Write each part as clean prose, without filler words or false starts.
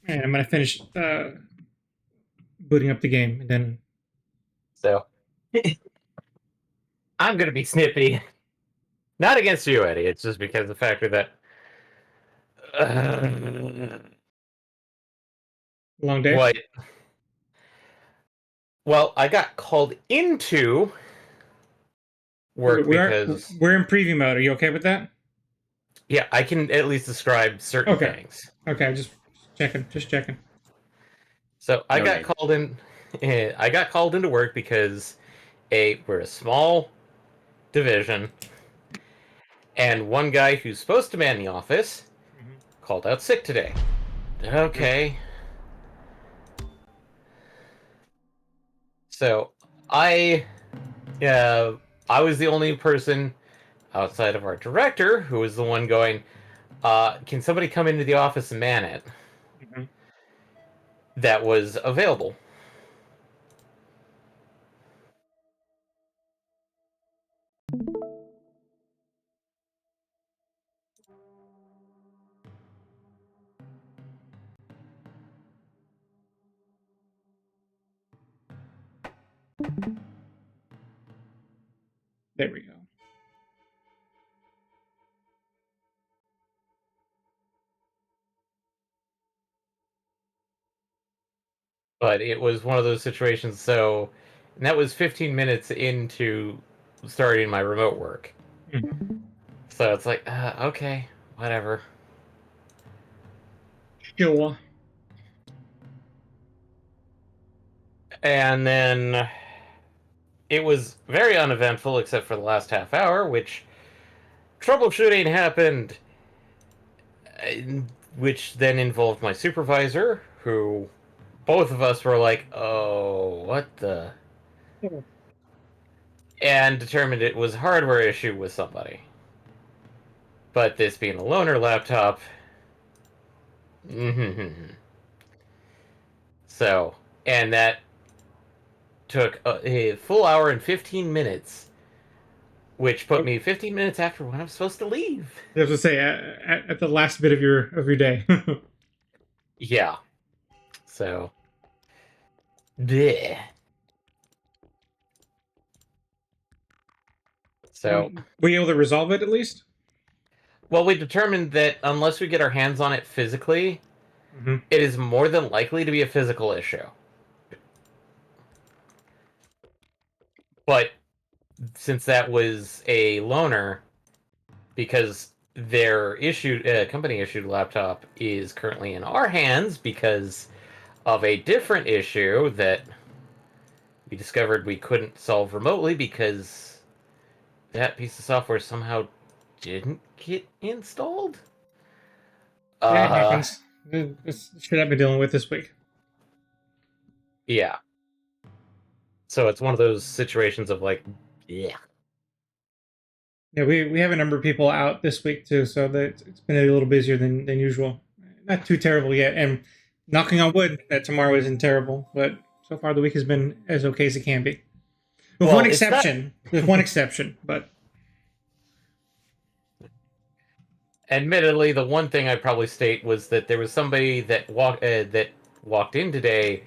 And I'm gonna finish booting up the game, and then So I'm gonna be snippy. Not against you, Eddie. It's just because of the factor that uh, long day. what? Well, I got called into work because We're in preview mode. Are you okay with that? yeah, I can at least describe certain Okay. things. Okay. Just checking. Just checking. So I got Noted. called in. I got called into work because we're a small division, and one guy who's supposed to man the office Mm-hmm. called out sick today. Okay. Okay, so I, uh, I was the only person outside of our director who was the one going, "Can somebody come into the office and man it?" Mm-hmm. That was available. There we go. But it was one of those situations. So, and that was 15 minutes into starting my remote work. Mm-hmm. So it's like, okay, whatever. Sure. And then it was very uneventful except for the last half hour, which troubleshooting happened, uh, which then involved my supervisor, who both of us were like, oh, what the? And determined it was a hardware issue with somebody. But this being a loaner laptop, so, and that took a full hour and 15 minutes, which put Oh, me 15 minutes after when I was supposed to leave. I was to say at the last bit of your day. Yeah, so, bleh. So, Were you able to resolve it at least? well, we determined that unless we get our hands on it physically, Mm-hmm. it is more than likely to be a physical issue. But since that was a loaner, because their issued company issued laptop is currently in our hands because of a different issue that we discovered we couldn't solve remotely because that piece of software somehow didn't get installed. Yeah, it Uh, happens. It's shit I've been dealing with this week. yeah. So it's one of those situations of like, yeah. Yeah, we have a number of people out this week too, so that it's been a little busier than usual. Not too terrible yet, and knocking on wood that tomorrow isn't terrible, but so far the week has been as okay as it can be. With one Well, it's not. exception. There's one exception, but Admittedly, the one thing I'd probably state was that there was somebody that walked in today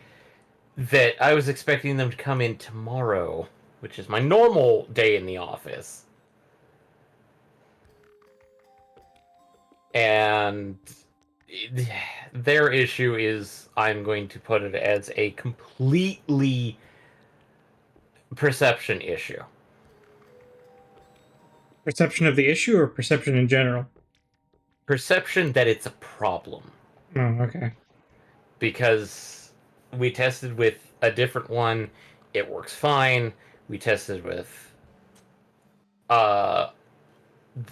that I was expecting them to come in tomorrow, which is my normal day in the office. And their issue is I'm going to put it as a completely perception issue. perception of the issue or perception in general? Perception that it's a problem. Oh, okay. Because we tested with a different one, it works fine. We tested with uh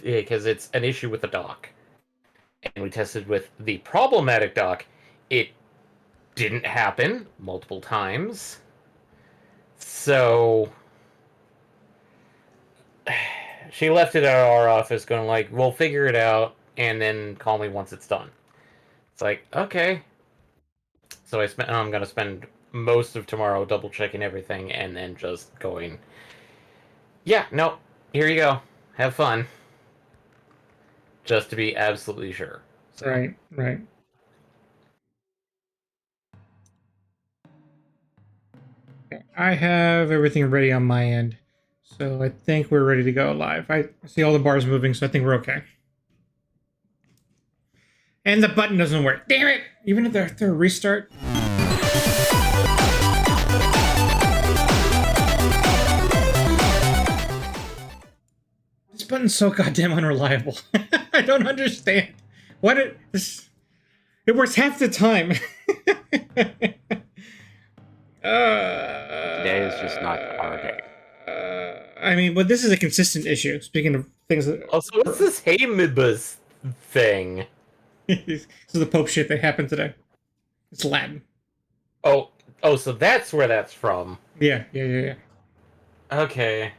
because it's an issue with the dock. And we tested with the problematic dock. It didn't happen multiple times. So she left it at our office going like, "We'll figure it out and then call me once it's done." It's like, "Okay." So I'm going to spend most of tomorrow double checking everything and then just going, "Yeah, no. Here you go. Have fun." Just to be absolutely sure. So, Right, right. I have everything ready on my end, so I think we're ready to go live. I see all the bars moving, so I think we're okay. And the button doesn't work. Damn it! Even if they're a restart. This button's so goddamn unreliable. I don't understand. What it works half the time. Today is just not our day. I mean, but this is a consistent issue. Speaking of things that Also, what's this Hamibus thing? this is the Pope shit that happened today. It's Latin. Oh, so that's where that's from. Yeah. Okay.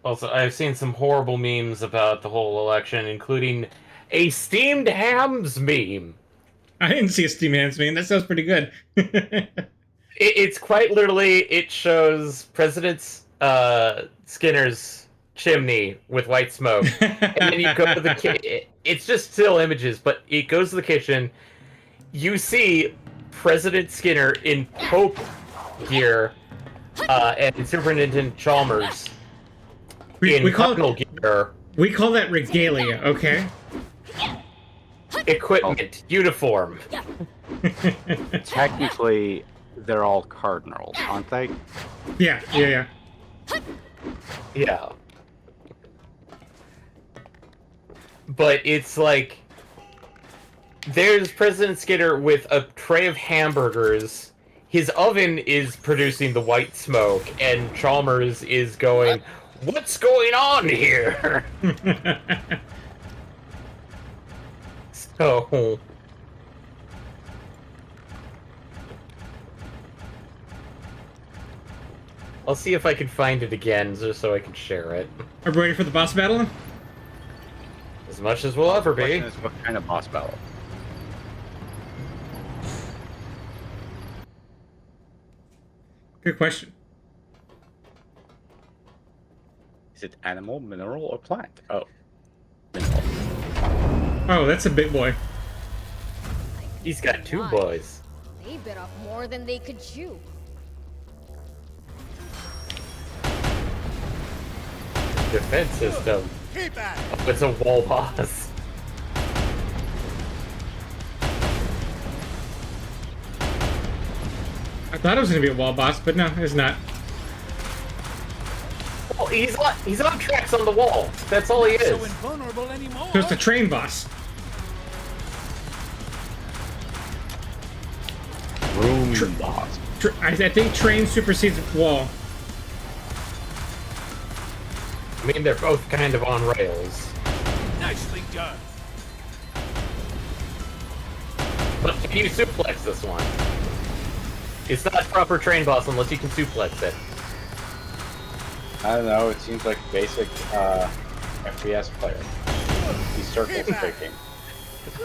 Also, I've seen some horrible memes about the whole election, including a steamed hams meme. I didn't see a Steam Hands meme. That sounds pretty good. It's quite literally, it shows President Skinner's chimney with white smoke. And then you go to the kitchen. It's just still images, but it goes to the kitchen. You see President Skinner in Pope gear and Superintendent Chalmers in cardinal gear. We call that regalia, okay? Equipment, uniform. Technically, they're all cardinals, aren't they? Yeah. Yeah. But it's like, there's President Skinner with a tray of hamburgers. His oven is producing the white smoke, and Chalmers is going, "What's going on here?" So, I'll see if I can find it again, just so I can share it. Are we ready for the boss battle? As much as we'll ever The be. question is, what kind of boss battle? Good question. Is it animal, mineral, or plant? Oh. Mineral. Oh, that's a big boy. He's got two boys. They bit off more than they could chew. Defense system. Oh, it's a wall boss. I thought it was gonna be a wall boss, but no, it's not. Well, he's on tracks on the wall. That's all he is. So invulnerable anymore. So it's the train boss. Room boss. I think train supersedes wall. I mean, they're both kind of on rails. Nicely done. But can you suplex this one? It's not proper train boss unless you can suplex it. I don't know, it seems like basic FPS player. He's circle picking.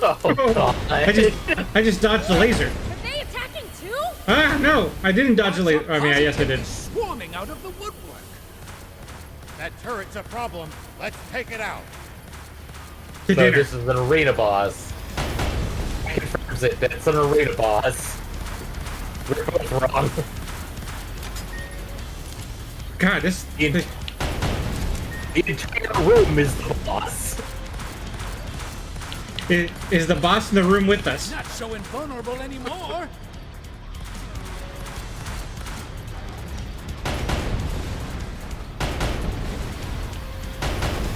Oh, God. I just dodged the laser. Are they attacking too? Ah, no, I didn't dodge the laser. I mean, yes, I did. Swarming out of the woodwork. That turret's a problem. Let's take it out. To So dinner. this is an arena boss. Confirms it that it's an arena boss. We're both wrong. God, this. The entire room is the boss. Is the boss in the room with us? Not so invulnerable anymore.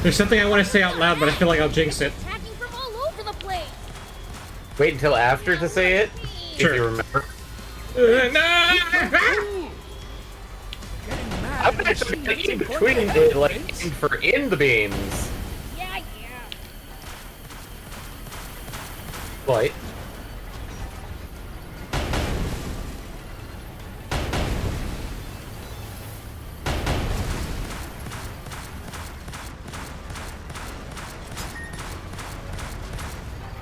There's something I want to say out loud, but I feel like I'll jinx it. Attacking from all over the place. Wait until after to say it, Sure. if you remember. No! Getting mad I'm at actually machines in and between going it, like, ahead, aim for in the beams. Yeah. What?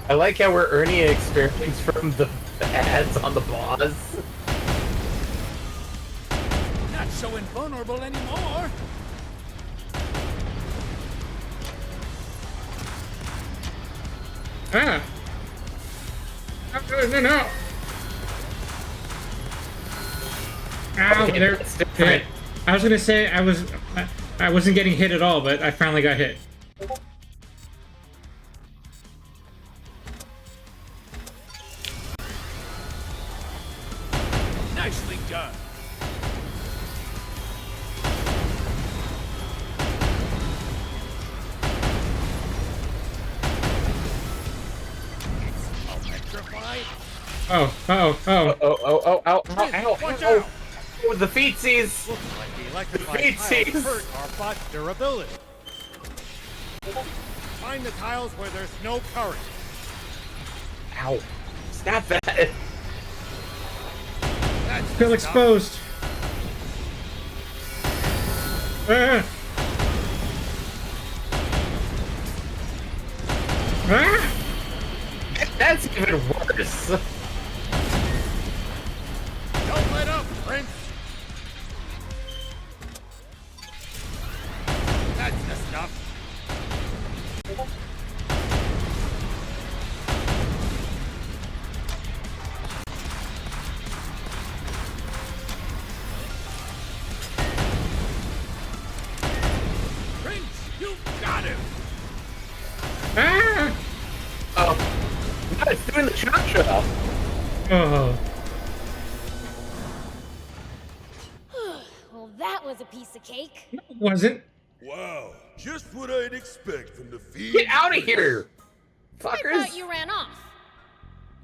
I like how we're earning experience from the ads on the boss. Not so invulnerable anymore. Ah! No! Ow, Okay, there. that's different. I was gonna say I wasn't getting hit at all, but I finally got hit. Nicely done. Electrified. Oh, oh, oh. Ow, Watch ow. out! Oh, the feetsies. Looks like the electrified Feetsies. tiles hurt our bot's durability. Find the tiles where there's no current. Ow. Stop that. That's Feel enough. exposed. Ah. Ah. That's even worse. Don't let up, Prince. That's the stuff. Prince, you got him. Ah. Oh. No, it's doing the cha-cha. Oh. Well, that was a piece of cake. No, it wasn't. Wow, just what I'd expect from the fiend. Get out of here, I fuckers. thought you ran off.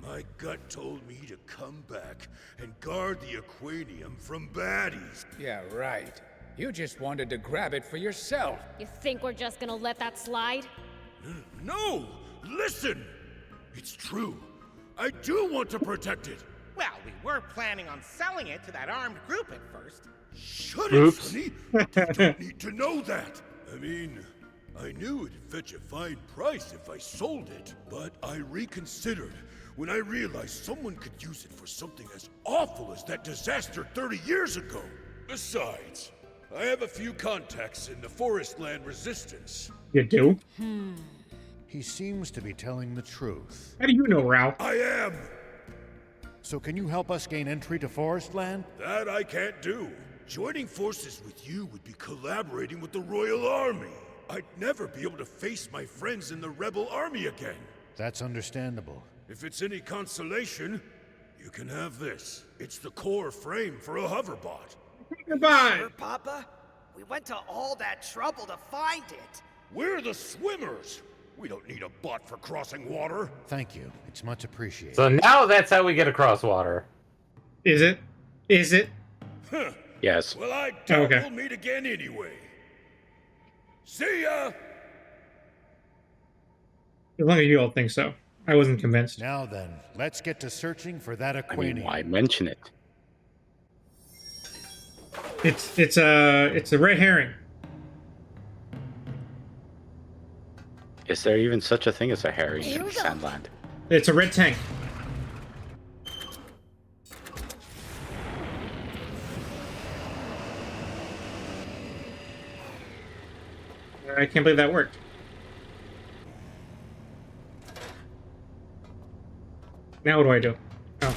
My gut told me to come back and guard the Aquanium from baddies. Yeah, right. You just wanted to grab it for yourself. You think we're just gonna let that slide? No! Listen! It's true. I do want to protect it. Well, we were planning on selling it to that armed group at first. Shut Oops. it, Sonny! You don't need to know that. I mean, I knew it'd fetch a fine price if I sold it, but I reconsidered when I realized someone could use it for something as awful as that disaster 30 years ago. Besides, I have a few contacts in the Forestland Resistance. You do? He seems to be telling the truth. How do you know, Ralph? I am! So can you help us gain entry to Forestland? That I can't do. Joining forces with you would be collaborating with the Royal Army. I'd never be able to face my friends in the Rebel Army again. That's understandable. If it's any consolation, you can have this. It's the core frame for a hoverbot. Goodbye. Sure, Papa? We went to all that trouble to find it. We're the swimmers. We don't need a bot for crossing water. Thank you. It's much appreciated. So now that's how we get across water. Is it? Is it? Huh. Yes. Well, I doubt Okay. we'll meet again anyway. See ya! As long as you all think so. I wasn't convinced. Now then, let's get to searching for that I mean, Aquanium. why mention it? It's a red herring. Is there even such a thing as a herring Here in we go. Sandland? It's a red tank. I can't believe that worked. Now what do I do? Oh.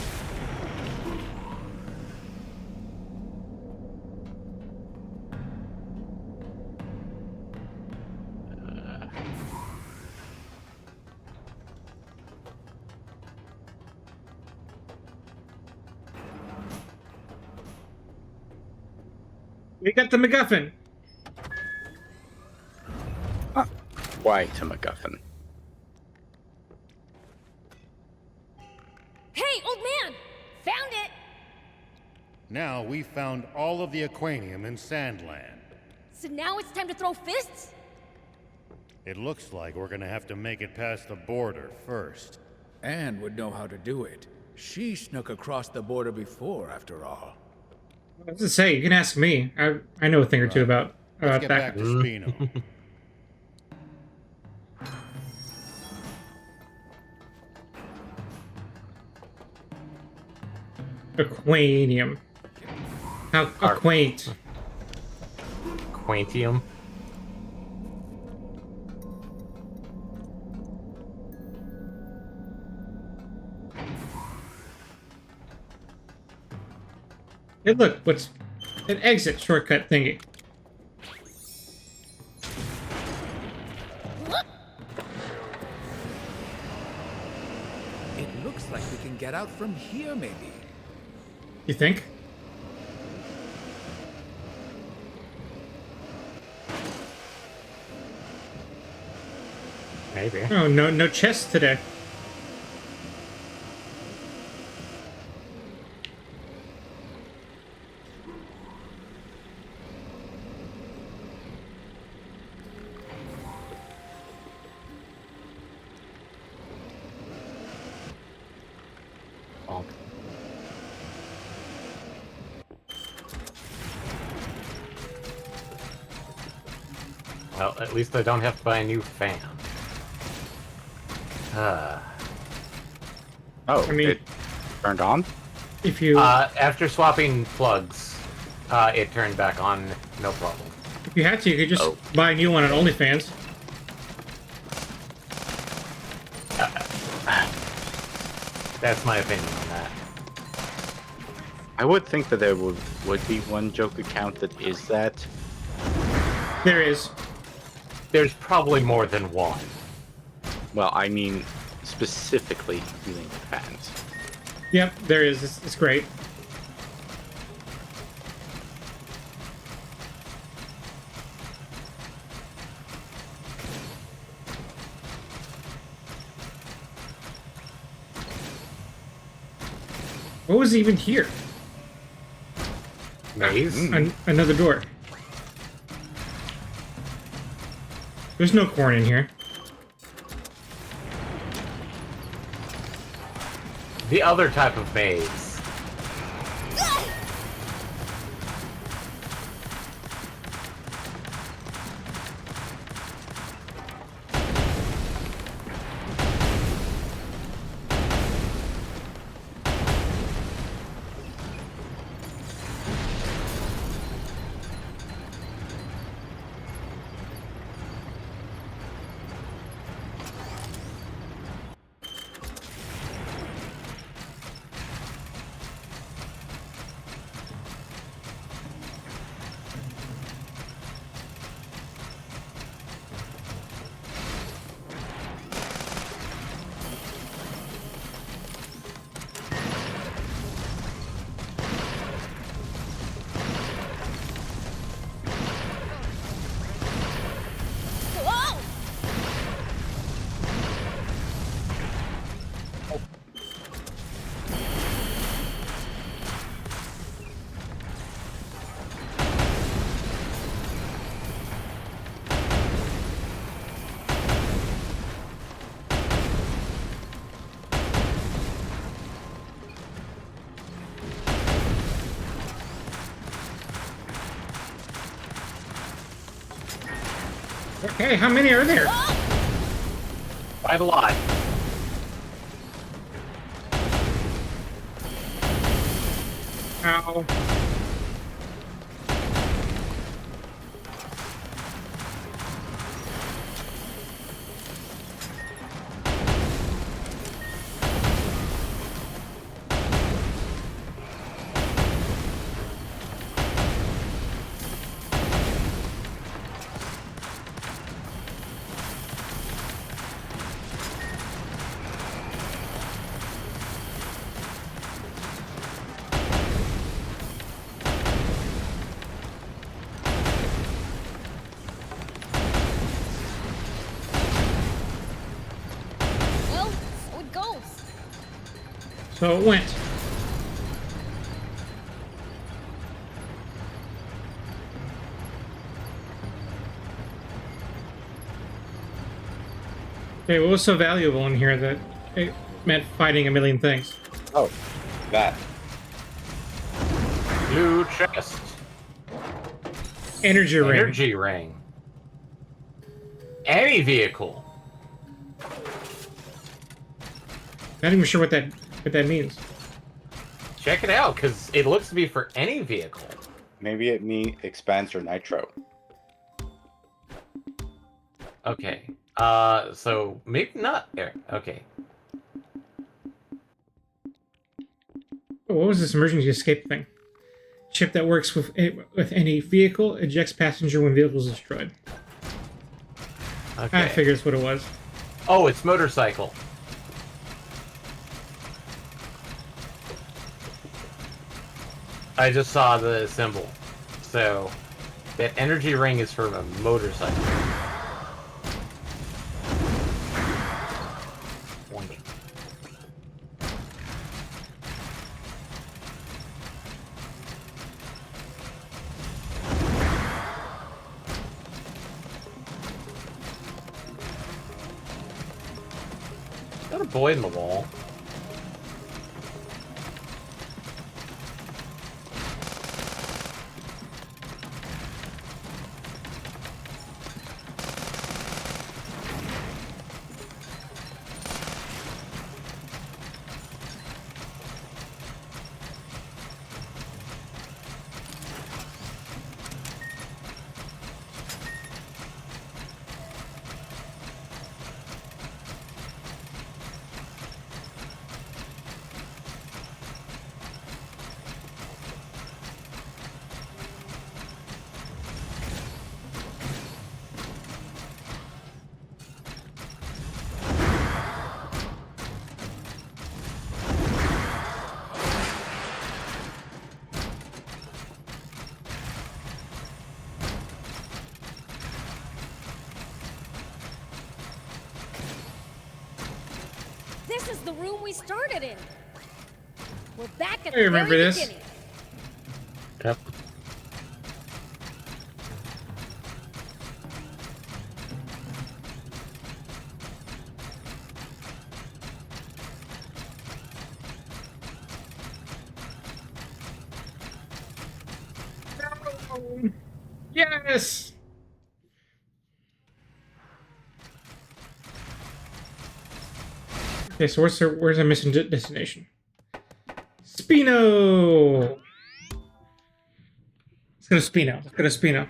We got the MacGuffin. Why to MacGuffin? Hey, old man! Found it! Now we found all of the Aquanium in Sandland. So now it's time to throw fists? It looks like we're gonna have to make it past the border first. Anne would know how to do it. She snuck across the border before, after all. I was to say, you can ask me. I know a thing or two about Let's get that. back to Spino. Aquanium. How quaint. Quantium. Hey, look, what's an exit shortcut thingy? It looks like we can get out from here, maybe. You think? Maybe. Oh, no chest today. Bonk. Well, at least I don't have to buy a new fan. Oh, I mean- it turned on? If you After swapping plugs, it turned back on, no problem. if you had to, you could just Oh. buy a new one on OnlyFans. That's my opinion on that. I would think that there would be one joke account that is that. There is. There's probably more than one. Well, I mean, specifically dealing with fans. Yep, there is. It's great. What was even here? Maze? Another door. There's no corn in here. The other type of maze. Whoa! Okay, how many are there? Quite a lot. Ow. Well, so it goes. So it went. Okay, what was so valuable in here that it meant fighting a million things? Oh, that. Blue chest. Energy ring. Energy ring. Any vehicle. Not even sure what that means. Check it out, because it looks to be for any vehicle. Maybe it expands your nitro. Okay. So maybe not there. Okay. Oh, what was this emergency escape thing? Chip that works with any vehicle, ejects passenger when vehicle is destroyed. Okay. I figured that's what it was. Oh, it's motorcycle. I just saw the symbol. So, that energy ring is for a motorcycle. Boing. Got a boy in the wall. This is the room we started in. We're back at I the remember very this. beginning. Yep. Yes. Okay, so where's our missing destination? Spino. Let's go to Spino. Let's go to Spino.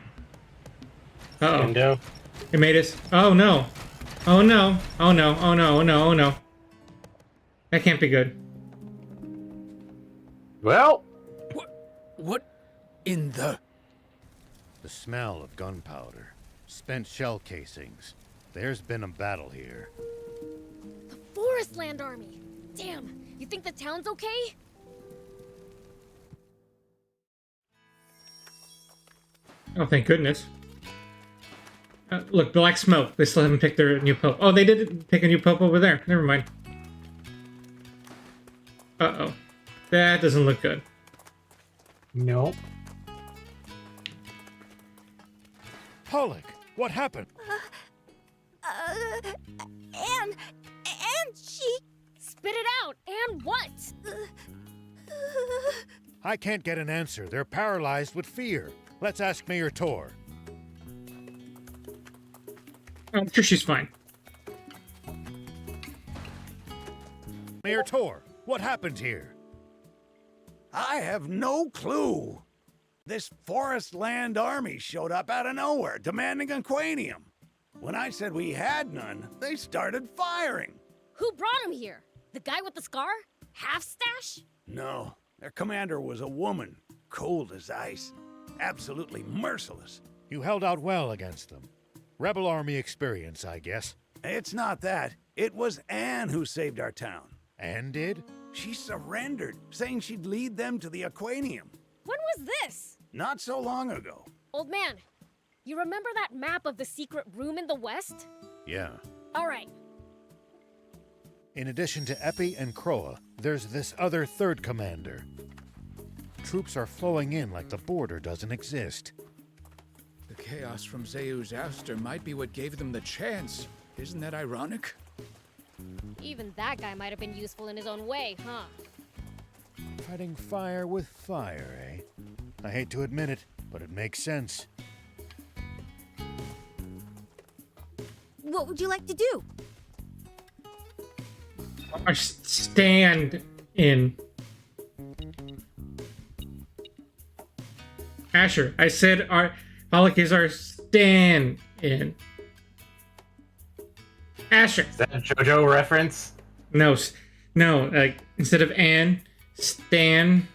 Uh oh. Window. It made us. Oh no. Oh no. Oh no. Oh no. Oh no. Oh no. That can't be good. Well, What in the... The smell of gunpowder, spent shell casings. There's been a battle here. The Forest Land Army. Damn, you think the town's okay? Oh, thank goodness. Look, black smoke. They still haven't picked their new pope. Oh, they did pick a new pope over there. Never mind. Uh-oh. That doesn't look good. no. Pollock, what happened? And she... Spit it out. And what? I can't get an answer. They're paralyzed with fear. Let's ask Mayor Tor. I'm sure she's fine. Mayor Tor, what happened here? I have no clue. This Forest Land Army showed up out of nowhere, demanding Aquanium. When I said we had none, they started firing. Who brought him here? The guy with the scar? Half-stash? No, their commander was a woman, cold as ice, absolutely merciless. You held out well against them. Rebel Army experience, I guess. It's not that. It was Anne who saved our town. And did? She surrendered, saying she'd lead them to the Aquanium. When was this? Not so long ago. Old man, you remember that map of the secret room in the west? Yeah. All right. In addition to Epi and Kroa, there's this other third commander. Troops are flowing in like the border doesn't exist. The chaos from Zeu's ouster might be what gave them the chance. Isn't that ironic? Even that guy might have been useful in his own way, huh? Fighting fire with fire, eh? I hate to admit it, but it makes sense. What would you like to do? Our stand in. Asher, I said our Pollock is our stand in. Asher. Is that a JoJo reference? No, no. Like instead of Anne, Stan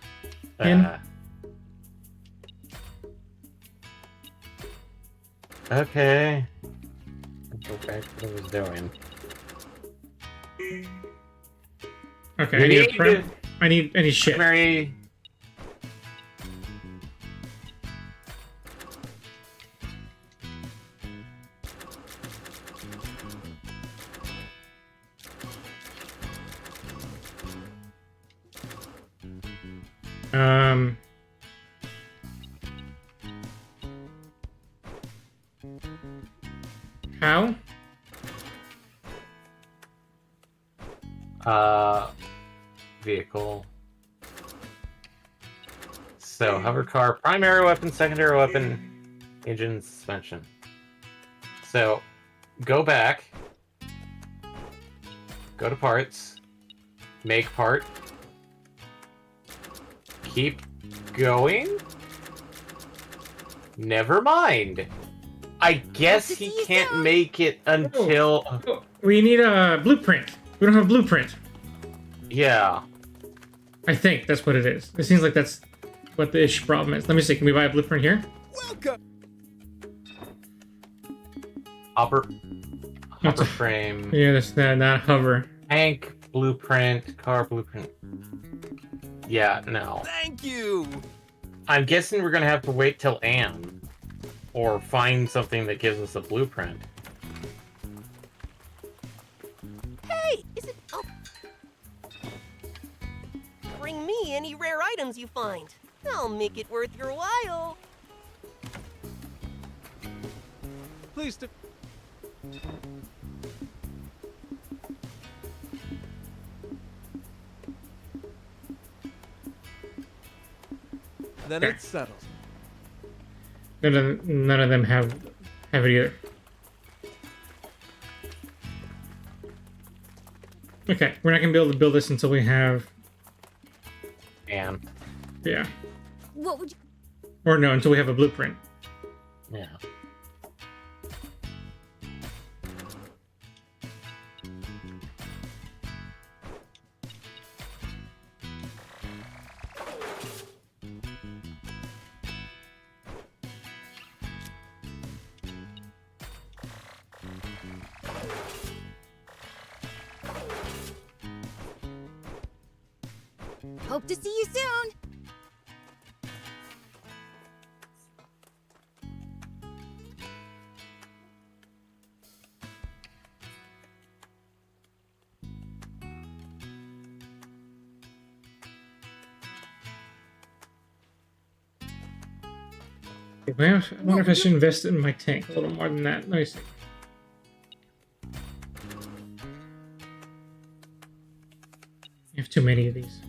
in. Okay. Let's go back to what I was doing. Okay, We I need, need I need shit. primary. Um. How? Vehicle. So, hover car, primary weapon, secondary weapon, engine, suspension. So, go back. Go to parts. Make part. Keep going. Never mind. I guess he can't make it until... Oh, we need a blueprint. We don't have a blueprint. Yeah. I think that's what it is. It seems like that's what the ish problem is. Let me see. Can we buy a blueprint here? Welcome. Hover That's a- frame. Yeah, that's not hover. Tank blueprint. Car blueprint. Yeah, no. Thank you. I'm guessing we're gonna have to wait till Anne. Or find something that gives us a blueprint. Hey, is it... Oh. Bring me any rare items you find. I'll make it worth your while. Please do. Then it's settled. None of them have it either. Okay, we're not gonna be able to build this until we have. Anne. Yeah. What would you... Or no, until we have a blueprint. Yeah. Hope to see you soon. I wonder if I should invest in my tank a little more than that. Let me see. I have too many of these.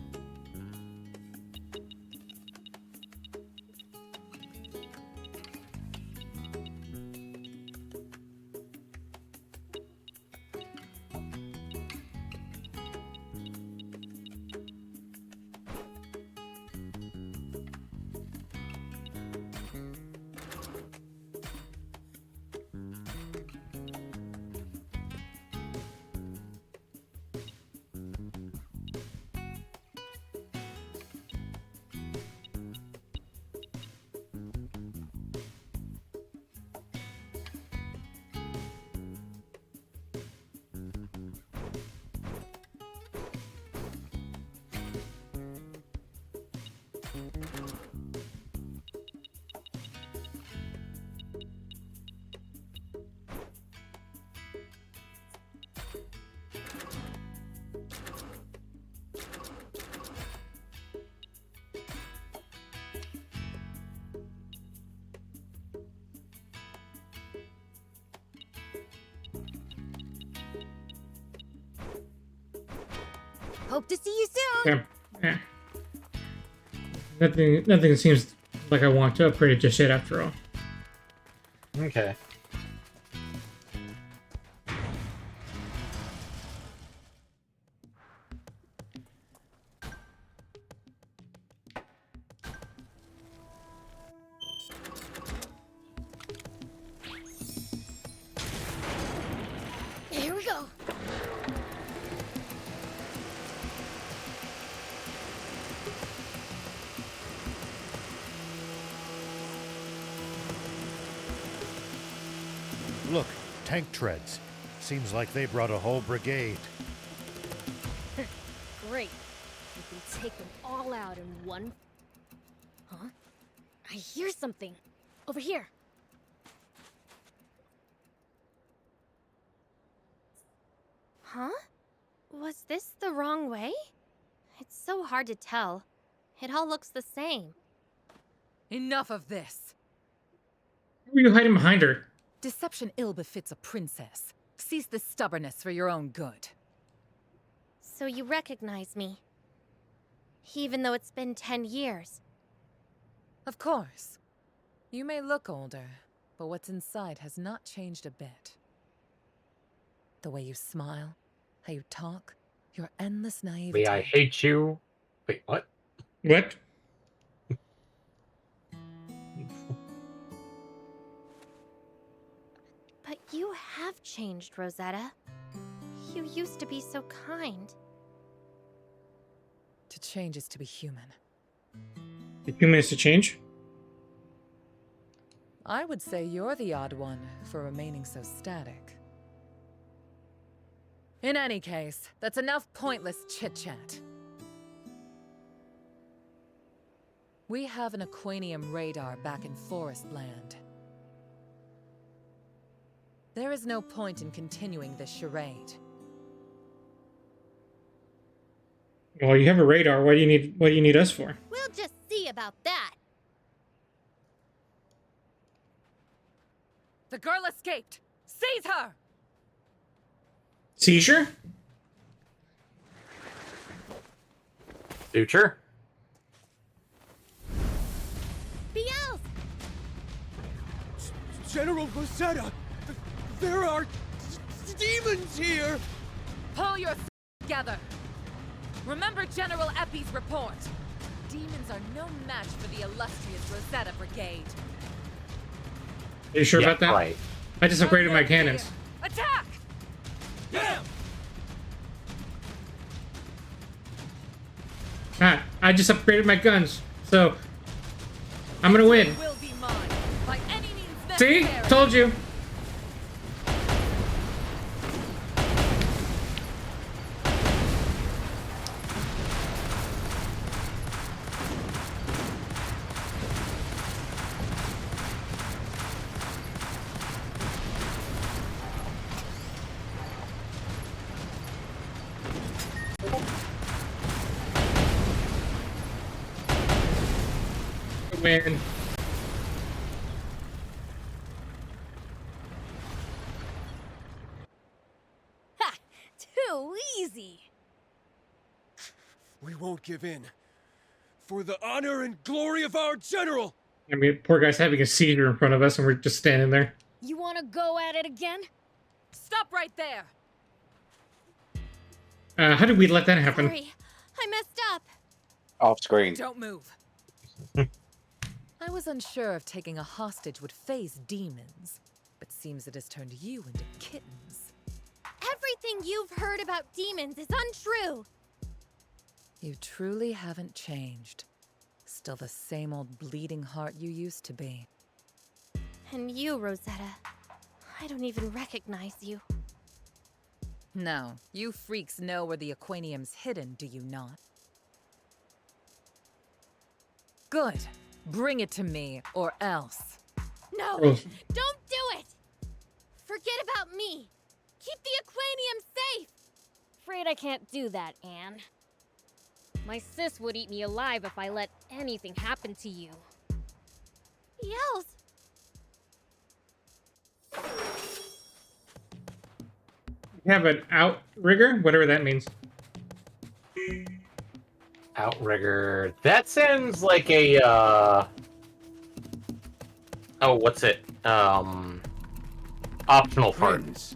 Hope to see you soon. Yeah. Nothing seems like I want to upgrade it just yet after all. Okay. Here we go. Look, tank treads. Seems like they brought a whole brigade. Great. We can take them all out in one... Huh? I hear something. Over here. Huh? Was this the wrong way? It's so hard to tell. It all looks the same. Enough of this. Why were you hiding behind her? Deception ill befits a princess. Cease this stubbornness for your own good. So you recognize me? Even though it's been 10 years. Of course. You may look older, but what's inside has not changed a bit. The way you smile, how you talk, your endless naivety. I hate you. Wait, what? What? But you have changed, Rosetta. You used to be so kind. To change is to be human. The human is to change? I would say you're the odd one for remaining so static. In any case, that's enough pointless chit-chat. We have an Aquanium radar back in Forest Land. There is no point in continuing this charade. Well, you have a radar. What do you need us for? We'll just see about that. The girl escaped! Seize her! Seizure? Future? Biels! General Rosetta, there are demons here! Pull yourself together! Remember General Epi's report. Demons are no match for the illustrious Rosetta Brigade. Are you sure about that? Right. I just upgraded my cannons. Attack! Ah, I just upgraded my guns. So, I'm gonna win. Will be mine by any means See? necessary. Told you. Win. Ha! Too easy. We won't give in. For the honor and glory of our general! I mean, poor guy's having a seizure in front of us and we're just standing there. You want to go at it again? Stop right there! How did we let that happen? Sorry, I messed up. Off screen. Don't move. I was unsure if taking a hostage would phase demons, but seems it has turned you into kittens. Everything you've heard about demons is untrue. You truly haven't changed. Still the same old bleeding heart you used to be. And you, Rosetta, I don't even recognize you. No, you freaks know where the Aquanium's hidden, do you not? Good. Bring it to me, or else. No, Oh. don't do it! Forget about me. Keep the Aquanium safe. Afraid I can't do that, Anne. My sis would eat me alive if I let anything happen to you. Yells. You have an outrigger? Whatever that means. Outrigger. That sounds like a, Oh, what's it? Optional part. Friends,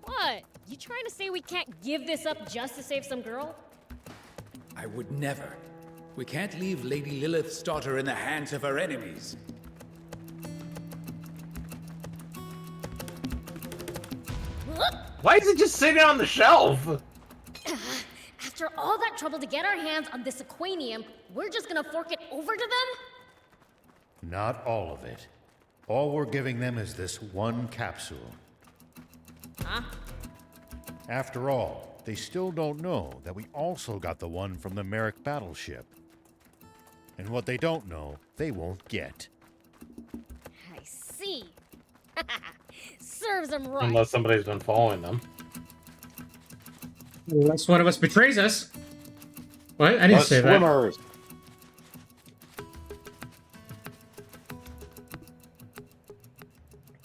What? You trying to say we can't give this up just to save some girl? I would never. We can't leave Lady Lilith's daughter in the hands of her enemies. Why is it just sitting on the shelf? After all that trouble to get our hands on this Aquanium, we're just gonna fork it over to them? Not all of it. All we're giving them is this one capsule. Huh? After all, they still don't know that we also got the one from the Merrick battleship. And what they don't know, they won't get. I see. Serves them right. Unless somebody's been following them. Unless one of us betrays us. What? I didn't The say swimmers.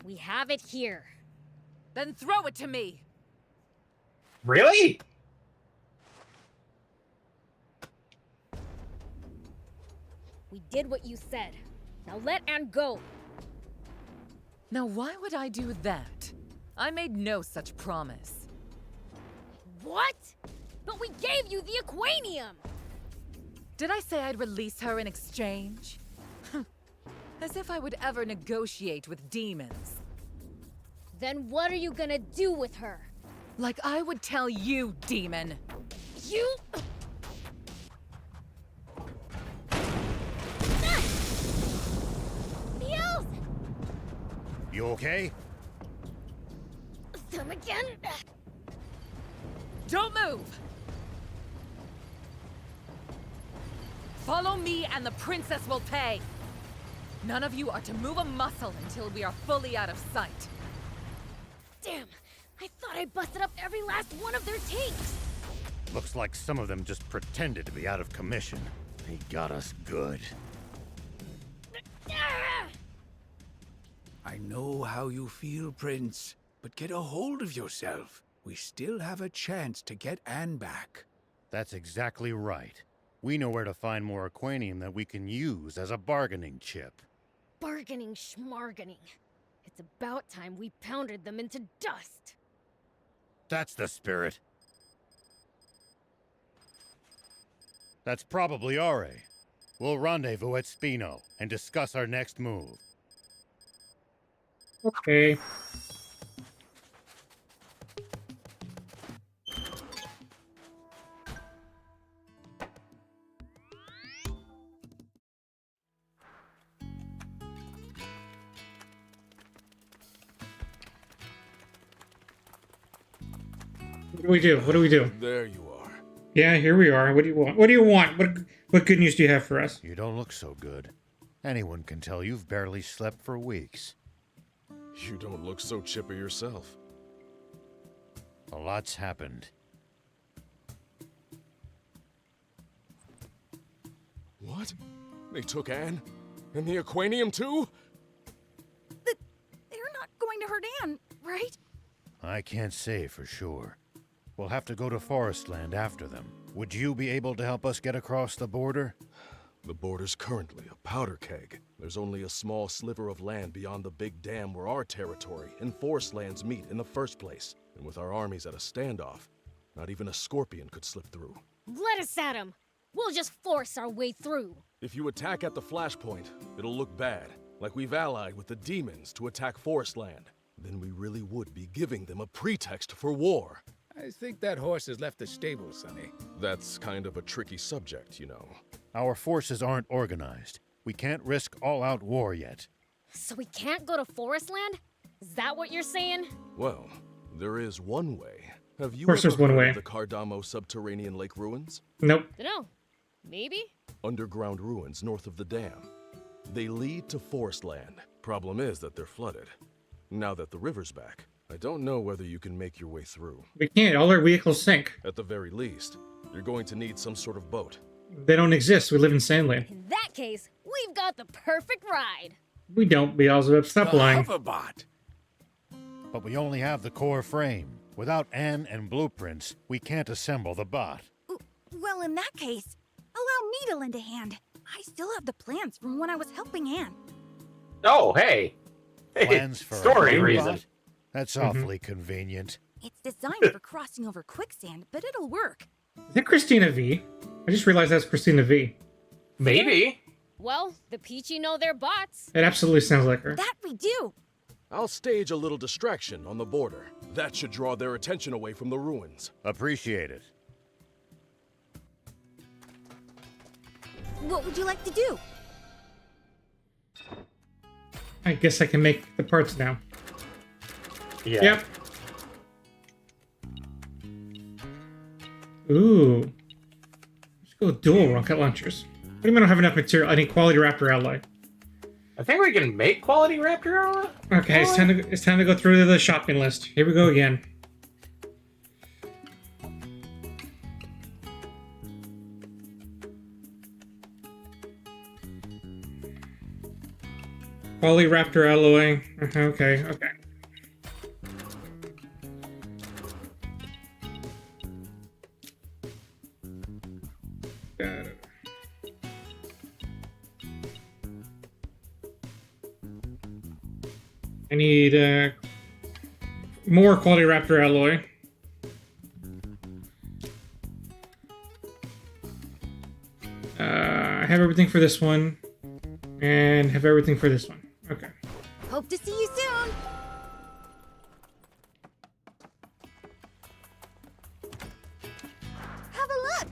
We have it here. Then throw it to me! Really? We did what you said. Now let Anne go. Now why would I do that? I made no such promise. What? But we gave you the Aquanium! Did I say I'd release her in exchange? As if I would ever negotiate with demons. Then what are you gonna do with her? Like I would tell you, demon. You... Niels! You okay? Them again? Don't move! Follow me and the princess will pay! None of you are to move a muscle until we are fully out of sight. Damn! I thought I busted up every last one of their tanks! Looks like some of them just pretended to be out of commission. They got us good. Ah! I know how you feel, Prince, but get a hold of yourself. We still have a chance to get Anne back. That's exactly right. We know where to find more Aquanium that we can use as a bargaining chip. Bargaining schmargaining. It's about time we pounded them into dust. That's the spirit. That's probably Are. We'll rendezvous at Spino and discuss our next move. Okay. What do we do? What do we do? There you are. Yeah, here we are. What do you want? What do you want? What good news do you have for us? You don't look so good. Anyone can tell you've barely slept for weeks. You don't look so chipper yourself. A lot's happened. What? They took Anne? And the Aquanium too? They're not going to hurt Anne, right? I can't say for sure. We'll have to go to Forestland after them. Would you be able to help us get across the border? The border's currently a powder keg. There's only a small sliver of land beyond the big dam where our territory and Forestlands meet in the first place. And with our armies at a standoff, not even a scorpion could slip through. Let us at them. We'll just force our way through. If you attack at the flashpoint, it'll look bad. Like we've allied with the demons to attack Forestland. Then we really would be giving them a pretext for war. I think that horse has left the stable, Sonny. That's kind of a tricky subject, you know. Our forces aren't organized. We can't risk all-out war yet. So we can't go to Forestland? Is that what you're saying? Well, there is one way. Have you Of course ever there's one heard way. of the Cardamo subterranean lake ruins? Nope. Dunno. Maybe? Underground ruins north of the dam. They lead to Forestland. Problem is that they're flooded. Now that the river's back, I don't know whether you can make your way through. We can't. All our vehicles sink. At the very least, you're going to need some sort of boat. They don't exist. We live in Sandland. In that case, we've got the perfect ride. We don't. Beelzebub. Stop lying. Hoverbot. But we only have the core frame. Without Anne and blueprints, we can't assemble the bot. Well, in that case, allow me to lend a hand. I still have the plans from when I was helping Anne. Oh, hey. Hey, Plans for a story frame reason. bot? That's awfully convenient. It's designed for crossing over quicksand, but it'll work. Is that Christina V? I just realized that's Christina V. Maybe. Well, the Peachy know their bots. It absolutely sounds like her. That we do. I'll stage a little distraction on the border. That should draw their attention away from the ruins. Appreciate it. What would you like to do? I guess I can make the parts now. Yeah. Yep. Ooh. Let's go with dual rocket launchers. What do you mean I don't have enough material? I need quality Raptor alloy. I think we can make quality Raptor armor. Okay, it's time to go through the shopping list. Here we go again. Quality Raptor alloy. Okay. Got it. I need more quality Raptor alloy. I have everything for this one, and have everything for this one. Okay. Hope to see you soon. Have a look.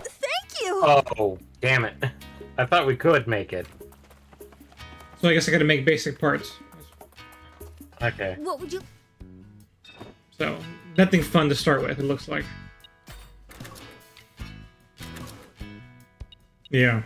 Thank you. Oh, damn it! I thought we could make it. So I guess I gotta make basic parts. Okay. What would you? So nothing fun to start with. It looks like. Yeah.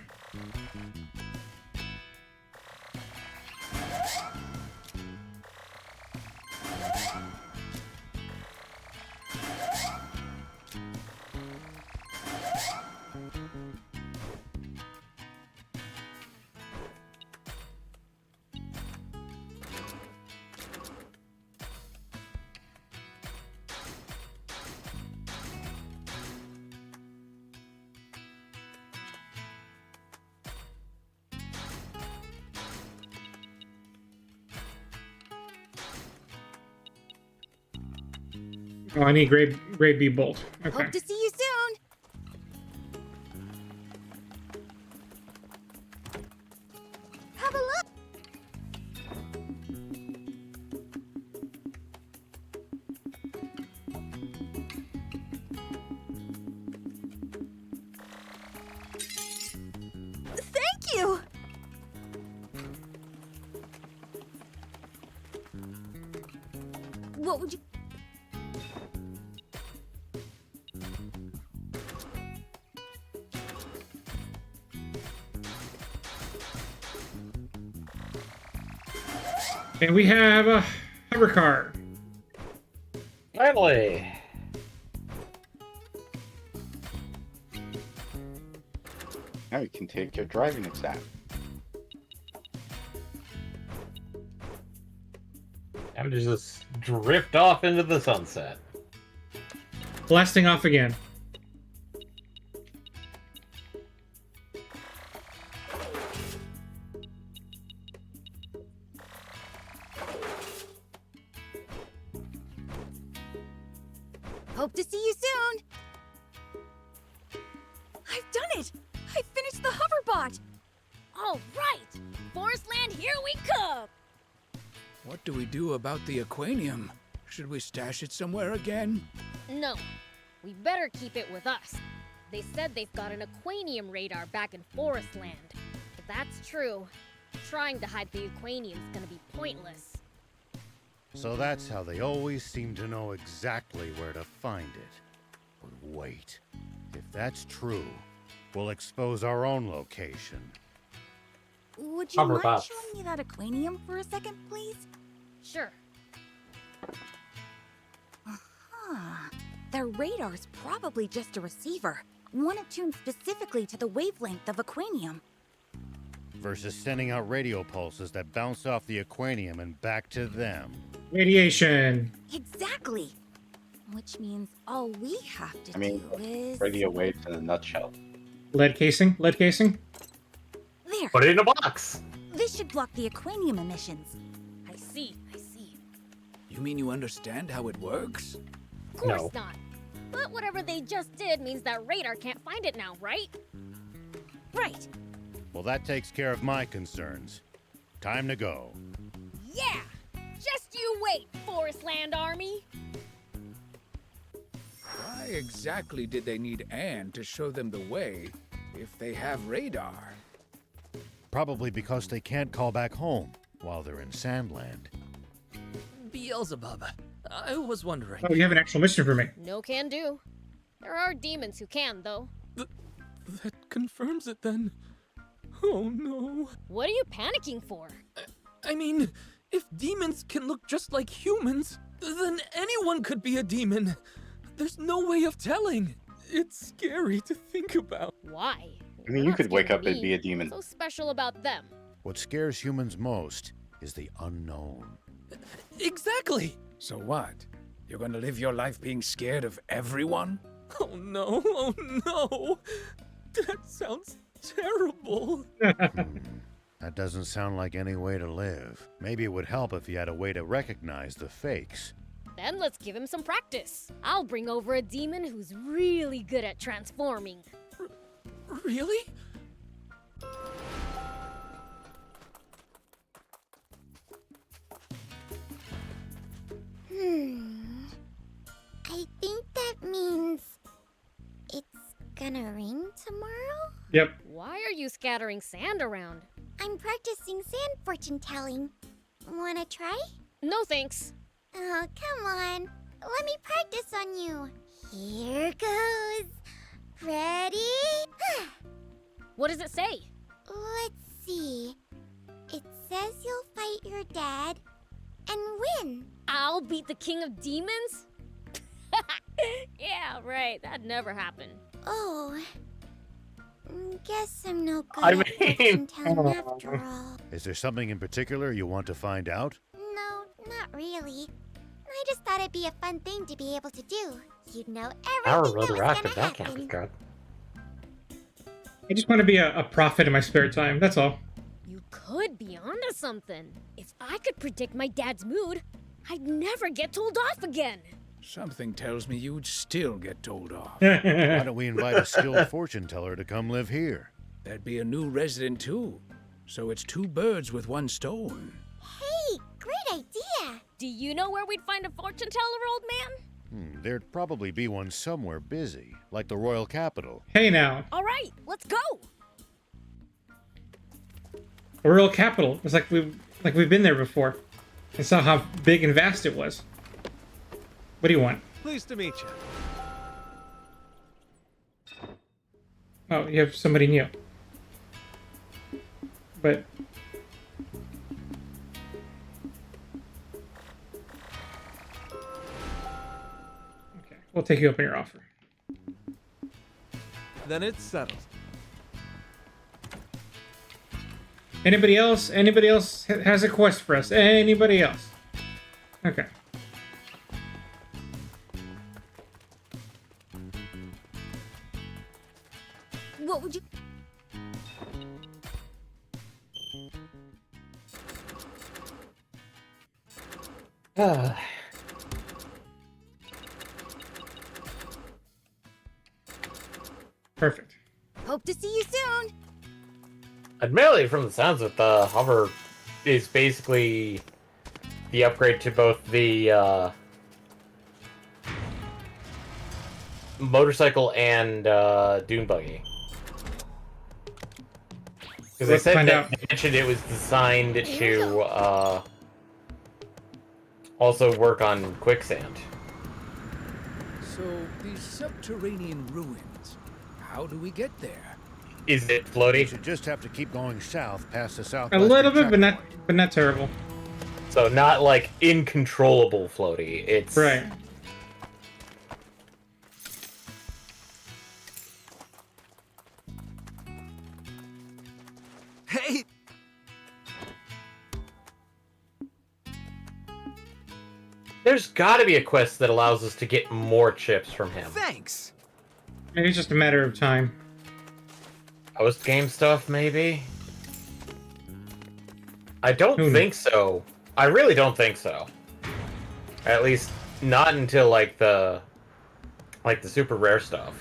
Oh, I need grade B bolt. Okay. Hope to see you soon. Have a look. Thank you. What would you? And we have a hover car. Finally. Now you can take your driving exam. Time to just drift off into the sunset. Blasting off again. Hope to see you soon. I've done it. I finished the hoverbot. All right, Forest Land, here we come. What do we do about the aquanium? Should we stash it somewhere again? No, we better keep it with us. They said they've got an aquanium radar back in Forest Land. If that's true, trying to hide the aquanium's gonna be pointless. So that's how they always seem to know exactly where to find it. But wait, if that's true, we'll expose our own location. Would you mind Hoverbots. showing me that aquanium for a second, please? Sure. Huh. Their radar's probably just a receiver, one attuned specifically to the wavelength of aquanium. Versus sending out radio pulses that bounce off the aquanium and back to them. Radiation. Exactly. Which means all we have to I mean, do is... radio waves in a nutshell. Lead casing. Lead casing. There. Put it in a box. This should block the aquanium emissions. I see, I see. You mean you understand how it works? Of course No. not. But whatever they just did means that radar can't find it now, right? Right. Well, that takes care of my concerns. Time to go. Yeah! Just you wait, Forest Land Army! Why exactly did they need Anne to show them the way if they have radar? Probably because they can't call back home while they're in Sandland. Beelzebub, I was wondering. Oh, you have an actual mission for me. No can do. There are demons who can, though. That confirms it then. Oh no. What are you panicking for? I mean, if demons can look just like humans, then anyone could be a demon. There's no way of telling. It's scary to think about. Why? I mean, you could wake up and be a demon. What's so special about them? What scares humans most is the unknown. Exactly! So what? You're gonna live your life being scared of everyone? Oh no, oh no! That sounds terrible. That doesn't sound like any way to live. Maybe it would help if you had a way to recognize the fakes. Then let's give him some practice. I'll bring over a demon who's really good at transforming. Really? I think that means it's gonna rain tomorrow? Yep. Why are you scattering sand around? I'm practicing sand fortune telling. Wanna try? No thanks. Oh, come on. Let me practice on you. Here goes. Ready? What does it say? Let's see. It says you'll fight your dad and win. I'll beat the king of demons? Yeah, right. That'd never happen. Oh. Guess I'm no good I at mean- fortune telling after all. Is there something in particular you want to find out? No, not really. I just thought it'd be a fun thing to be able to do. You'd know Our everything that was radioactive gonna that can't be happen. good. I just want to be a prophet in my spare time. That's all. You could be onto something. If I could predict my dad's mood, I'd never get told off again. Something tells me you'd still get told off. Why don't we invite a skilled fortune teller to come live here? There'd be a new resident too. So it's two birds with one stone. Hey, great idea. Do you know where we'd find a fortune teller, old man? There'd probably be one somewhere busy, like the royal capital. Hey now, All right, let's go. the royal capital. It's like we've been there before, and saw how big and vast it was. What do you want? Pleased to meet you. Oh, you have somebody new. But okay, we'll take you up on your offer. Then it's settled. Anybody else? Anybody else has a quest for us? Anybody else? Okay. What would you... Perfect. Hope to see you soon. Admittedly, from the sounds of it, the hover is basically the upgrade to both the motorcycle and dune buggy. Because they Let's said find that out. they mentioned it was designed to also work on quicksand. So, these subterranean ruins, how do we get there? Is it You floaty? should just have to keep going south past the south. A little bit, but not terrible. So not like incontrollable floaty. It's Right. Hey, There's got to be a quest that allows us to get more chips from him. thanks. Maybe it's just a matter of time. Post game stuff, maybe. I don't Who think so. I really don't think so. At least not until like the super rare stuff.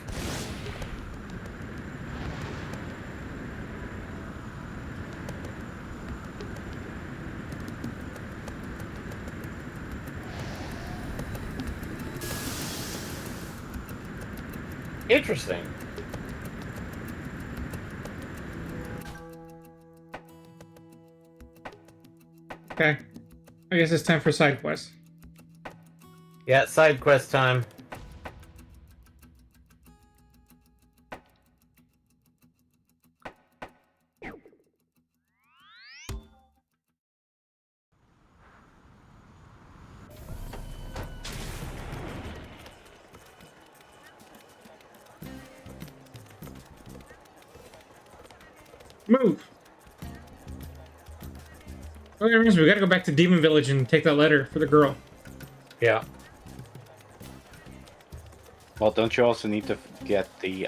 Interesting. Okay. I guess it's time for side quest. Yeah, side quest time. Move. Oh, yeah, we gotta go back to Demon Village and take that letter for the girl. Yeah. Well, don't you also need to get the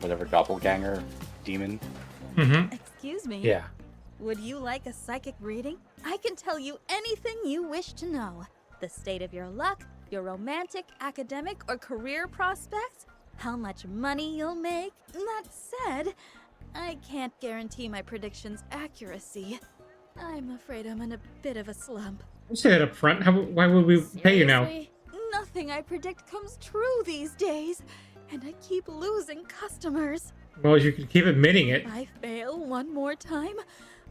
whatever doppelganger demon? Mm-hmm. Excuse me? Yeah. Would you like a psychic reading? I can tell you anything you wish to know. The state of your luck, your romantic, academic, or career prospects, how much money you'll make. That said, I can't guarantee my predictions' accuracy. I'm afraid I'm in a bit of a slump. We'll say that up front. Why would we pay you now? Nothing I predict comes true these days, and I keep losing customers. Well, you can keep admitting it. If I fail one more time,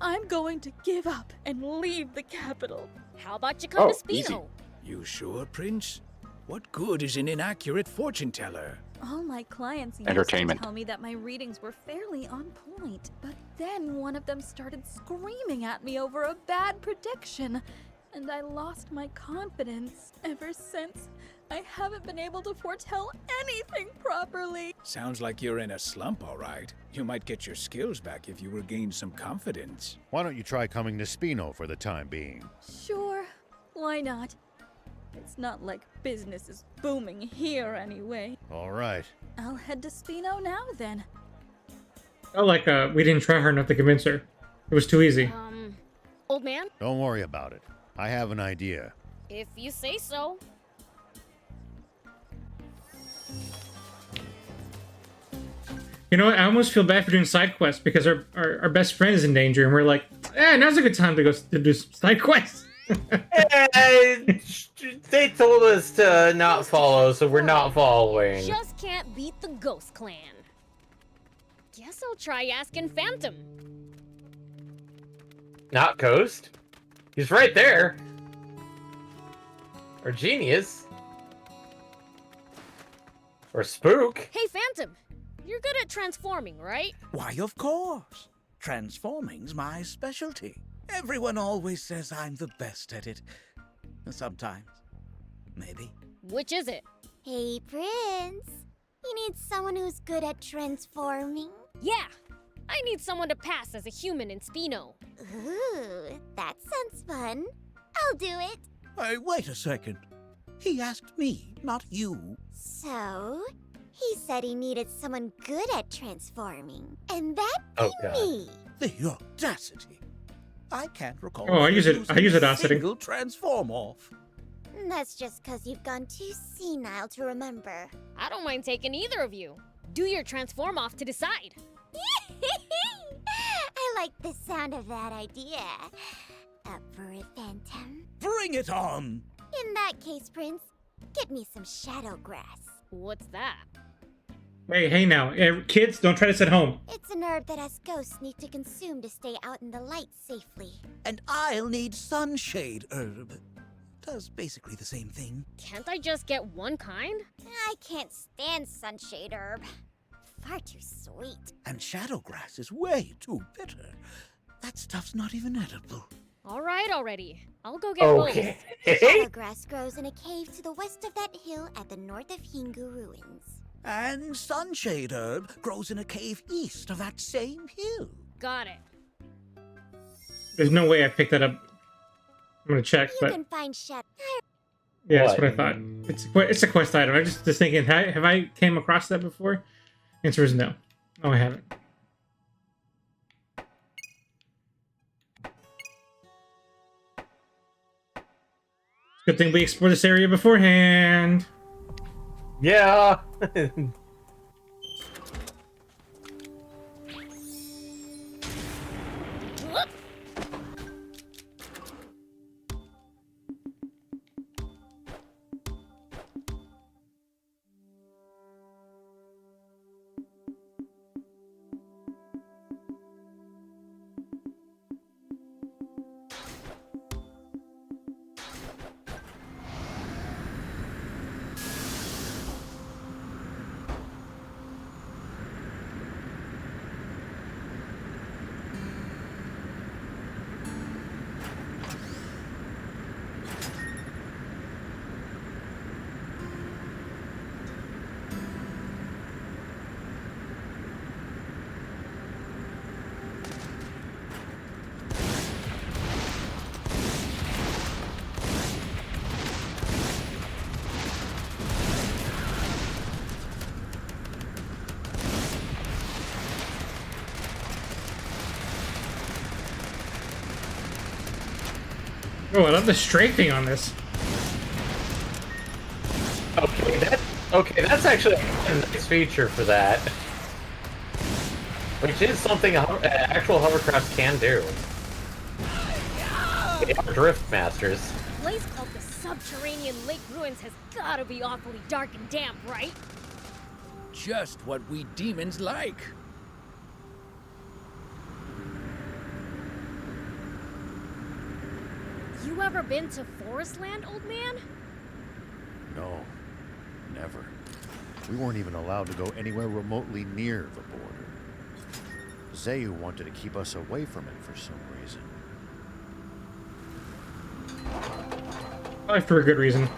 I'm going to give up and leave the capital. How about you come to Spino? easy. You sure, Prince? What good is an inaccurate fortune teller? All my clients used to Entertainment. tell me that my readings were fairly on point, but then one of them started screaming at me over a bad prediction, and I lost my confidence. Ever since, I haven't been able to foretell anything properly. Sounds like you're in a slump, all right. You might get your skills back if you regain some confidence. Why don't you try coming to Spino for the time being? Sure, why not? It's not like business is booming here anyway. All right. I'll head to Spino now then. Oh, like we didn't try hard enough to convince her. It was too easy. Old man, Don't worry about it. I have an idea. if you say so. You know what? I almost feel bad for doing side quests because our best friend is in danger, and we're like, now's a good time to go to do some side quests. They told us to not follow, so we're not following. Just can't beat the Ghost Clan. Guess I'll try asking Phantom. Not Ghost. He's right there. Or Genius. Or Spook. Hey, Phantom. You're good at transforming, right? Why, of course. Transforming's my specialty. Everyone always says I'm the best at it. Sometimes. Maybe. Which is it? Hey, Prince. You need someone who's good at transforming? Yeah. I need someone to pass as a human in Spino. Ooh, that sounds fun. I'll do it. Hey, wait a second. He asked me, not you. So, he said he needed someone good at transforming. And that'd be Oh, God. me. The audacity. I can't recall. Oh, I use it. I use a Audacity. single transform off. That's just because you've gone too senile to remember. I don't mind taking either of you. Do your transform off to decide. I like the sound of that idea. Up for it, Phantom? Bring it on! In that case, Prince, get me some shadow grass. What's that? Hey now, kids, don't try this at home. It's an herb that us ghosts need to consume to stay out in the light safely. And I'll need sunshade herb. Does basically the same thing. Can't I just get one kind? I can't stand sunshade herb. Far too sweet. And shadowgrass is way too bitter. That stuff's not even edible. All right already. I'll go get both. Okay. Shadowgrass grows in a cave to the west of that hill at the north of Hingu ruins. And sunshade herb grows in a cave east of that same hill. Got it. There's no way I picked that up. I'm gonna check, You but can find shadow. yeah, that's What? what I thought. It's a quest item. I'm just thinking, have I came across that before? Answer is no. No, I haven't. Good thing we explored this area beforehand. Yeah. Oh, I love the strafing on this. That's actually a nice feature for that. Which is something actual hovercrafts can do. They are drift masters. A place called the Subterranean Lake Ruins has gotta be awfully dark and damp, right? Just what we demons like. You ever been to Forestland, old man? No, never. We weren't even allowed to go anywhere remotely near the border. Zayu wanted to keep us away from it for some reason. Probably for a good reason.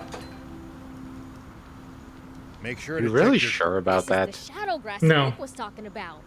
Make sure You to really check your... sure about that? This is the Shadowgrass No. Nick was talking about.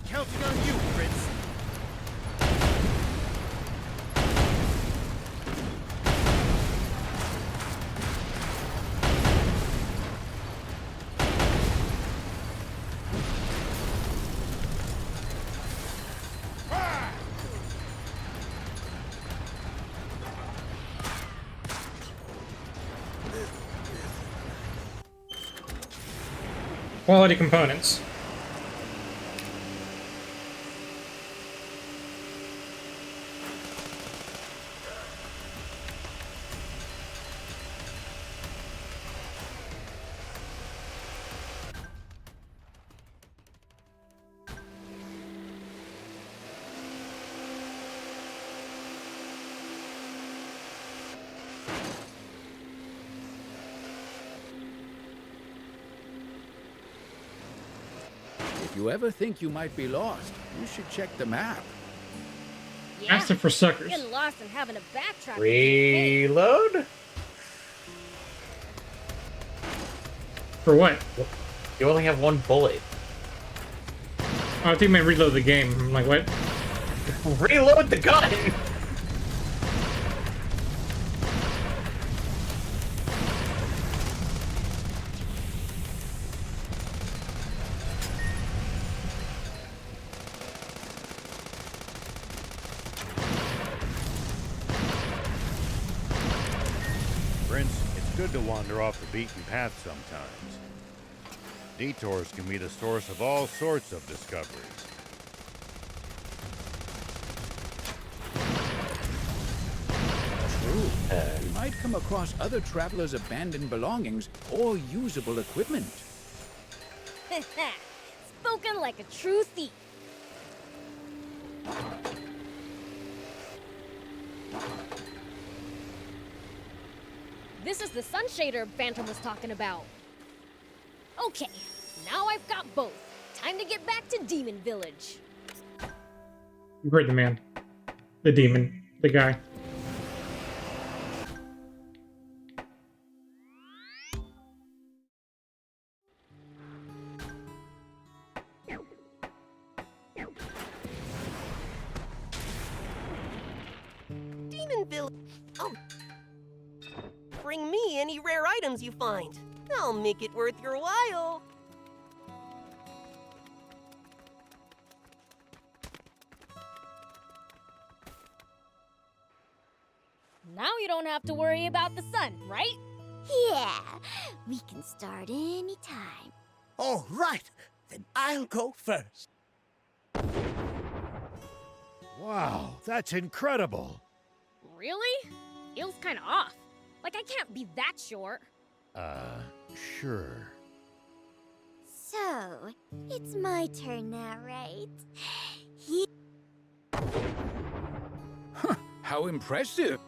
Counting on you, Prince. Quality components. If you ever think you might be lost, you should check the map. Yeah, Master for suckers. getting lost and having a backtrack. Reload? For what? You only have one bullet. Oh, I think I might reload the game. I'm like, what? Reload the gun! Prince, it's good to wander off the beaten path sometimes. Detours can be the source of all sorts of discoveries. True. You might come across other travelers' abandoned belongings or usable equipment. Spoken like a true thief. This is the sun shader Phantom was talking about. Okay, now I've got both. Time to get back to Demon Village. You heard the man. The demon. The guy. Demon Village. Oh. Bring me any rare items you find. I'll make it worth your while. Now you don't have to worry about the sun, right? Yeah, we can start anytime. All right, then I'll go first. Wow, that's incredible. Really? Feels kind of off. Like I can't be that short. Sure. So, it's my turn now, right? How impressive.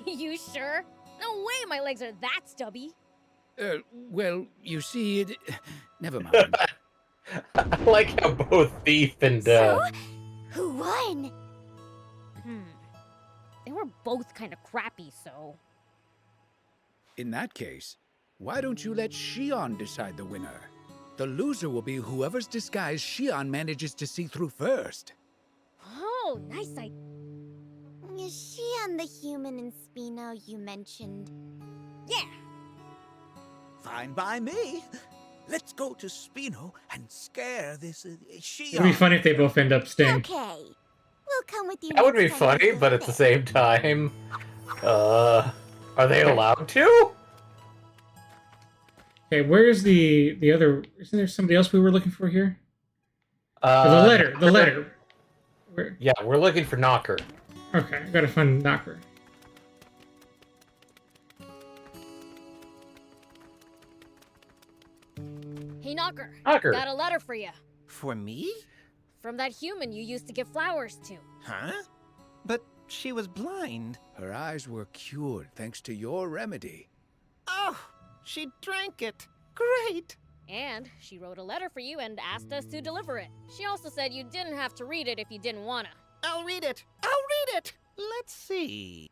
You sure? No way my legs are that stubby. Well, you see, it... Never mind. I like how both Thief and Who won? They were both kind of crappy, so. In that case, why don't you let Shion decide the winner? The loser will be whoever's disguise Shion manages to see through first. Oh, nice idea. Is she on the human in Spino you mentioned? Yeah. Fine by me. Let's go to Spino and scare this Shion. It'd be funny if they both end up staying. Okay. We'll come with you. that would be next time you funny, but at the visit. same time, are they allowed to? Okay, where's the other? Isn't there somebody else we were looking for here? The letter. The letter. Where? Yeah, we're looking for Knocker. Okay, I gotta find Knocker. Hey, Knocker. Knocker. Got a letter for you. For me? From that human you used to give flowers to. Huh? But she was blind. Her eyes were cured thanks to your remedy. Oh, she drank it. Great. And she wrote a letter for you and asked us to deliver it. She also said you didn't have to read it if you didn't wanna. I'll read it. I'll read it. Let's see.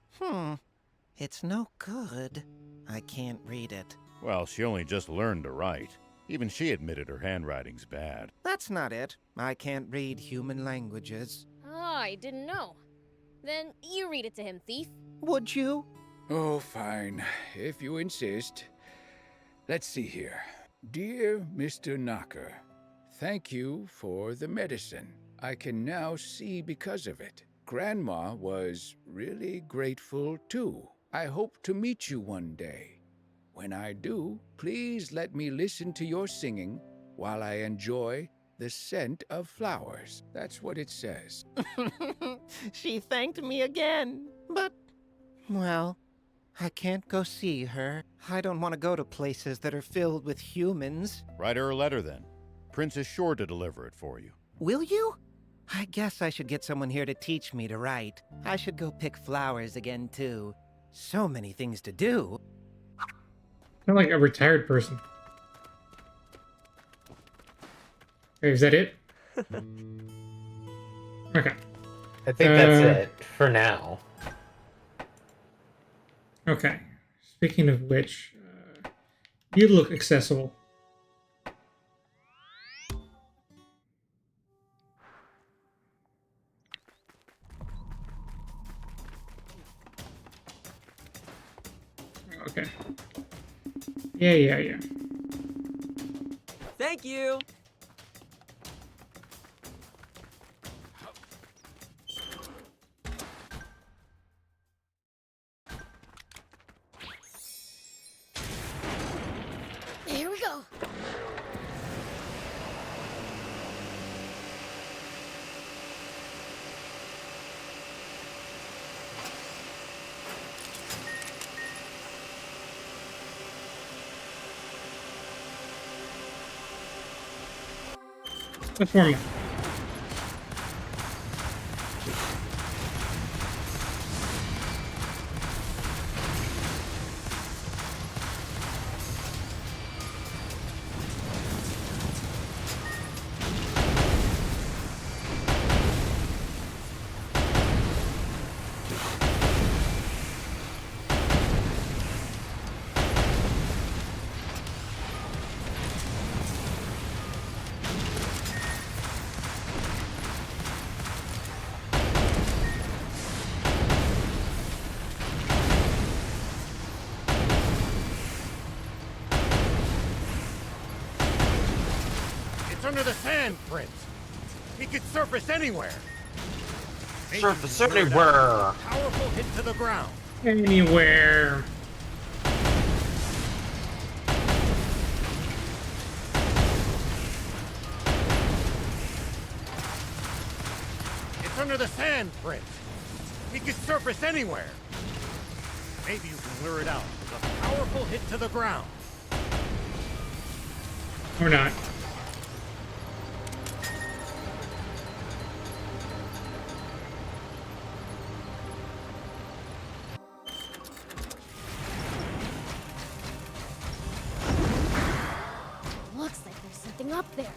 It's no good. I can't read it. Well, she only just learned to write. Even she admitted her handwriting's bad. That's not it. I can't read human languages. Oh, I didn't know. Then you read it to him, Thief. Would you? Oh, fine. If you insist. Let's see here. Dear Mr. Knocker, thank you for the medicine. I can now see because of it. Grandma was really grateful too. I hope to meet you one day. When I do, please let me listen to your singing while I enjoy the scent of flowers. That's what it says. She thanked me again, but, well, I can't go see her. I don't want to go to places that are filled with humans. Write her a letter then. Prince is sure to deliver it for you. Will you? I guess I should get someone here to teach me to write. I should go pick flowers again, too. So many things to do. Kind of like a retired person. Okay, is that it? Okay. I think that's it for now. Okay. Speaking of which, you look accessible. Okay. Yeah. Thank you. Here we go. Let's warm up. It's under the sand, Prince. He could surface anywhere. Maybe Surface you can lure it anywhere. out. Powerful hit to the ground. Anywhere. It's under the sand, Prince. He could surface anywhere. Maybe you can lure it out with a powerful hit to the ground. Or not. Looks like there's something up there.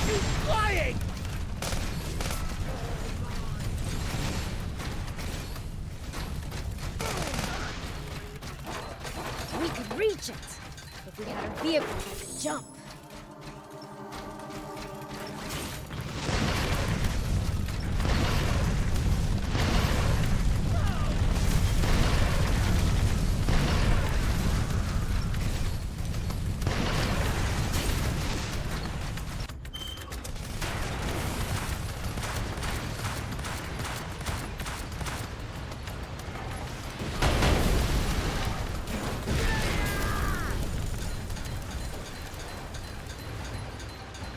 She's flying! We could reach it if we had a vehicle that could jump.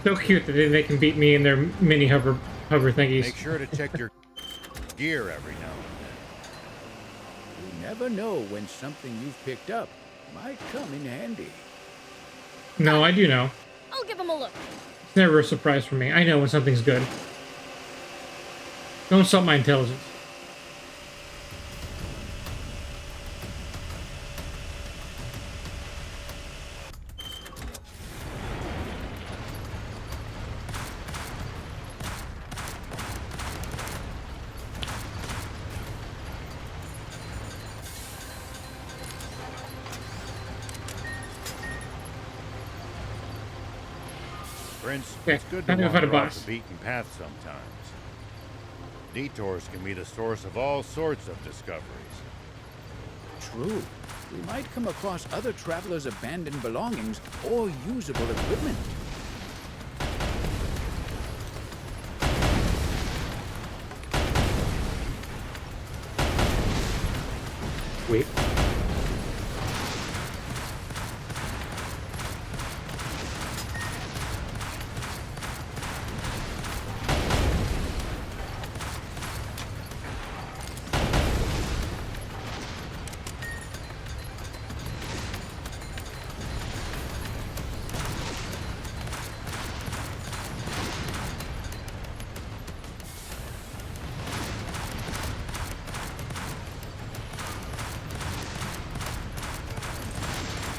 So cute that they can beat me in their mini hover thingies. Make sure to check your gear every now and You never know when something you've picked up might come in handy. No, I do know. I'll give him a look. It's never a surprise for me. I know when something's good. Don't insult my intelligence. Prince, Okay, it's good to time to go fight a wander off boss. the beaten path sometimes. Detours can be the source of all sorts of discoveries. True. We might come across other travelers' abandoned belongings or usable equipment. Wait.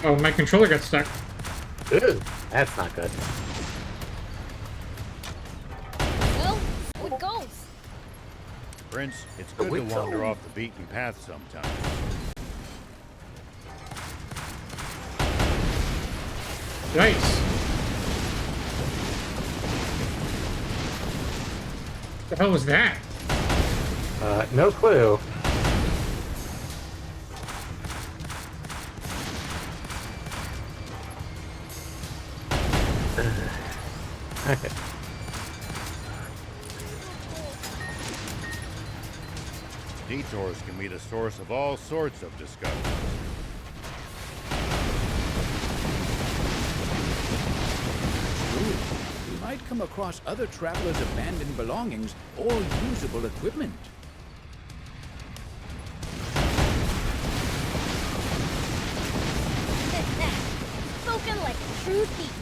Oh, my controller got stuck. Ew, that's not good. Well, so it goes. Prince, it's good to wander off the beaten path sometimes. Nice. What the hell was that? No clue. Okay. Detours can be the source of all sorts of discoveries. True. We might come across other travelers' abandoned belongings or usable equipment. Spoken like a true thief.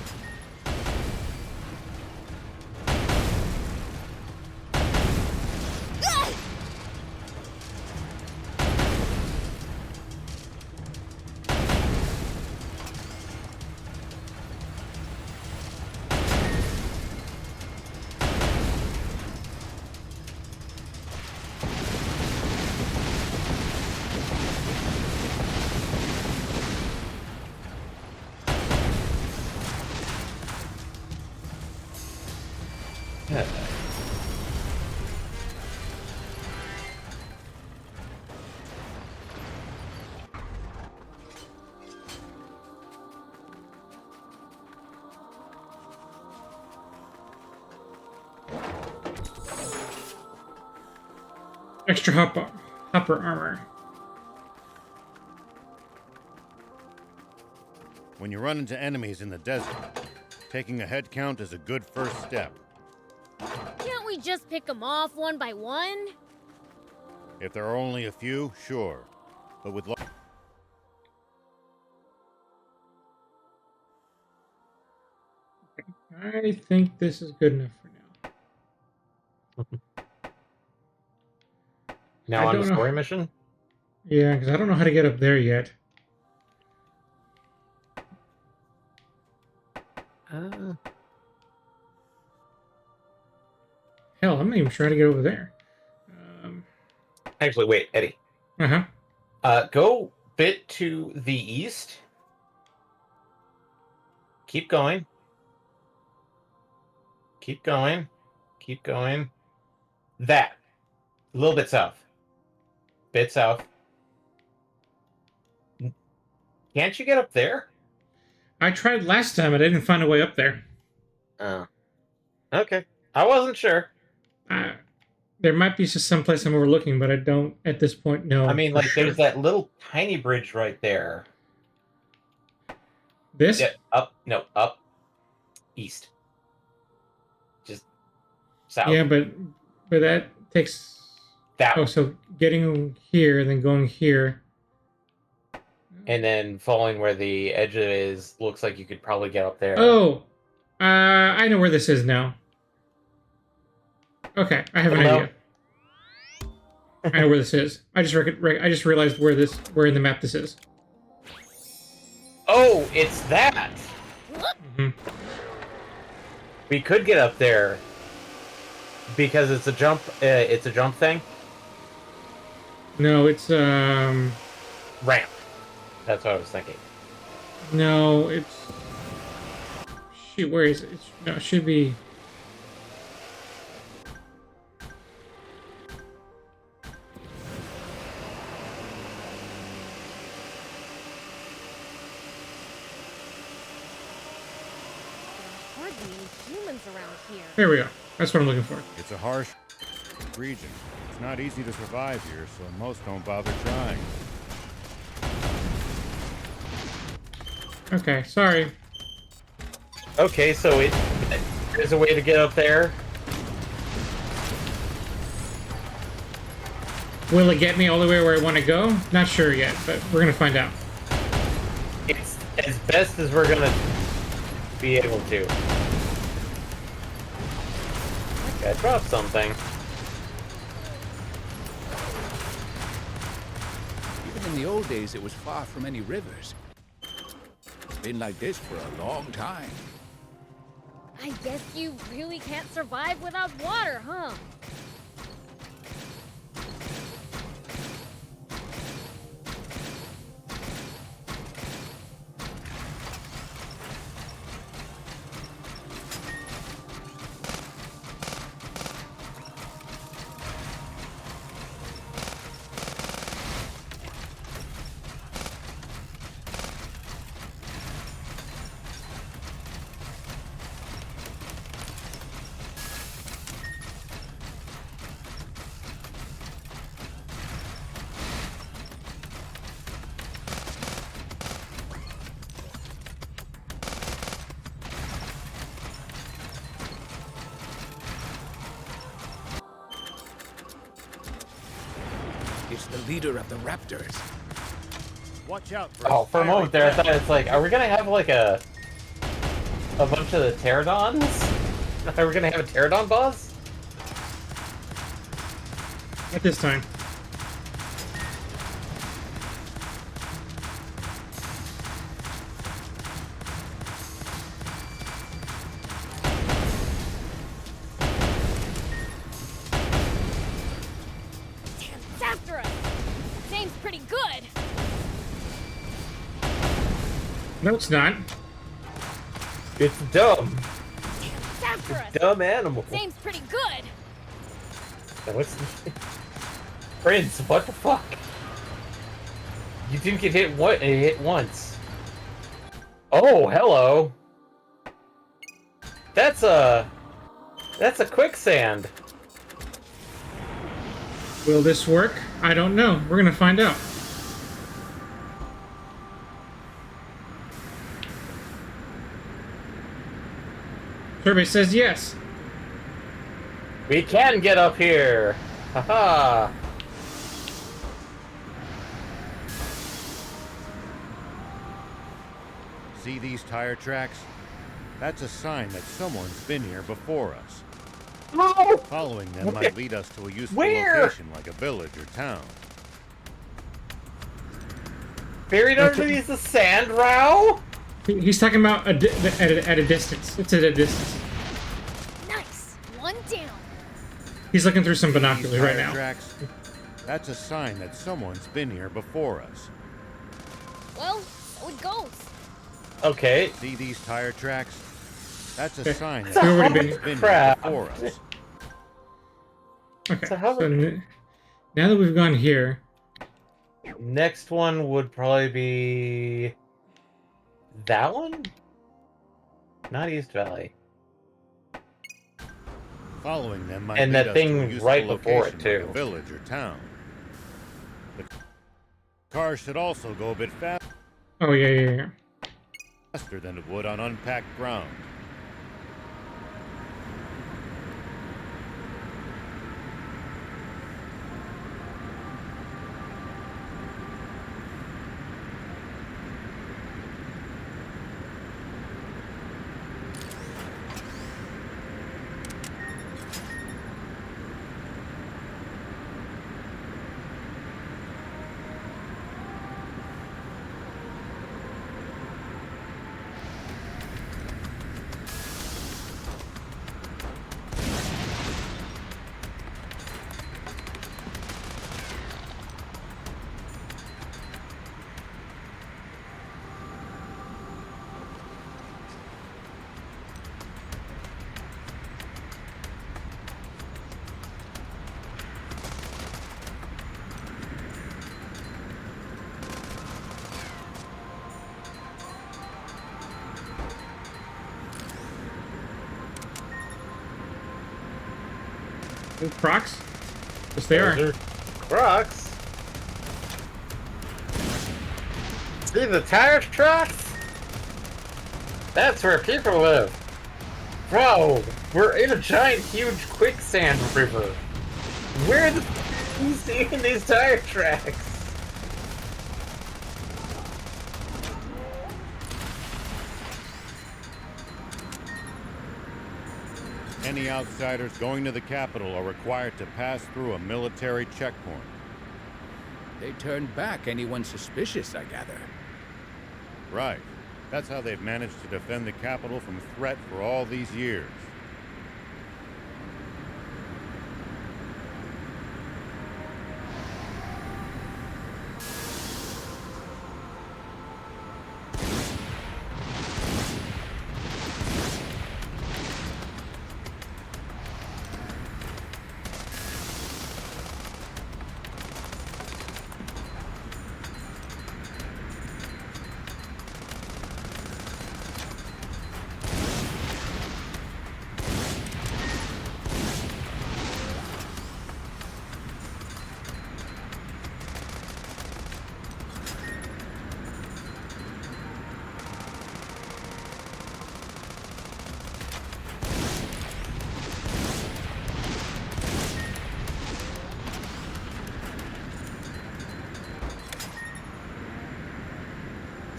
Extra hopper armor. When you run into enemies in the desert, taking a head count is a good first step. Can't we just pick them off one by one? If there are only a few, sure. But with I think this is good enough for now. Now I on don't the know. story mission? Yeah, because I don't know how to get up there yet. Hell, I'm not even sure how to get over there. Actually, wait, Eddie. Uh-huh. Go bit to the east. Keep going. Keep going. Keep going. That. A little bit south. Bit south. Can't you get up there? I tried last time, and I didn't find a way up there. Oh. Okay. I wasn't sure. There might be just someplace I'm overlooking, but I don't, at this point, know. I mean, for like, sure. there's that little tiny bridge right there. This? Yeah, up. No, up. East. Just south. Yeah, but that takes... That Oh, so getting here and then going here. And then following where the edge is, looks like you could probably get up there. Oh! I know where this is now. Okay, I have an idea. I know where this is. I just realized where in the map this is. Oh, it's that! Mm-hmm. We could get up there because it's a jump. It's a jump thing. No, it's ramp. That's what I was thinking. No, it's... Shoot, where is it? No, it should be... Hardly any humans around here. There we go. That's what I'm looking for. It's a harsh region. It's not easy to survive here, so most don't bother trying. Okay, sorry. Okay, so there's a way to get up there. Will it get me all the way where I want to go? Not sure yet, but we're gonna find out. It's as best as we're gonna be able to. Okay, I dropped something. Even in the old days, it was far from any rivers. It's been like this for a long time. I guess you really can't survive without water, huh? It's the leader of the raptors. Watch out For a moment there, I thought it's like, are we gonna have like a bunch of the pterodons? Are we gonna have a pterodon boss? At this time. It's after us! Seems pretty good! No, it's not. It's dumb. It's after us! Dumb animal. Seems pretty good! Now what's Prince, what the fuck? You didn't get hit once. Oh, hello. That's a quicksand. Will this work? I don't know. We're gonna find out. Survey says yes. We can get up here. Haha. See these tire tracks? That's a sign that someone's been here before us. No! Following them might lead us to a useful Where? location like a village or town. Buried underneath the sand, Rao? He's talking about at a distance. It's at a distance. Nice. One down. He's looking through some These binoculars right tire now. tracks, that's a sign that someone's been here before us. Well, so it goes. Okay. See these tire tracks? That's a Okay. sign that We've already someone's been here before us. Okay. So now that we've gone here, next one would probably be that one? Not East Valley. Following them might And lead that us to a thing useful right before it, location, too. like a village or town. The car should also go a bit oh yeah. faster than it would on unpacked ground. Crocs. Yes, they are. Crocs. See the tire tracks? That's where people live. Bro, we're in a giant, huge quicksand river. Where the f are you seeing these tire tracks? Any outsiders going to the capital are required to pass through a military checkpoint. They turned back anyone suspicious, I gather. Right. That's how they've managed to defend the capital from threat for all these years.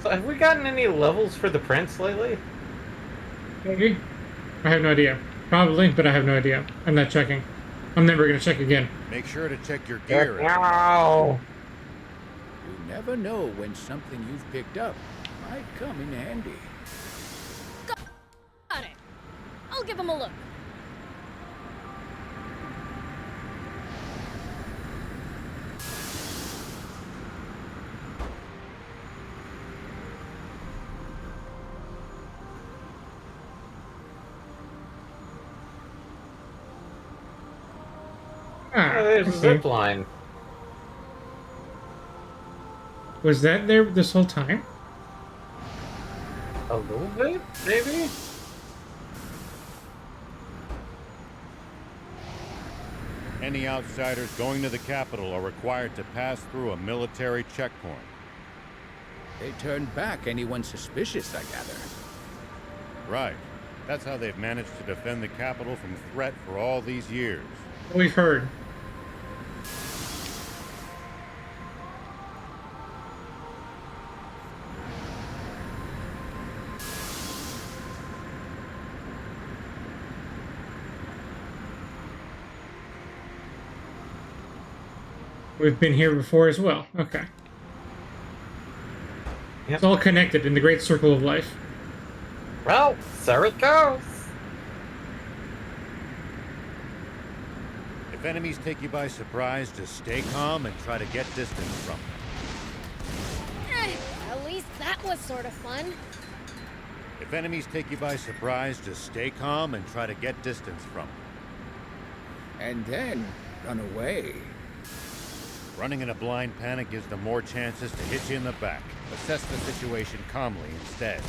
So have we gotten any levels for the prince lately? Maybe. I have no idea. Probably, but I have no idea. I'm not checking. I'm never gonna check again. Make sure to check your gear. Wow. You never know when something you've picked up might come in handy. Got it. I'll give him a look. Ah, There's a okay. zip line. Was that there this whole time? A little bit, maybe? Any outsiders going to the capital are required to pass through a military checkpoint. They turned back anyone suspicious, I gather. Right. That's how they've managed to defend the capital from threat for all these years. We've heard. We've been here before as well. Okay. It's all connected in the great circle of life. Well, so it goes. If enemies take you by surprise, just stay calm and try to get distance from them. At least that was sort of fun. If enemies take you by surprise, just stay calm and try to get distance from them. And then run away. Running in a blind panic gives them more chances to hit you in the back. Assess the situation calmly instead.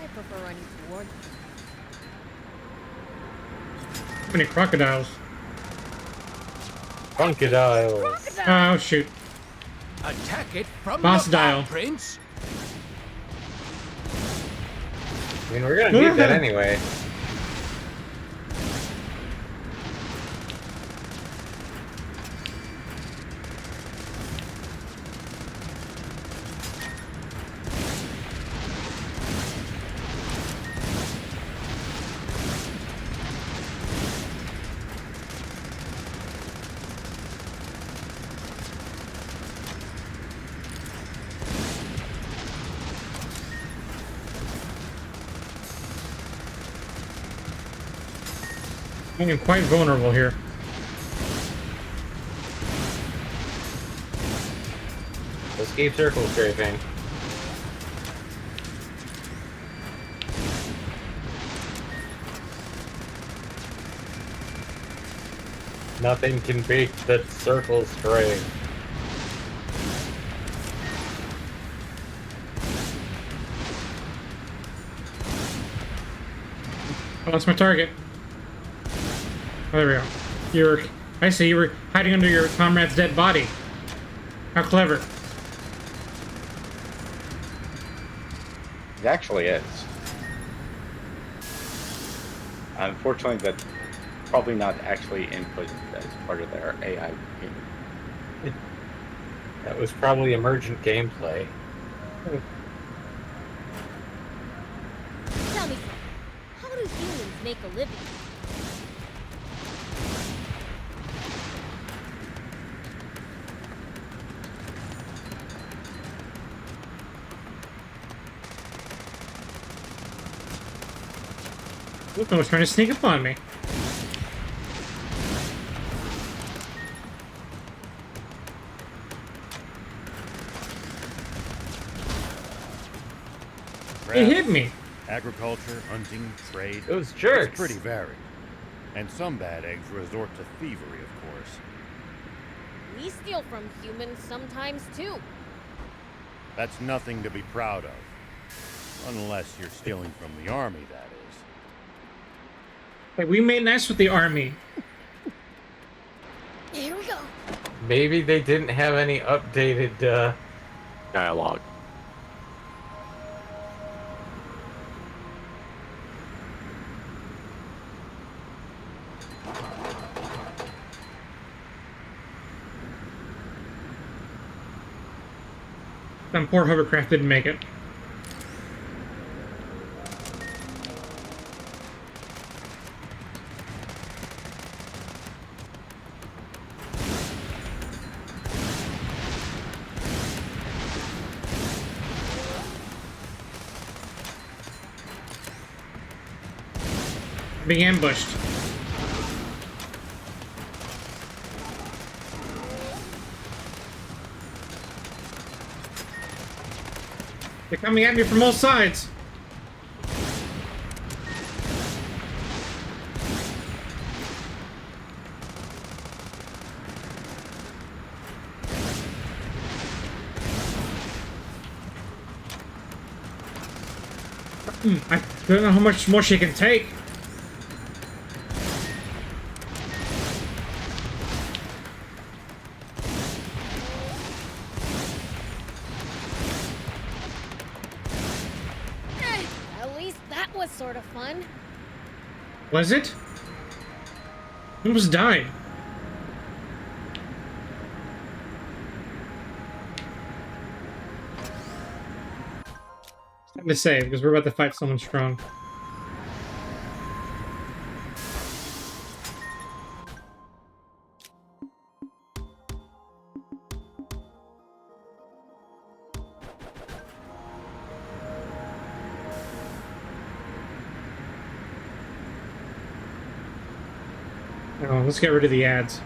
I prefer running toward them. How many crocodiles? Crocodiles. Oh, shoot. Attack it from Boss the dial. back, Prince. I mean, we're gonna need that anyway. I'm quite vulnerable here. Escape circle strafing. Nothing can beat the circle strafe. Oh, that's my target. Oh, there we go. I see, you were hiding under your comrade's dead body. How clever. It actually is. Unfortunately, that's probably not actually input as part of their AI game. That was probably emergent gameplay. Tell me something. How do humans make a living? Look, I was trying to sneak up on me. It hit me. Agriculture, hunting, trade. Those jerks. It's pretty varied. And some bad eggs resort to thievery, of course. We steal from humans sometimes too. That's nothing to be proud of. Unless you're stealing from the army, that is. Hey, we made nice with the army. Here we go. Maybe they didn't have any updated dialogue. Some poor hovercraft didn't make it. Being ambushed. They're coming at me from all sides. I don't know how much more she can take. At least that was sort of fun. Was it? I almost died. It's time to save, because we're about to fight someone strong. Oh, let's get rid of the ads.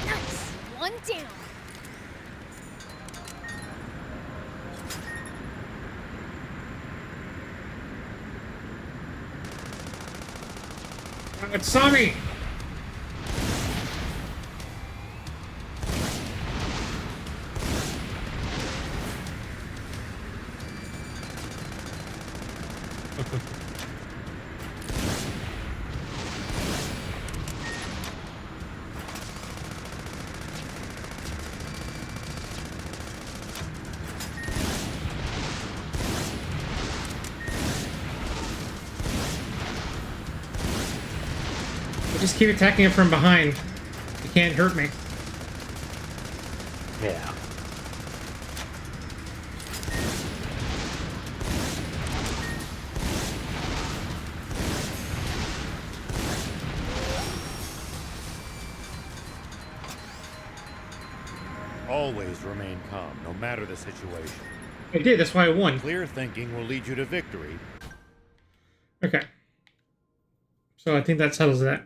Nice! One down! It saw me! I just keep attacking it from behind. You can't hurt me. Yeah. Always remain calm, no matter the situation. I did, that's why I won. Clear thinking will lead you to victory. Okay. So I think that settles that.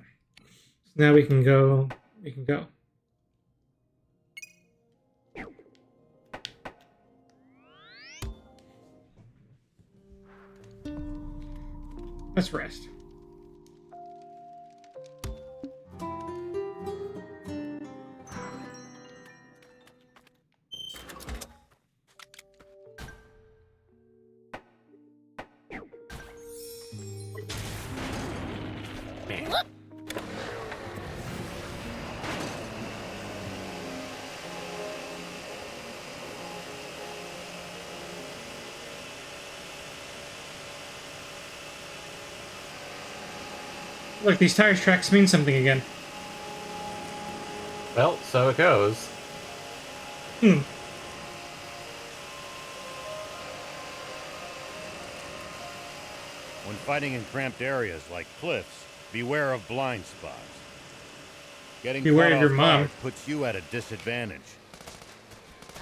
So now we can go. Let's rest. Look, these tire tracks mean something again. Well, so it goes. When fighting in cramped areas like cliffs, beware of blind spots. Getting Beware caught of your off mom. guard puts you at a disadvantage.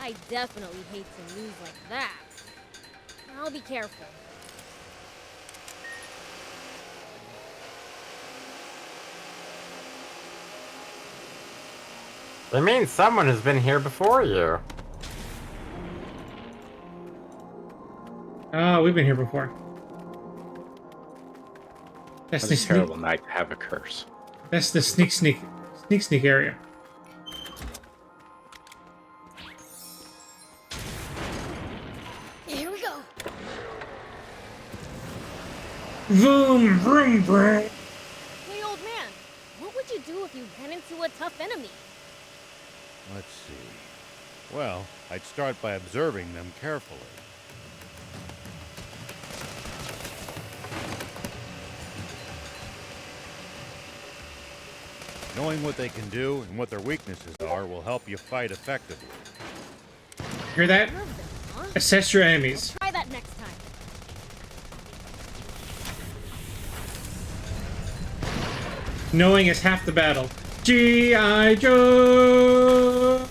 I definitely hate to lose like that. I'll be careful. That means someone has been here before you. Oh, we've been here before. That's What the a terrible night to have a curse. That's the sneak area. Here we go. Vroom, vroom, vroom. Hey, old man, what would you do if you ran into a tough enemy? Let's see. Well, I'd start by observing them carefully. Knowing what they can do and what their weaknesses are will help you fight effectively. Hear that? Nerve them, huh? Assess your enemies. Try that next time. Knowing is half the battle. G.I. Joe!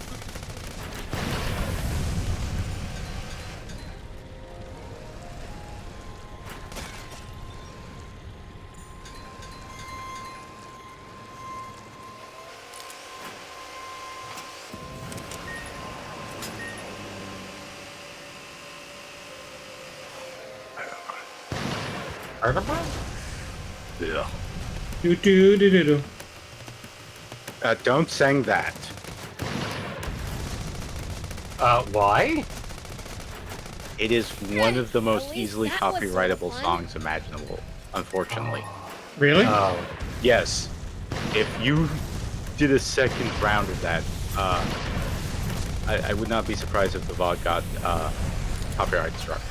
Yeah. Do do do do do. Don't sing that. Why? It is one of the most At least easily that was sort of copyrightable fun. songs imaginable, unfortunately. Really? Oh. Yes. If you did a second round of that, I would not be surprised if the VOD got copyright struck.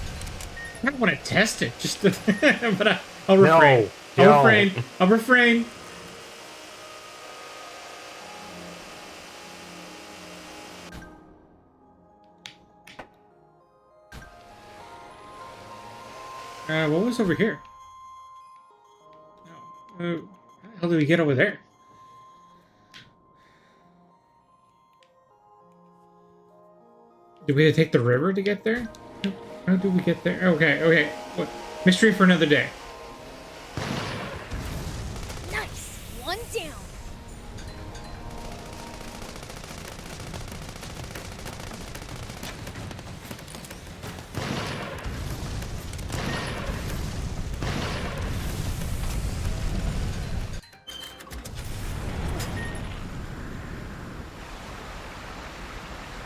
I don't want to test it, just to, but I'll refrain. No, I'll don't. refrain. I'll refrain. What was over here? How the hell did we get over there? Did we take the river to get there? How did we get there? Okay. What? Mystery for another day. Nice! One down!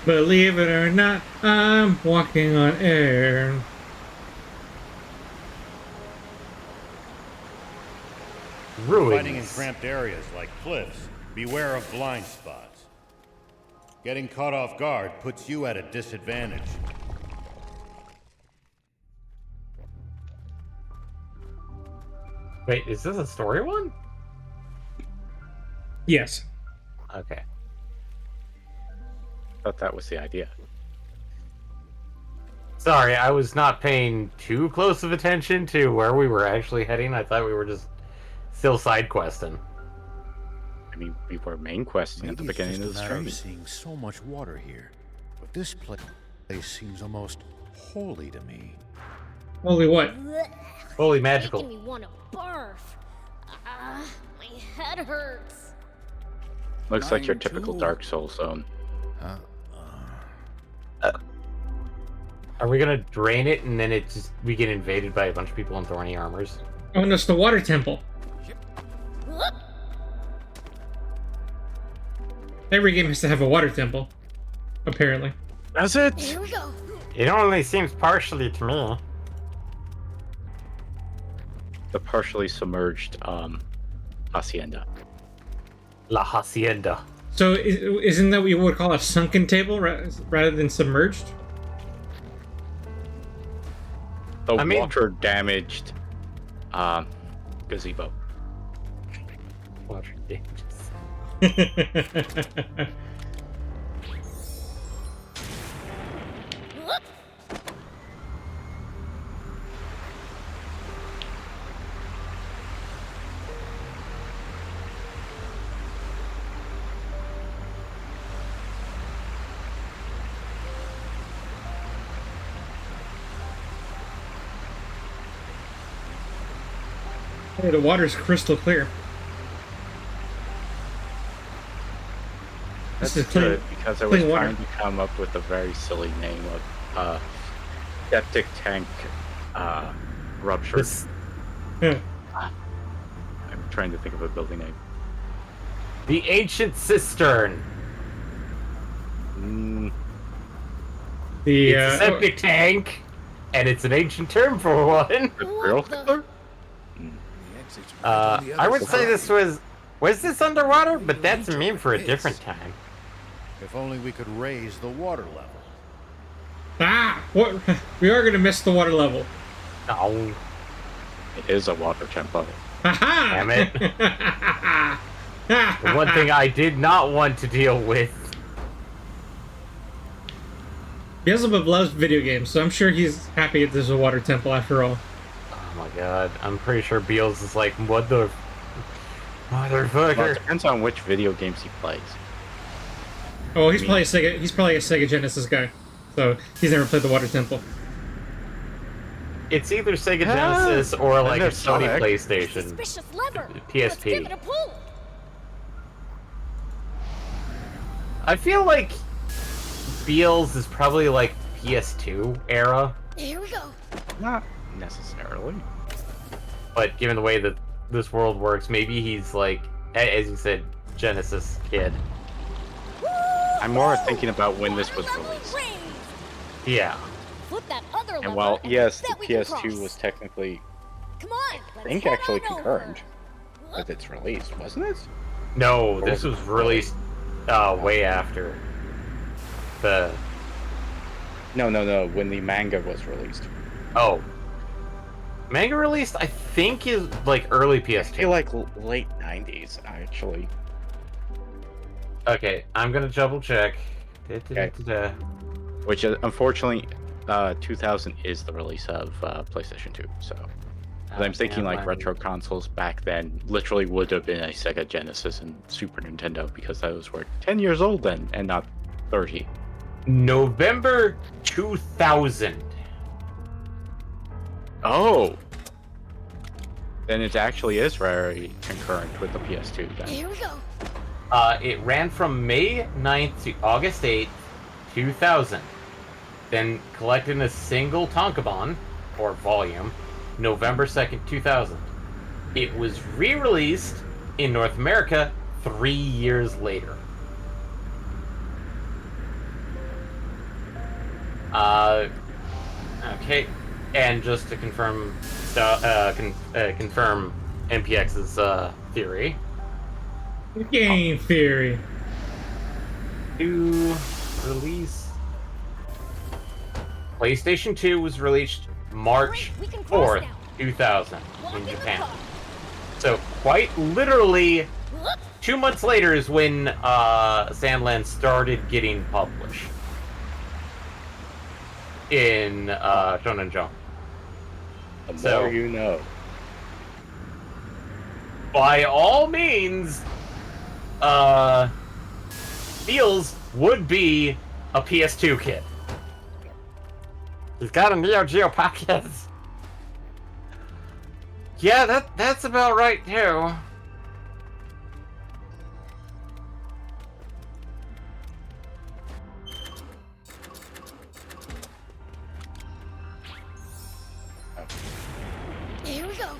Believe it or not, I'm walking on air. Fighting in cramped areas like cliffs, beware of blind spots. Getting caught off guard puts you at a disadvantage. Wait, is this a story one? Yes. Okay. Thought that was the idea. Sorry, I was not paying too close of attention to where we were actually heading. I thought we were just still side questing. I mean, we were main questing at the beginning of the stream. Seeing so much water here, but this place seems almost holy to me. Holy what? Holy magical. Making me want to barf. My head hurts. Looks like your typical Dark Souls zone. Are we gonna drain it and then we get invaded by a bunch of people in thorny armors? Oh, no, it's the water temple. Every game has to have a water temple, apparently. Does it? Here we go. It only seems partially to me. The partially submerged hacienda. La Hacienda. So isn't that what you would call a sunken table rather than submerged? The water damaged gazebo. Water damages. Hey, the water's crystal clear. That's This is clean- good, because I was clean water. trying to come up with a very silly name of septic tank rupture. Yeah. I'm trying to think of a building name. The Ancient Cistern. The It's a septic tank, and it's an ancient term for one. Real color? I would say this was this underwater? But that's a meme for a different time. If only we could raise the water level. What? We are gonna miss the water level. No. It is a water temple. Damn it. The one thing I did not want to deal with. Beelzebub loves video games, so I'm sure he's happy that there's a water temple after all. Oh my god, I'm pretty sure Beals is like, what the motherfucker. Well, it depends on which video games he plays. Oh, he's probably a Sega Genesis guy, so he's never played the water temple. It's either Sega Genesis or like a Sony Sonic. PlayStation. Suspicious lever. Let's give PSP. it a pull. I feel like Beals is probably like PS2 era, Here we go. Not necessarily. but given the way that this world works, maybe he's like, as you said, Genesis kid. I'm more thinking about when this was released. Yeah. Flip that other lever. And while, yes, the bet we can PS2 cross. was technically, Come on. I think, actually concurrent with its release, wasn't it? No, this was released way after. the. No. When the manga was released. Oh. Manga released, I think, is like early PS2. I feel like late 90s, actually. Okay, I'm gonna double check. Okay. Which, unfortunately, 2000 is the release of PlayStation 2. So, I'm thinking like retro consoles back then literally would have been a Sega Genesis and Super Nintendo because those were 10 years old then and not 30. November 2000. Oh. Then it actually is very concurrent with the PS2 then. Here we go. It ran from May 9th to August 8th, 2000. Then collected in a single tankobon, or volume, November 2nd, 2000. It was re-released in North America 3 years later. Okay, and just to confirm, confirm MPX's theory. Game theory. To release. PlayStation 2 was released March 4th, 2000 in Japan. So quite literally 2 months later is when Sandland started getting published in Shonen Jump. The more you know. By all means, Feels would be a PS2 kid. He's got a Neo Geo Pocket. Yeah, that's about right too. Here we go.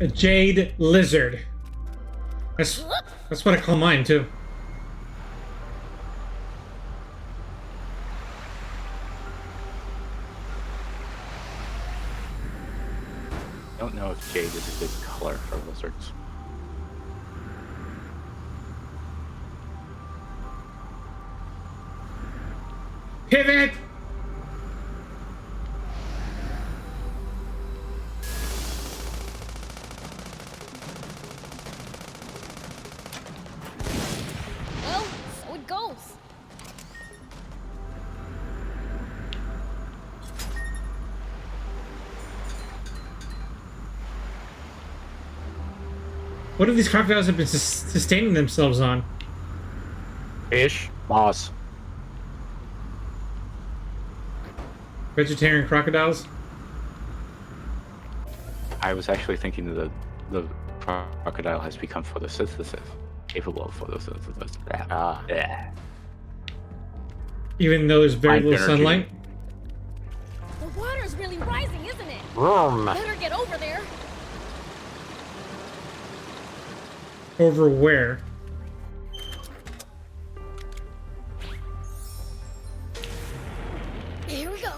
A jade lizard. That's what I call mine too. I don't know if jade is a good color for lizards. Pivot! Well, so it goes. What have these crocodiles have been sustaining themselves on? Fish. Moss. Vegetarian crocodiles? I was actually thinking that the crocodile has become photosynthesis, capable of photosynthesis. Yeah. Even though there's very little energy. sunlight? The water's really rising, isn't it? Vroom. Better get over there. Over where? Here we go.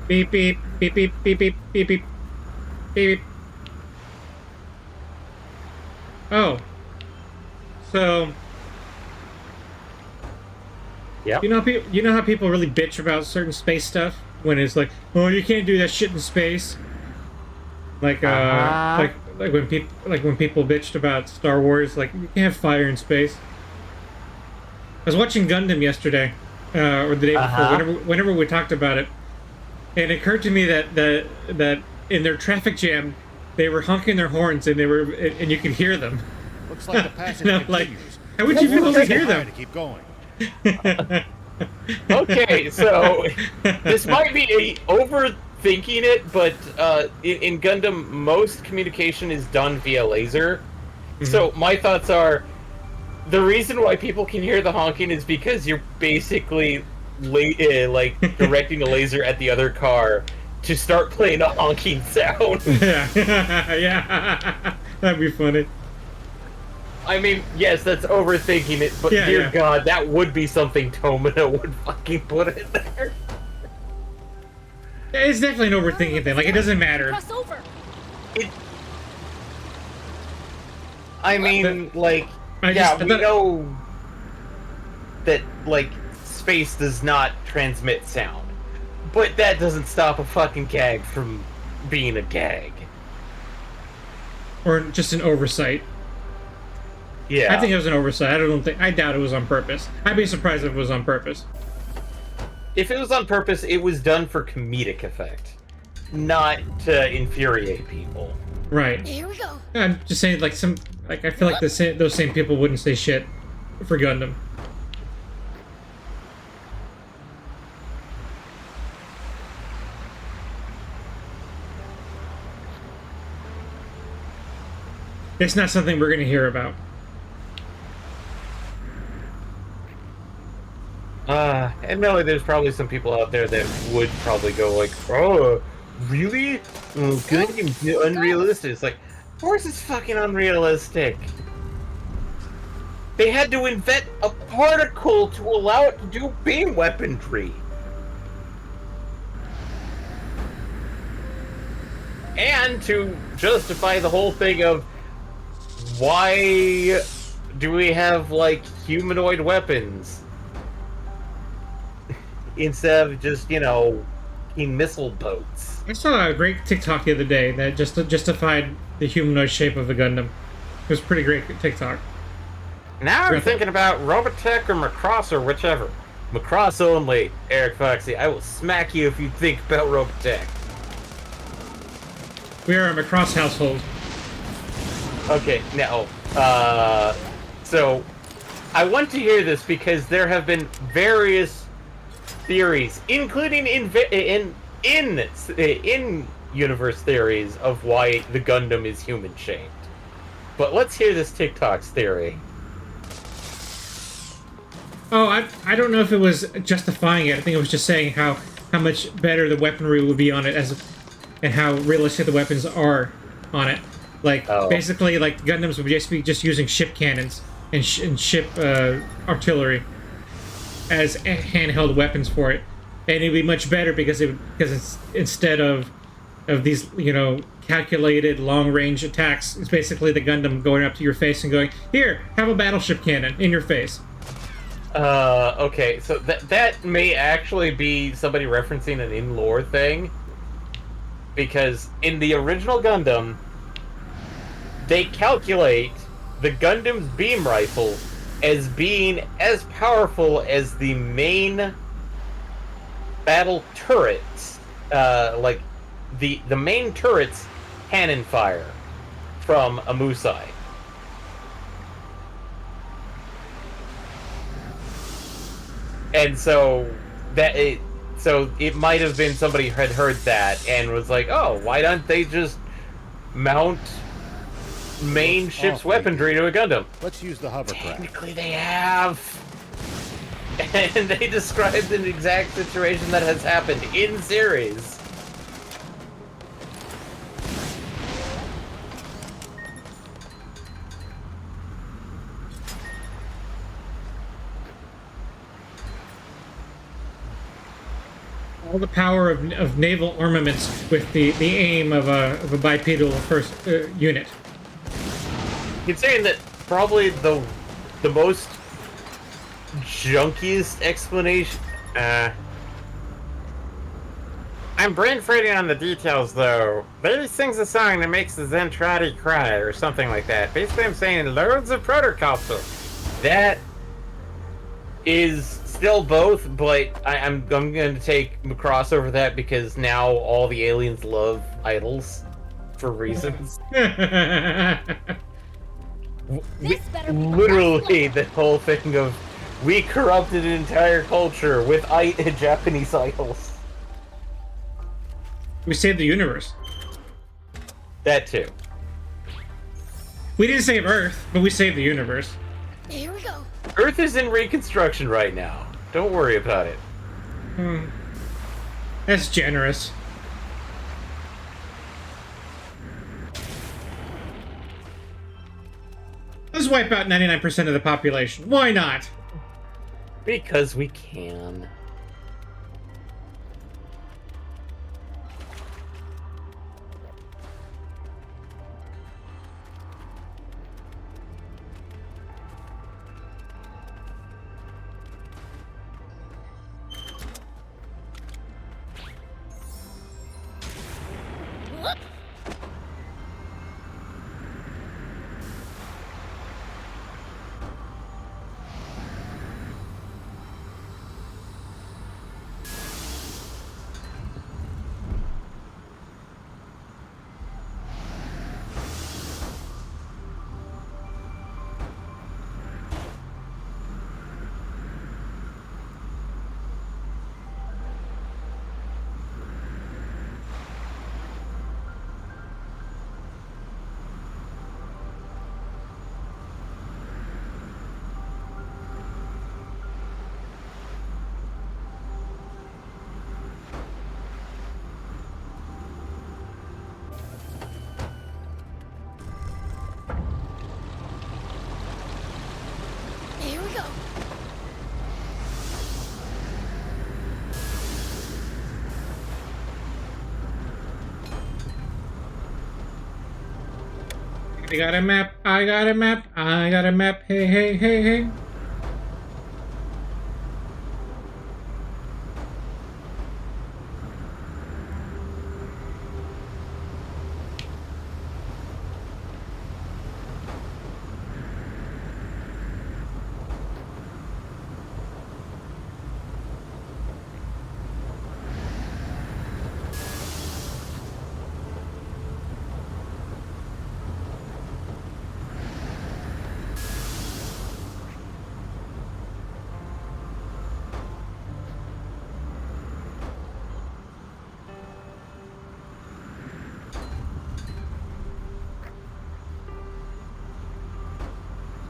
Beep beep beep beep beep beep beep beep beep. Oh. So yeah. You know how people really bitch about certain space stuff when it's like, oh, you can't do that shit in space. Like like when people bitched about Star Wars, like you can't have fire in space. I was watching Gundam yesterday, or the day before, whenever we talked about it. And it occurred to me that in their traffic jam, they were honking their horns, and you could hear them. Looks like the passage And I'm like, continues. how would you be able to hear them? To keep going. Okay, so this might be overthinking it, but in Gundam, most communication is done via laser. So my thoughts are, the reason why people can hear the honking is because you're basically like directing a laser at the other car to start playing a honking sound. Yeah, that'd be funny. I mean, yes, that's overthinking it, but dear God, that would be something Tomino would fucking put in there. It's definitely an overthinking thing. Like, it doesn't matter. Cross over. I mean, like, we know that, like, space does not transmit sound. But that doesn't stop a fucking gag from being a gag. Or just an oversight. Yeah. I think it was an oversight. I doubt it was on purpose. I'd be surprised if it was on purpose. If it was on purpose, it was done for comedic effect, not to infuriate people. Right. Here we go. I'm just saying, like, I feel like those same people wouldn't say shit for Gundam. It's not something we're going to hear about. And no, there's probably some people out there that would probably go like, oh, really? Oh, good, unrealistic. It's like, of course it's fucking unrealistic. They had to invent a particle to allow it to do beam weaponry. And to justify the whole thing of why do we have, like, humanoid weapons instead of just, you know, missile boats? I saw a great TikTok the other day that just justified the humanoid shape of the Gundam. It was pretty great TikTok. Now I'm thinking about Robotech or Macross or whichever. Macross only, Eric Foxy. I will smack you if you think about Robotech. We are a Macross household. Okay, now, so I want to hear this because there have been various theories, including in universe theories of why the Gundam is human shaped. But let's hear this TikTok's theory. Oh, I don't know if it was justifying it. I think it was just saying how much better the weaponry would be on it and how realistic the weapons are on it. Like, basically, like, Gundams would just be using ship cannons and ship artillery as handheld weapons for it, and it'd be much better because it's instead of these, you know, calculated long range attacks, it's basically the Gundam going up to your face and going, "Here, have a battleship cannon in your face." Okay, so that may actually be somebody referencing an in-lore thing, because in the original Gundam, they calculate the Gundam's beam rifle as being as powerful as the main battle turrets, like the main turret's cannon fire from a Musai. And so it might have been somebody had heard that and was like, oh, why don't they just mount main ship's weaponry to a Gundam? Let's use the hovercraft. Technically they have. And they described an exact situation that has happened in series. All the power of naval armaments with the aim of a bipedal first unit. Considering that probably the most junkiest explanation. I'm brain fading on the details though. Lady sings a song that makes the Zentradi cry or something like that. Basically, I'm saying loads of proto-culture. That is still both, but I'm going to take Macross over that because now all the aliens love idols for reasons. Literally, the whole thing of we corrupted an entire culture with Japanese idols. We saved the universe. That too. We didn't save Earth, but we saved the universe. Here we go. Earth is in reconstruction right now. Don't worry about it. That's generous. Let's wipe out 99% of the population. Why not? Because we can. Here we go. I got a map. I got a map. I got a map. Hey, hey, hey, hey.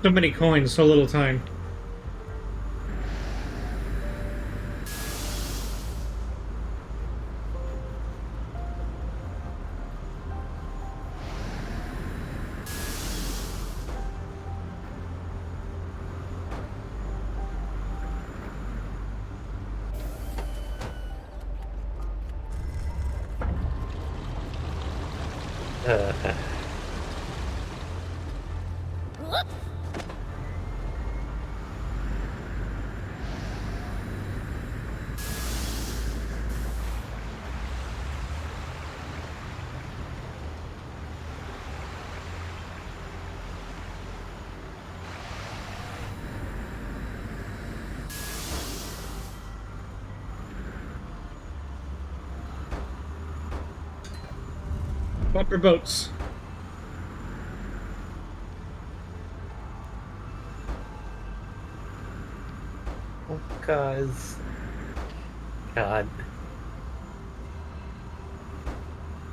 So many coins, so little time. Bumper boats. Oh, cause God.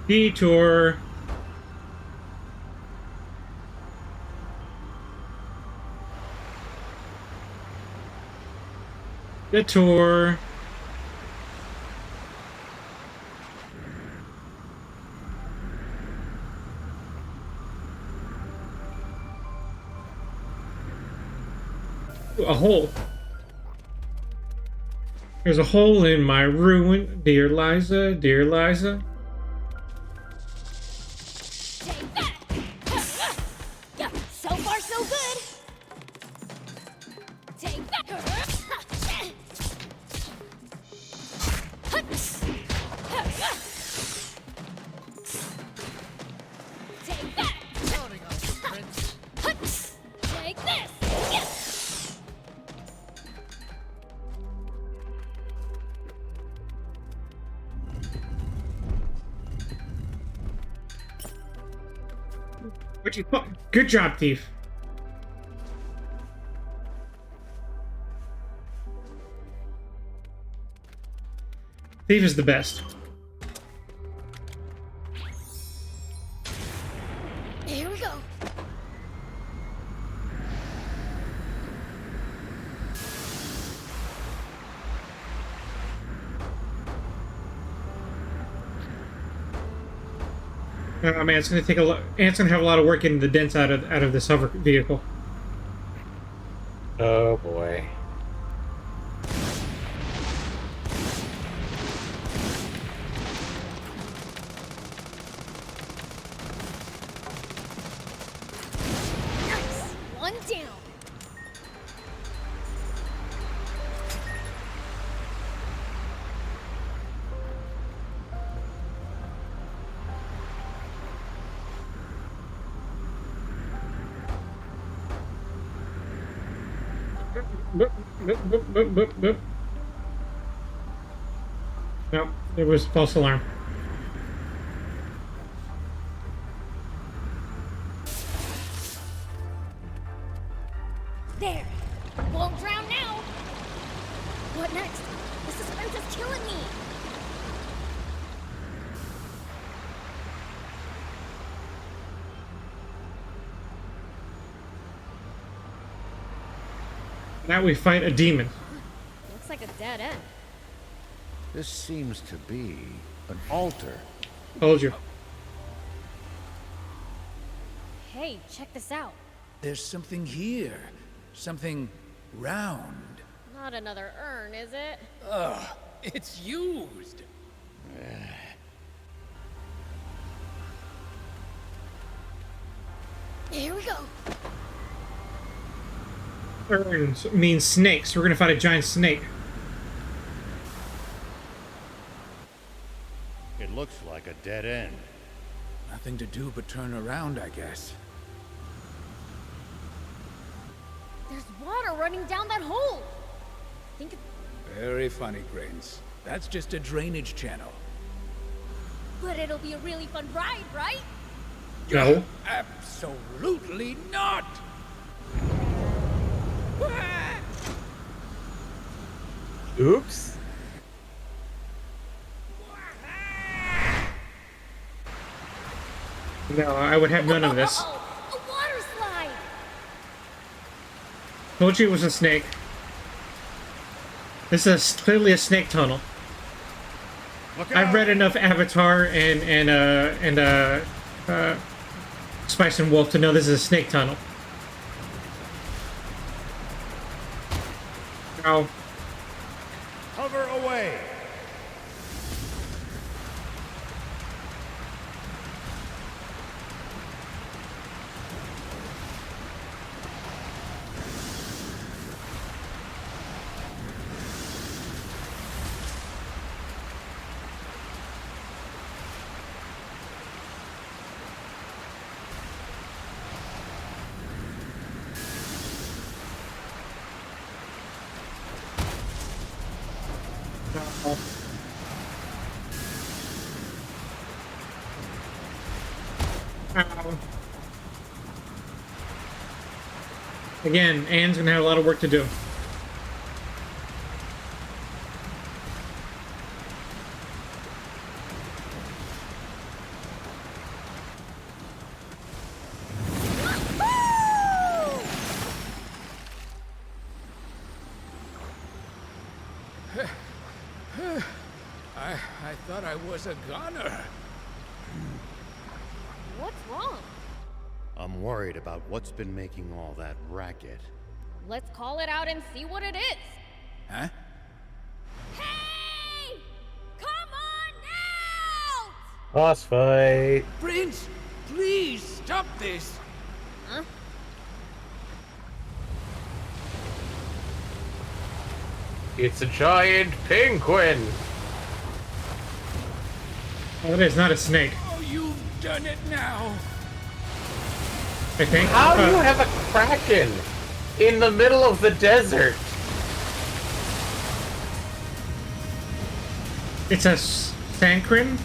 Detour. Detour. A hole. There's a hole in my ruin, dear Liza, dear Liza. Take that. Yeah, so far so good. Take that. Take that. Counting on you, Prince. Take this. Yes. Good job, Thief. Thief is the best. Here we go. Oh man, it's gonna take a lot. Ant's gonna have a lot of work getting the dents out of this hover vehicle. Oh boy. Nice. One down. Boop, boop, boop, boop, boop, boop. No, it was false alarm. There. Won't drown now. What next? The suspense is killing me. Now we fight a demon. Looks like a dead end. This seems to be an altar. Told you. Hey, check this out. There's something here. Something round. Not another urn, is it? Ugh, it's used. Here we go. Urns means snakes. We're gonna fight a giant snake. It looks like a dead end. Nothing to do but turn around, I guess. There's water running down that hole. Think it... Very funny, Grains. That's just a drainage channel. But it'll be a really fun ride, right? No. Absolutely not! Oops. No, I would have none of this. A water slide. Told you it was a snake. This is clearly a snake tunnel. I've read enough Avatar and Spice and Wolf to know this is a snake tunnel. Now, Cover away. again, Anne's gonna have a lot of work to do. I thought I was a goner. What's wrong? I'm worried about what's been making all that racket. Let's call it out and see what it is. Huh? Hey! Come on out! Boss fight. Prince, please stop this. Huh? It's a giant penguin. Oh, it is not a snake. Oh, you've done it now. I think. How do you have a kraken in the middle of the desert? It's a Sankrin?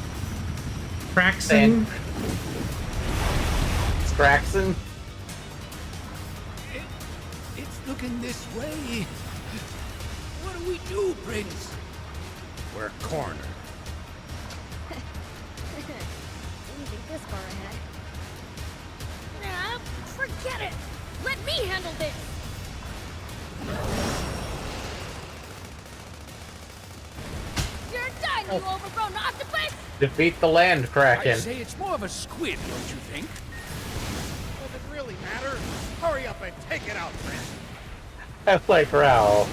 Praxin? Straxon. It's looking this way. What do we do, Prince? We're cornered. Didn't think this far ahead. Nah, forget it! Let me handle this! You're done, you overgrown octopus! Defeat the land kraken. I'd say it's more of a squid, don't you think? Does it really matter? Hurry up and take it out, Prince. I like Raoul.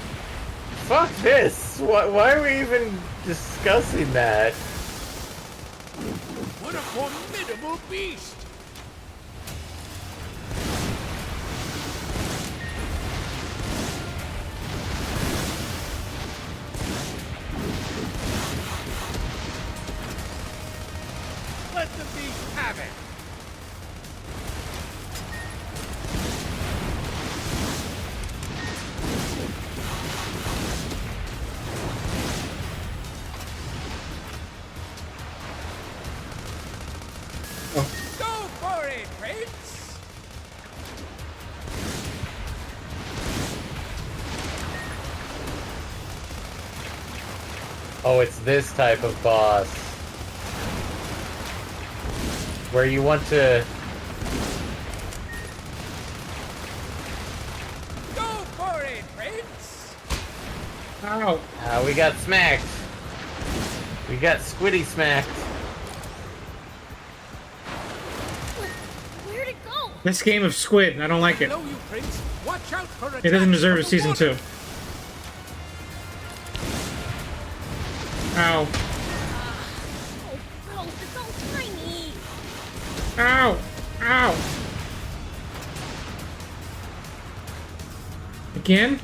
Fuck this! Why are we even discussing that? What a formidable beast! Let the beast have it. Go for it, Prince! Oh, it's this type of boss. Where you want to... Go for it, Prince! Ow. we got smacked. We got Squiddy smacked. Where'd it go? This game of Squid, I don't like it. Below you, Prince. Watch out for It doesn't attacks deserve from a the season water. 2. Ow. Oh, gross, it's all tiny! Ow. Ow. Again?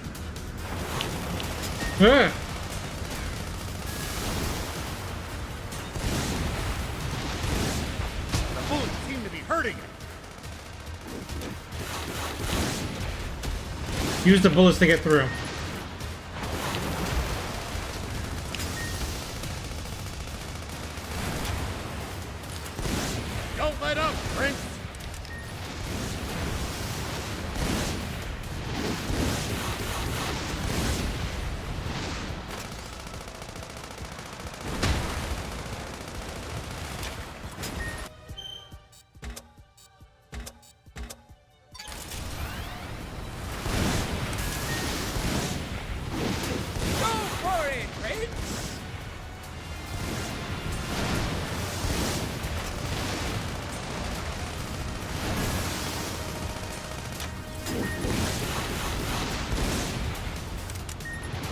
Ugh. The bullets seem to be hurting it. Use the bullets to get through. Don't let up, Prince. Go for it, Prince!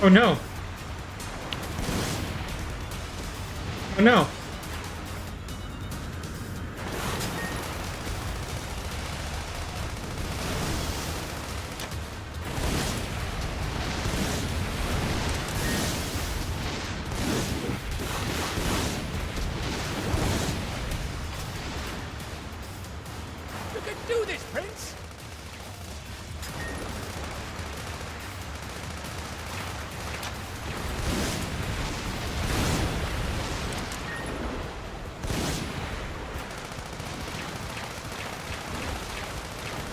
Oh no. Oh no. You can do this, Prince!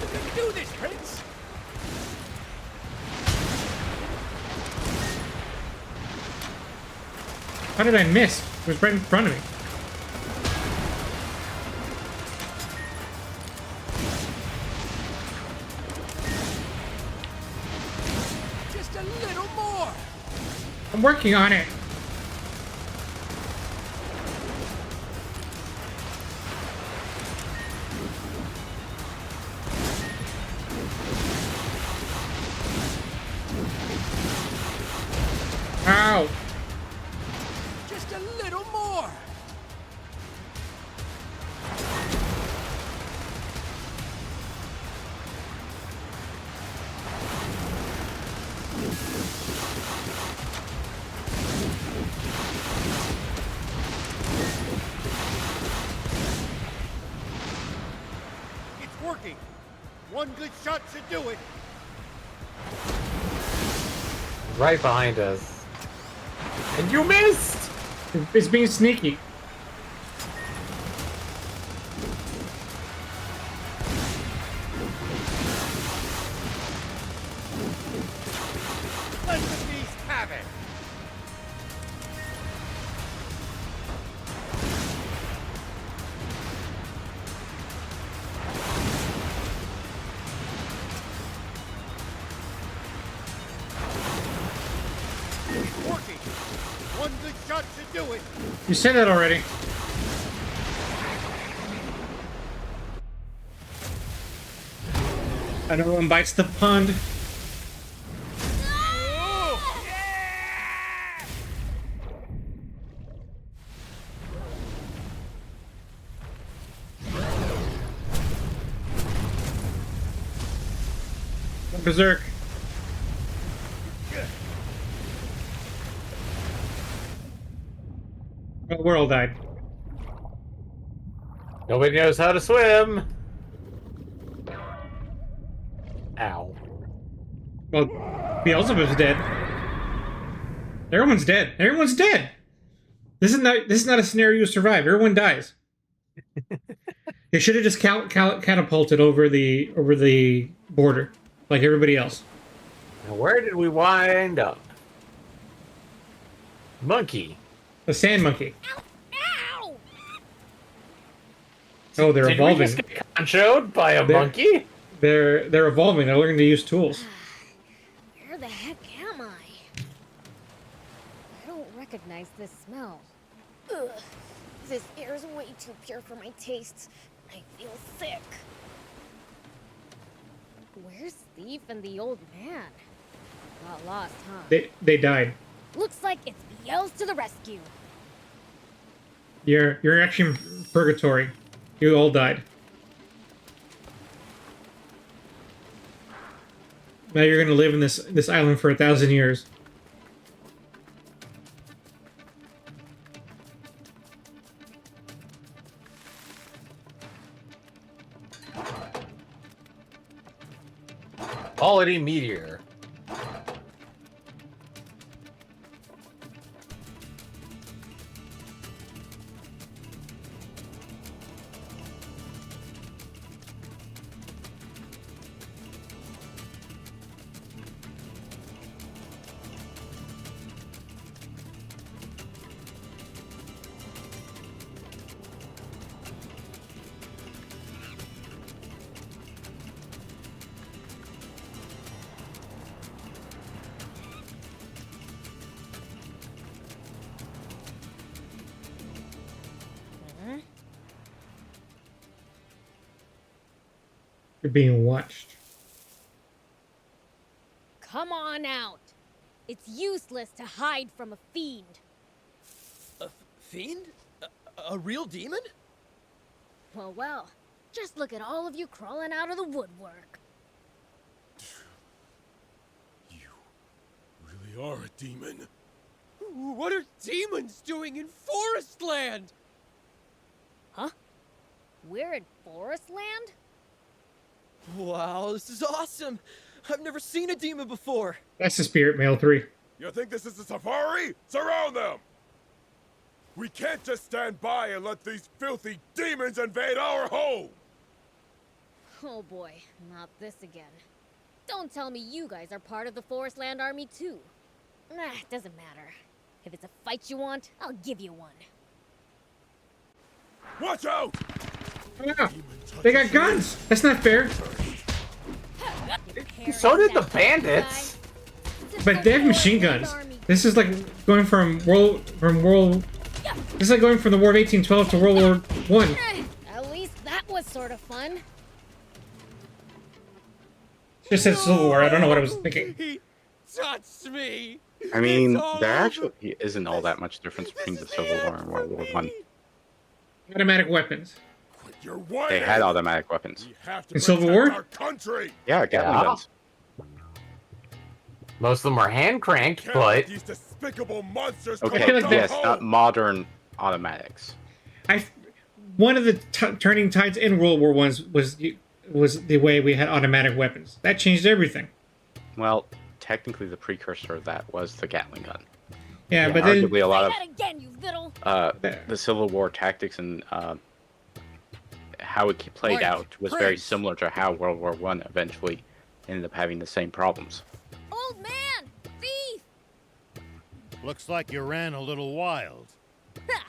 You can do this, Prince! How did I miss? It was right in front of me. Just a little more! I'm working on it. Ow. Just a little more! It's working. One good shot should do it. Right behind us. And you missed! It's being sneaky. Working. One good shot should do it. You said that already. Another one bites the pond. Berserk. The world died. Nobody knows how to swim. Ow. Well, Beelzebub's dead. Everyone's dead. Everyone's dead. This is not a scenario you survive. Everyone dies. They should have just catapulted over the border, like everybody else. Now where did we wind up? Monkey. The sand monkey. Ow! Oh, they're Did evolving. we just get conchoed by a monkey? They're evolving. They're learning to use tools. Where the heck am I? I don't recognize this smell. Ugh. This air is way too pure for my tastes. I feel sick. Where's Thief and the old man? Got lost, huh? They died. Looks like it's Biel's to the rescue. You're actually in purgatory. You all died. Now you're gonna live in this island for 1,000 years. Quality meteor. You're being watched. Come on out. It's useless to hide from a fiend. A fiend? A real demon? Well, just look at all of you crawling out of the woodwork. Really are a demon. What are demons doing in Forest Land? Huh? We're in Forest Land? Wow, this is awesome! I've never seen a demon before! That's the Spirit Mail 3. You think this is a safari? Surround them! We can't just stand by and let these filthy demons invade our home! Oh boy, not this again. Don't tell me you guys are part of the Forest Land Army too. Nah, doesn't matter. If it's a fight you want, I'll give you one. Watch out! Yeah, they got guns. That's not fair. So did the bandits. But they have machine guns. This is like going from This is like going from the War of 1812 to World War I. At least that was sort of fun. Just said Civil War. I don't know what I was thinking. He touched me! I mean, It's all there over. actually isn't all that much difference between the Civil War and World War One. Automatic weapons. You're whining! They had automatic weapons. We have to In Civil protect War? our country! Yeah, Gatling Yeah. guns. Most of them are hand cranked, Can't let but these despicable monsters Okay, I feel like come yes, home. not modern automatics. One of the turning tides in World War I was the way we had automatic weapons. That changed everything. Well, technically, the precursor of that was the Gatling gun. Yeah, but then arguably a lot of Say that again, you little. the Civil War tactics and how it played Mike, out was very Prince. similar to how World War One eventually ended up having the same problems. Old man! Thief! Looks like you ran a little wild. Ha!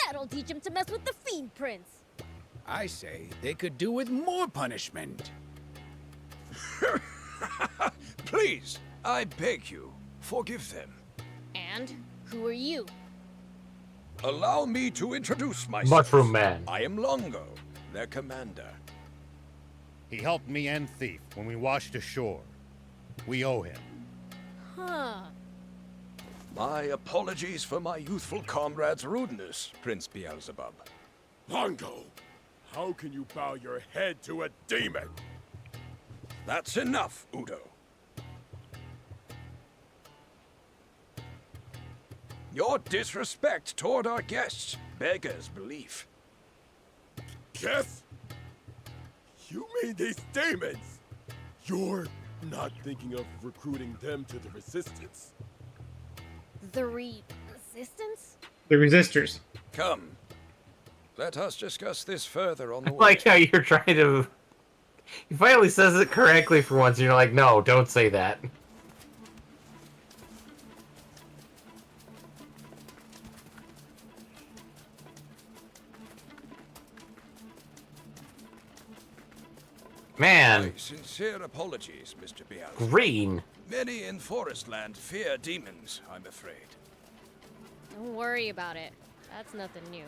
That'll teach him to mess with the Fiend Prince. I say they could do with more punishment. Please, I beg you, forgive them. And who are you? Allow me to introduce myself. Mushroom Man. I am Longo, their commander. He helped me and Thief when we washed ashore. We owe him. Huh. My apologies for my youthful comrade's rudeness, Prince Beelzebub. Longo, how can you bow your head to a demon? That's enough, Udo. Your disrespect toward our guests beggars belief. Jeff? You mean these demons? You're not thinking of recruiting them to the Resistance? The resistance? The resistors. Come. Let us discuss this further on the I way. like how you're trying to... He finally says it correctly for once, and you're like, no, don't say that. Man. My sincere apologies, Mr. Beelzebub. Green. Many in Forestland fear demons, I'm afraid. Don't worry about it. That's nothing new.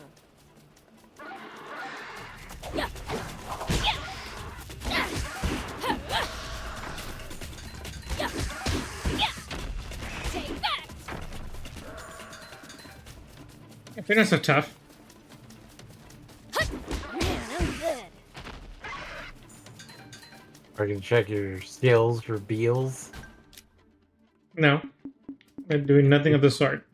Take that! If they're not so tough. Man, I'm good. Are you gonna check your skills for Beals? No. I'm doing nothing of the sort.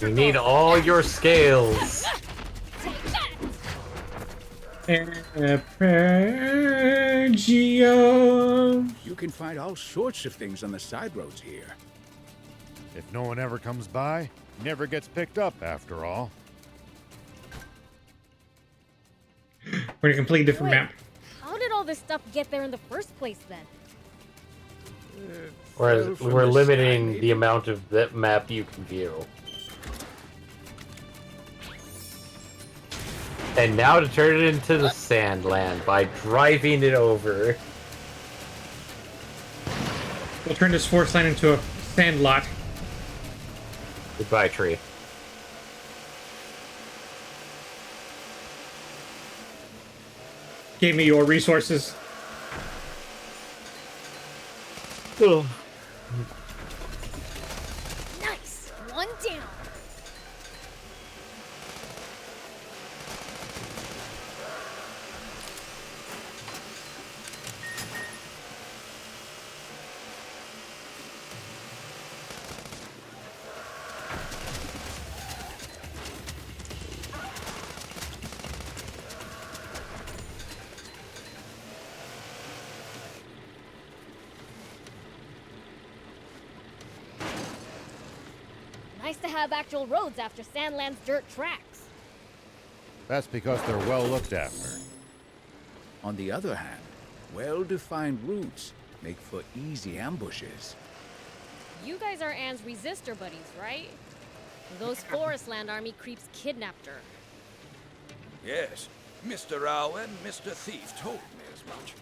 We need all your scales. FRG. You can find all sorts of things on the side roads here. If no one ever comes by, never gets picked up after all. We're in a completely different Wait, map. how did all this stuff get there in the first place then? Whereas from we're the limiting sky, the amount of that map you can view. And now to turn it into the Sandland by driving it over. We'll turn this forest land into a sand lot. Goodbye, tree. Gave me your resources. Ugh. Nice! One down! Nice to have actual roads after Sandland's dirt tracks. That's because they're well looked after. On the other hand, well-defined routes make for easy ambushes. You guys are Anne's resistor buddies, right? Those Forestland Army creeps kidnapped her. Yes, Mr. Rao and Mr. Thief told me as much.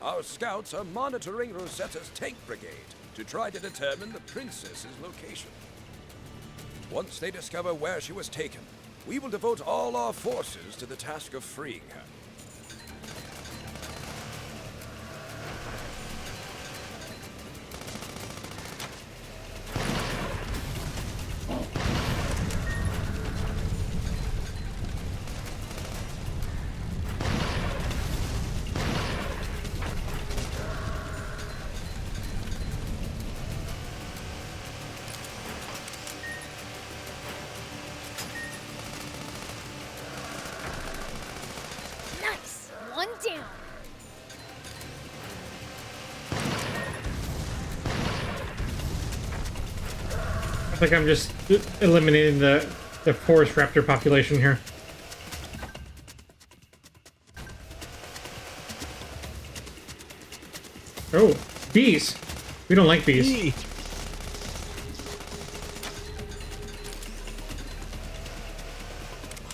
Our scouts are monitoring Rosetta's tank brigade to try to determine the princess's location. Once they discover where she was taken, we will devote all our forces to the task of freeing her. like I'm just eliminating the forest raptor population here. Oh, bees. We don't like bees.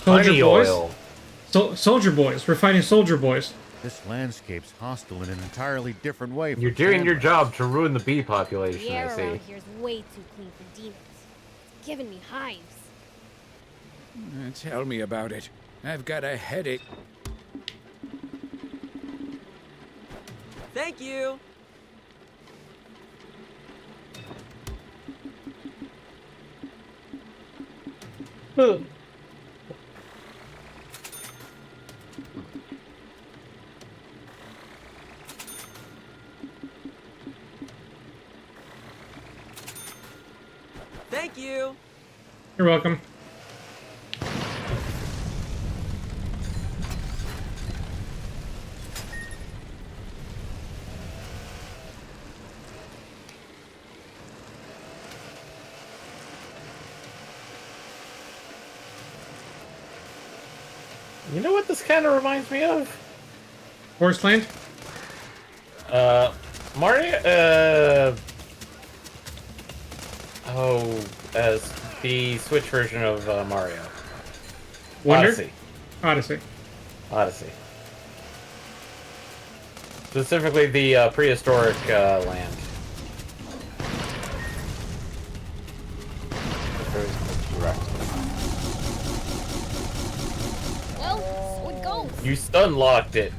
Soldier Honey boys. oil. Soldier boys. We're fighting soldier boys. This landscape's hostile in an entirely different way. You're doing your job to ruin the bee population, The air I see. around here's way too clean for demons. It's giving me hives. Tell me about it. I've got a headache. Thank you. Thank you. You're welcome. You know what this kind of reminds me of? Forest Land? Mario, as the Switch version of Mario. Wonder? Odyssey. Odyssey. Odyssey. Specifically the prehistoric land. Well, so it goes. You stun locked it.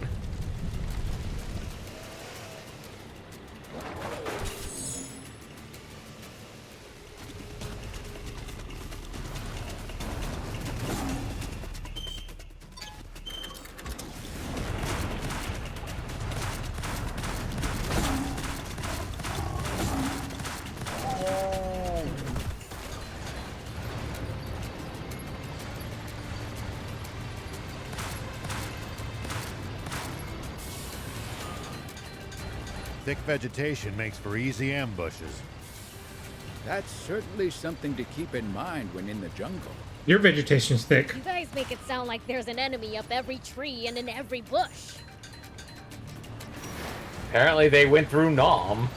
Thick vegetation makes for easy ambushes. That's certainly something to keep in mind when in the jungle. Your vegetation's thick. You guys make it sound like there's an enemy up every tree and in every bush. Apparently they went through Nom.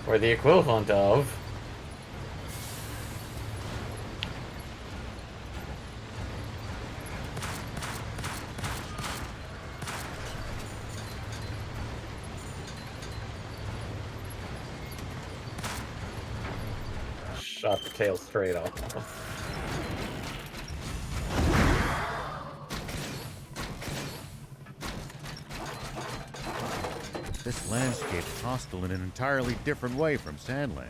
Or the equivalent of. Shot the tail straight off. This landscape's hostile in an entirely different way from Sandlands.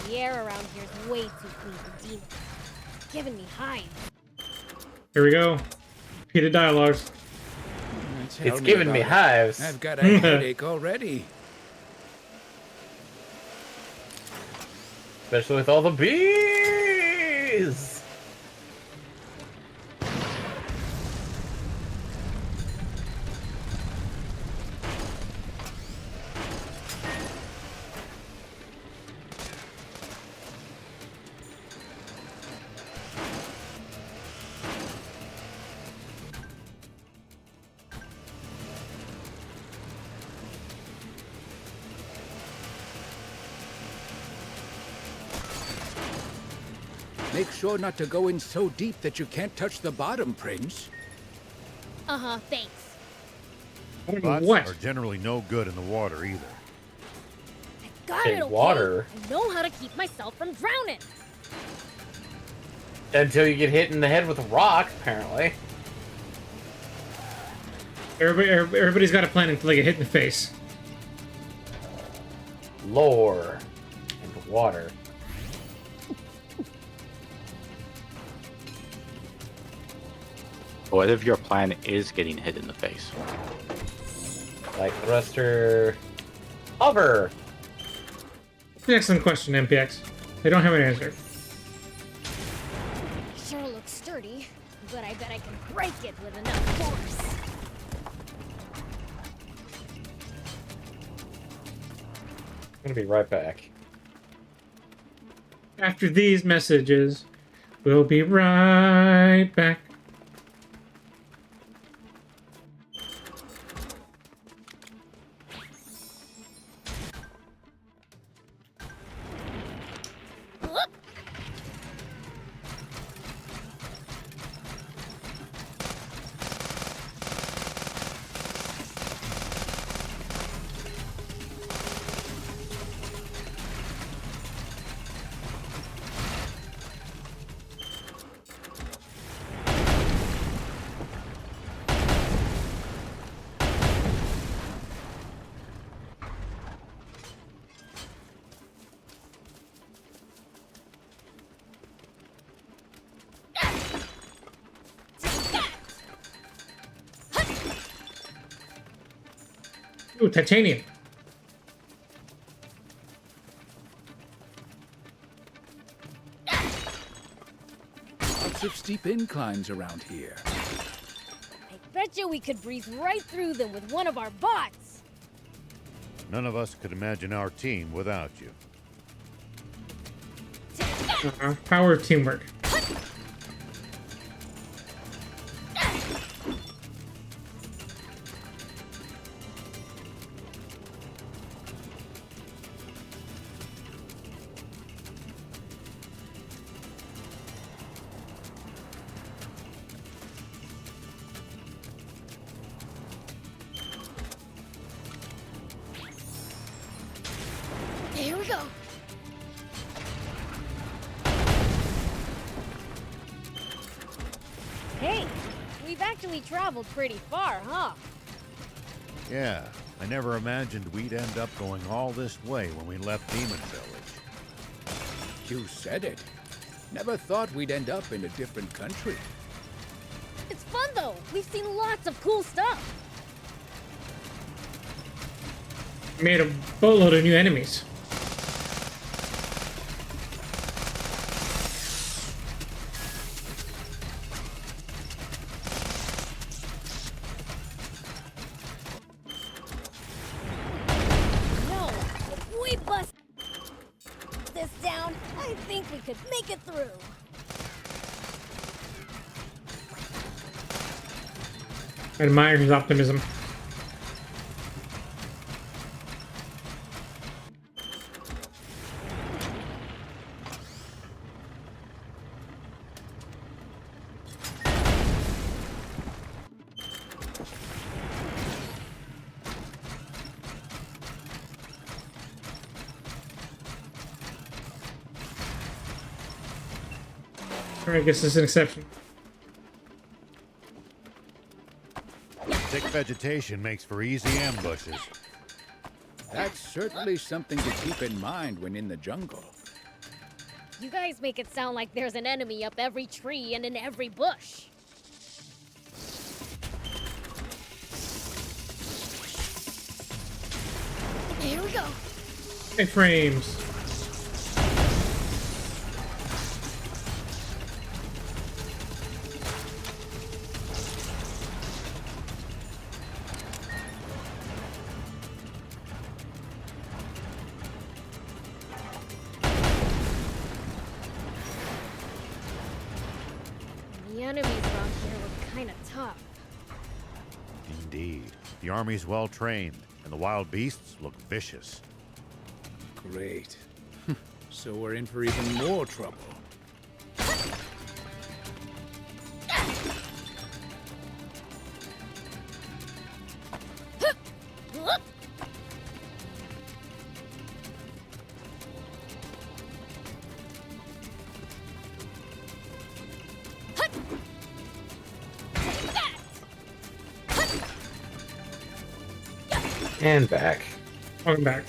The air around here's way too clean for demons. It's giving me hives. Here we go. Repeated dialogues. It's giving me hives. I've got a headache already. Especially with all the bees! Make sure not to go in so deep that you can't touch the bottom, Prince. Uh-huh, thanks. Bots What? are generally no good in the water either. Got Okay, it, okay? water. I know how to keep myself from drowning. Until you get hit in the head with a rock, apparently. Everybody's got a plan until they get hit in the face. Lore. And water. What if your plan is getting hit in the face? Like thruster. Hover! Excellent question, MPX. I don't have an answer. Sure looks sturdy, but I bet I can break it with enough force. I'm gonna be right back. After these messages, we'll be right back. Ooh, titanium. Lots of steep inclines around here. I bet you we could breeze right through them with one of our bots. None of us could imagine our team without you. Power of teamwork. Here we go. Hey, we've actually traveled pretty far, huh? Yeah, I never imagined we'd end up going all this way when we left Demon Village. You said it. Never thought we'd end up in a different country. It's fun though. We've seen lots of cool stuff. Made a boatload of new enemies. No, if we bust this down, I think we could make it through. I admire his optimism. I guess it's an exception. Thick vegetation makes for easy ambushes. That's certainly something to keep in mind when in the jungle. You guys make it sound like there's an enemy up every tree and in every bush. Here we go. Hey, frames. The enemies around here look kind of tough. Indeed. The army's well trained, and the wild beasts look vicious. Great. So we're in for even more trouble. And back. Welcome back.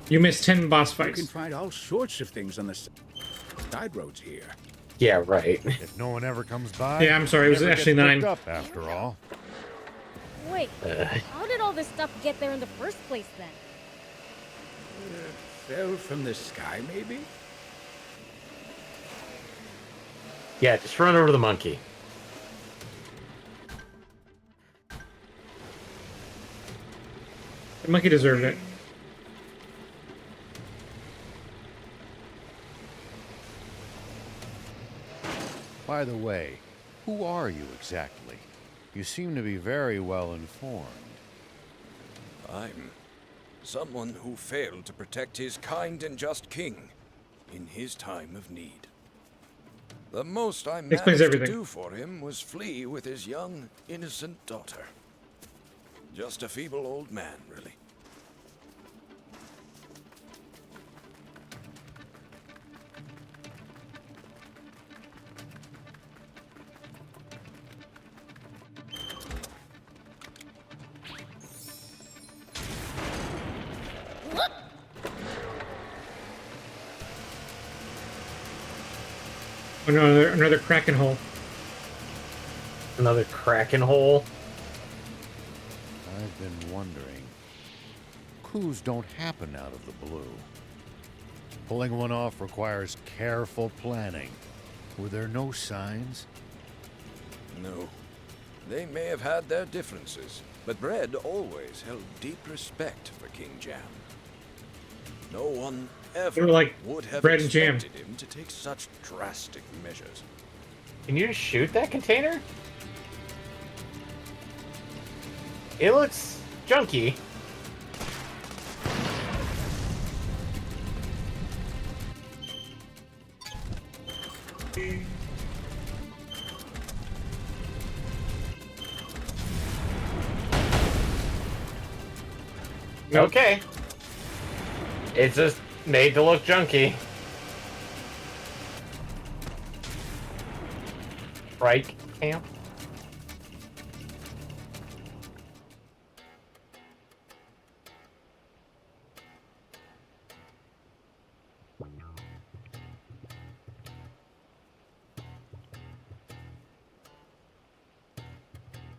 You missed 10 boss You fights. can find all sorts of things on the side roads here. Yeah, right. If no one ever comes by, Yeah, I'm sorry, it was never actually gets 9. picked up after all. Wait, how did all this stuff get there in the first place then? Fell from the sky, maybe? Yeah, just run over the monkey. The monkey deserved it. By the way, who are you exactly? You seem to be very well informed. I'm someone who failed to protect his kind and just king in his time of need. The most I Explains managed to everything. do for him was flee with his young, innocent daughter. Just a feeble old man, really. Another Kraken hole. Another Kraken hole. I've been wondering. Coups don't happen out of the blue. Pulling one off requires careful planning. Were there no signs? No. They may have had their differences, but Bread always held deep respect for King Jam. No one They were ever like would have bread and jam. expected him to take such drastic measures. Can you shoot that container? It looks junky. Nope. Okay. It's just made to look junky. Strike camp.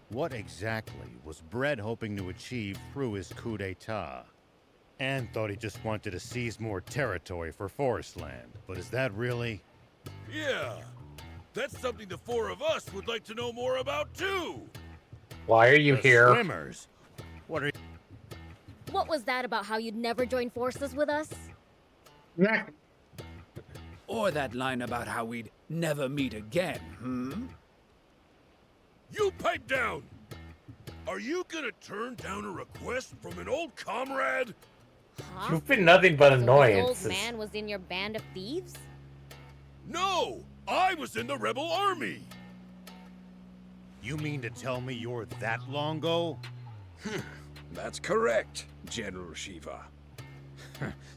What exactly was Bread hoping to achieve through his coup d'etat? Anne thought he just wanted to seize more territory for Forestland, but is that really? Yeah, that's something the four of us would like to know more about too. Why are you The here? Swimmers? What are What was that about how you'd never join forces with us? Exactly. Or that line about how we'd never meet again, You pipe down! Are you gonna turn down a request from an old comrade? Huh? You've been nothing but So this annoyances. old man was in your band of thieves? No! I was in the rebel army! You mean to tell me you're that Longo? That's correct, General Shiva.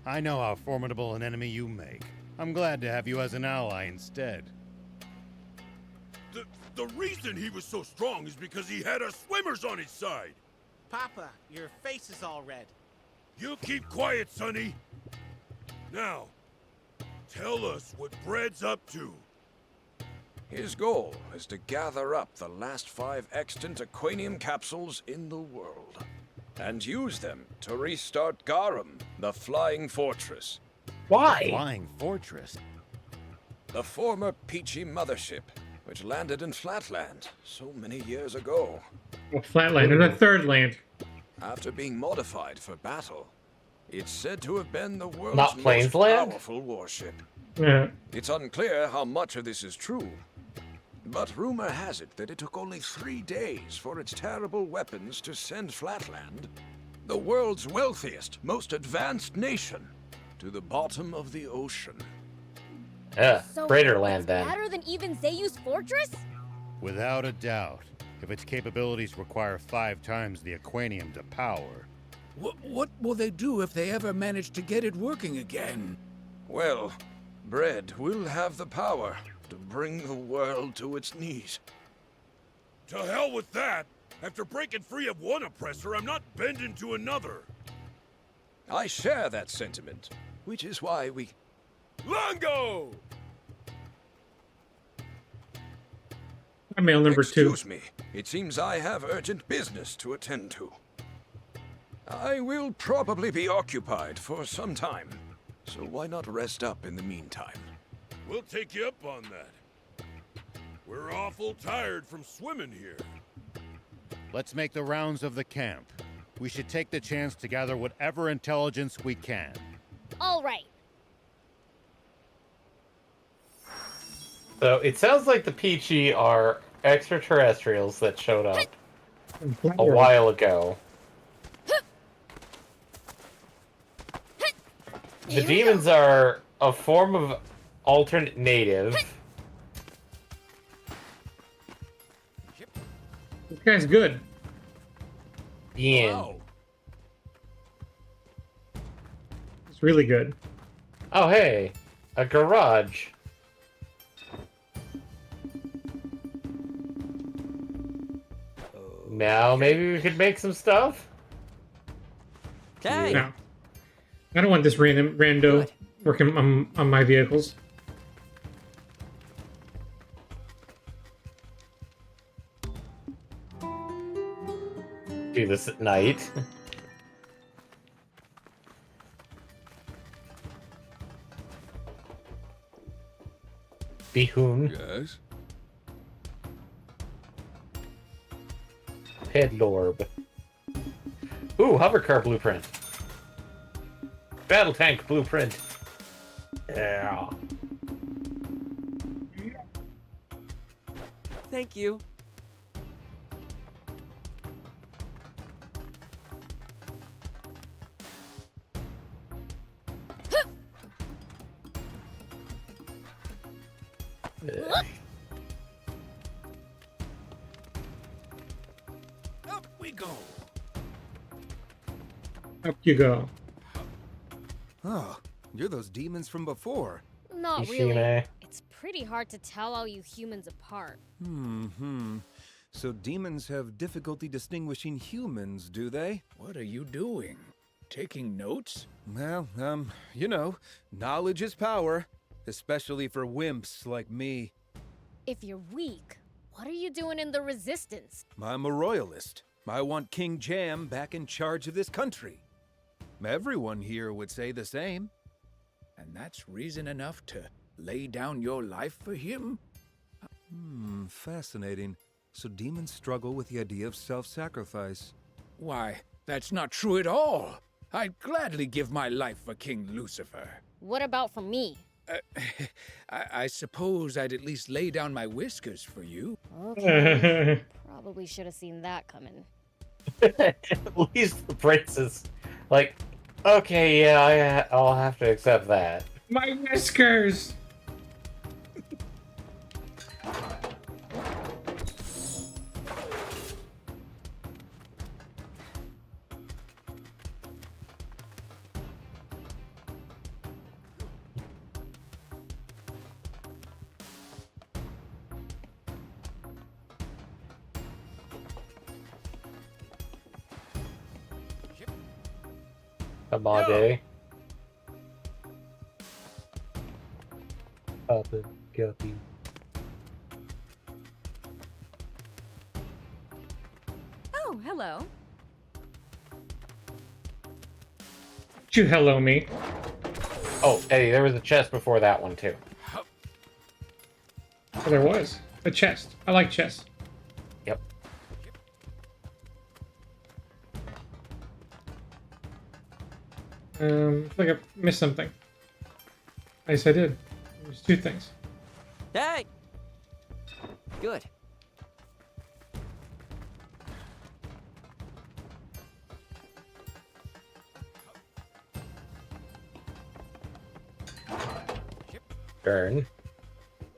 I know how formidable an enemy you make. I'm glad to have you as an ally instead. The reason he was so strong is because he had us swimmers on his side. Papa, your face is all red. You keep quiet, Sonny. Now, tell us what Bread's up to. His goal is to gather up the last 5 extant Aquanium capsules in the world, and use them to restart Garum, the Flying Fortress. Why? Flying Fortress? The former Peachy mothership, which landed in Flatland so many years ago. Well, Flatland, and the third land. After being modified for battle, it's said to have been the world's Not most Plainsland? powerful warship. Yeah. It's unclear how much of this is true, but rumor has it that it took only 3 days for its terrible weapons to send Flatland, the world's wealthiest, most advanced nation, to the bottom of the ocean. So Craterland it's then. better than even Zayu's fortress? Without a doubt. If its capabilities require 5 times the Aquanium to power. What will they do if they ever manage to get it working again? Well, Bread will have the power to bring the world to its knees. To hell with that! After breaking free of one oppressor, I'm not bending to another. I share that sentiment, which is why we... Longo! Mail number 2. Excuse me. It seems I have urgent business to attend to. I will probably be occupied for some time, so why not rest up in the meantime? We'll take you up on that. We're awful tired from swimming here. Let's make the rounds of the camp. We should take the chance to gather whatever intelligence we can. All right. So it sounds like the Peachy are extraterrestrials that showed up a while ago. The demons are a form of alternate native. This guy's good. Ian. It's really good. Oh, hey. A garage. Now maybe we could make some stuff? Okay. No. I don't want this rando working on my vehicles. Do this at night. Behoon. Yes? Headlorb. Ooh, hovercar blueprint. Battle tank blueprint. Yeah. Thank you. Up we go. Up you go. Oh, you're those demons from before. Not Ishime. really. It's pretty hard to tell all you humans apart. So demons have difficulty distinguishing humans, do they? What are you doing? Taking notes? Well, you know, knowledge is power, especially for wimps like me. If you're weak, what are you doing in the Resistance? I'm a royalist. I want King Jam back in charge of this country. Everyone here would say the same. And that's reason enough to lay down your life for him? Fascinating. So demons struggle with the idea of self-sacrifice. Why, that's not true at all. I'd gladly give my life for King Lucifer. What about for me? I suppose I'd at least lay down my whiskers for you. Okay. Probably should have seen that coming. At least the princess. Like, okay, yeah, I'll have to accept that. My whiskers! Come on, Day. Papa Guppy. Oh, hello. You hello me. Oh, Eddie, there was a chest before that one, too. Oh, there was. A chest. I like chests. Yep. I feel like I missed something. Yes, I did. There's two things. Hey! Good. Burn.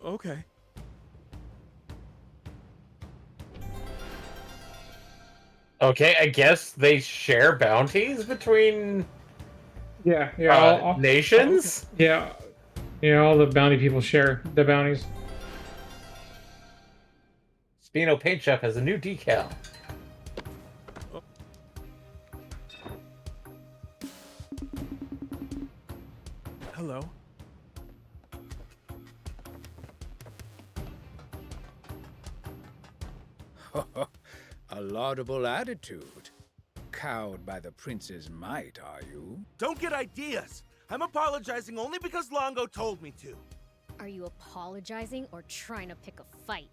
Okay. Okay, I guess they share bounties between Yeah, nations? Yeah, all the bounty people share the bounties. Spino Paint Shop has a new decal. Hello. A laudable attitude. Cowed by the prince's might, are you? Don't get ideas! I'm apologizing only because Longo told me to. Are you apologizing or trying to pick a fight?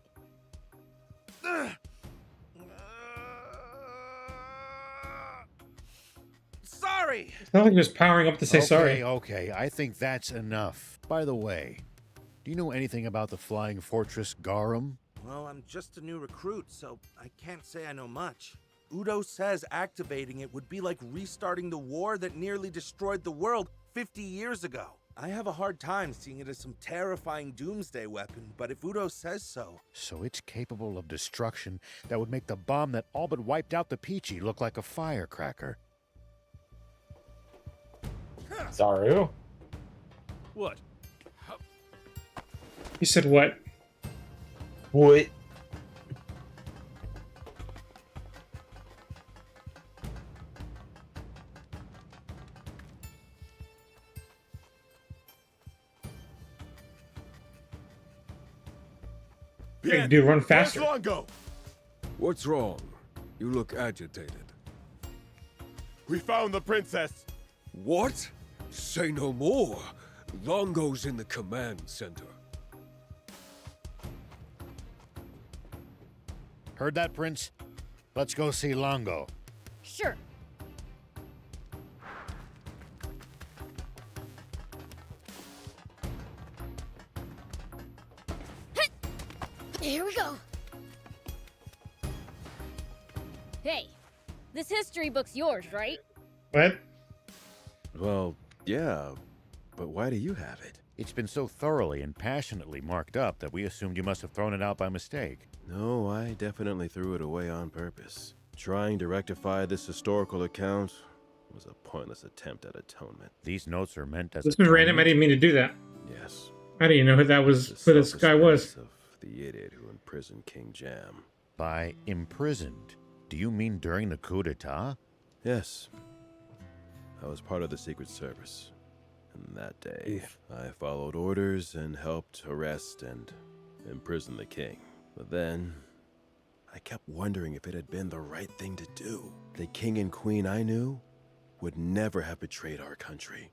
Sorry! It's not like he was powering up to say sorry. Okay, I think that's enough. By the way, Do you know anything about the flying fortress Garum? Well, I'm just a new recruit, so I can't say I know much. Udo says activating it would be like restarting the war that nearly destroyed the world 50 years ago. I have a hard time seeing it as some terrifying doomsday weapon, but if Udo says so... So it's capable of destruction that would make the bomb that all but wiped out the Peachy look like a firecracker. Zaru? What? You said what? What? Hey, dude, run faster. Where's Longo? What's wrong? You look agitated. We found the princess. What? Say no more. Longo's in the command center. Heard that, Prince? Let's go see Longo. Sure. Here we go. Hey, this history book's yours, right? What? Well, yeah, but why do you have it? It's been so thoroughly and passionately marked up that we assumed you must have thrown it out by mistake. No, I definitely threw it away on purpose. Trying to rectify this historical account was a pointless attempt at atonement. These notes are meant as... This was random. I didn't mean to do that. Yes. How do you know who that was? Who this guy was? Of the idiot who imprisoned King Jam. By imprisoned, do you mean during the coup d'etat? Yes. I was part of the Secret Service. And that day, I followed orders and helped arrest and imprison the king. But then, I kept wondering if it had been the right thing to do. The king and queen I knew would never have betrayed our country.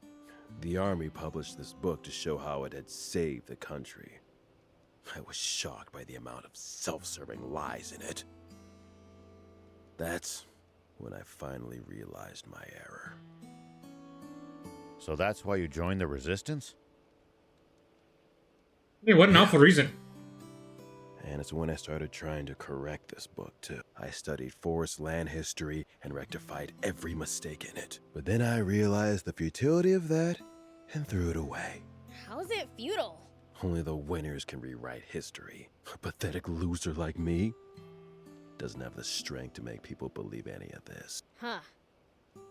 The army published this book to show how it had saved the country. I was shocked by the amount of self-serving lies in it. That's when I finally realized my error. So that's why you joined the resistance? Hey, what an awful reason. And it's when I started trying to correct this book, too. I studied forest land history and rectified every mistake in it. But then I realized the futility of that and threw it away. How's it futile? Only the winners can rewrite history. A pathetic loser like me doesn't have the strength to make people believe any of this. Huh.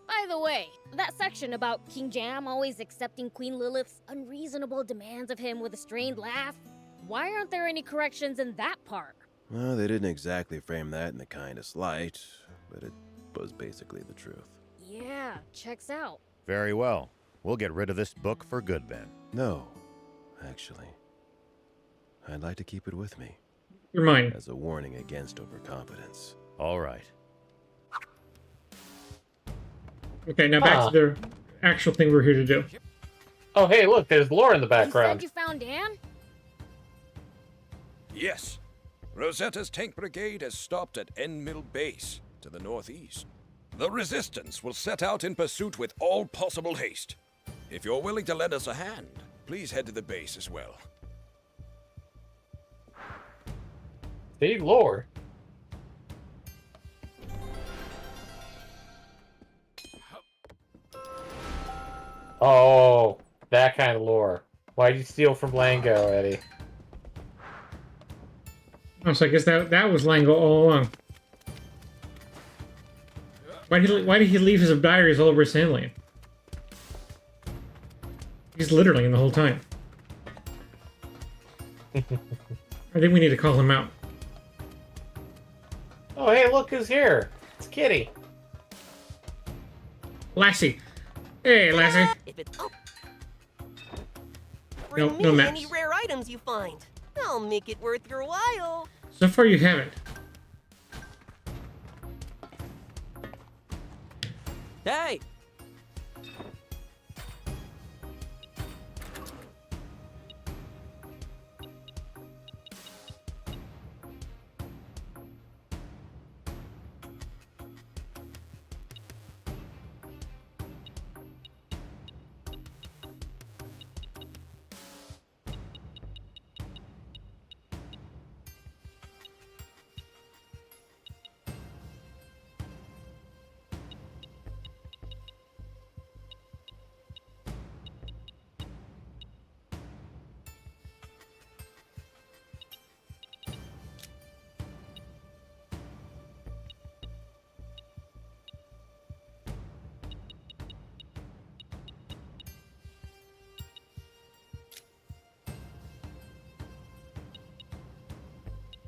By the way, that section about King Jam always accepting Queen Lilith's unreasonable demands of him with a strained laugh, why aren't there any corrections in that part? Well, they didn't exactly frame that in the kindest light, but it was basically the truth. Yeah, checks out. Very well. We'll get rid of this book for good then. No, actually. I'd like to keep it with me. You're mine. As a warning against overconfidence. All right. Okay, now back to the actual thing we're here to do. Oh, hey, look, there's lore in the You background. said you found Dan? Yes. Rosetta's tank brigade has stopped at End Mill Base, to the northeast. The Resistance will set out in pursuit with all possible haste. If you're willing to lend us a hand, please head to the base as well. See, lore. Oh, that kind of lore. Why'd you steal from Lango, Eddie? Oh, so I guess that was Lango all along. Why did he leave his diaries all over Sandland? He's literally in the whole time. I think we need to call him out. Oh, hey, look who's here. It's Kitty. Lassie. Hey, Lassie. If it's No, Bring no me maps. any rare items you find. I'll make it worth your while. So far you haven't. Hey!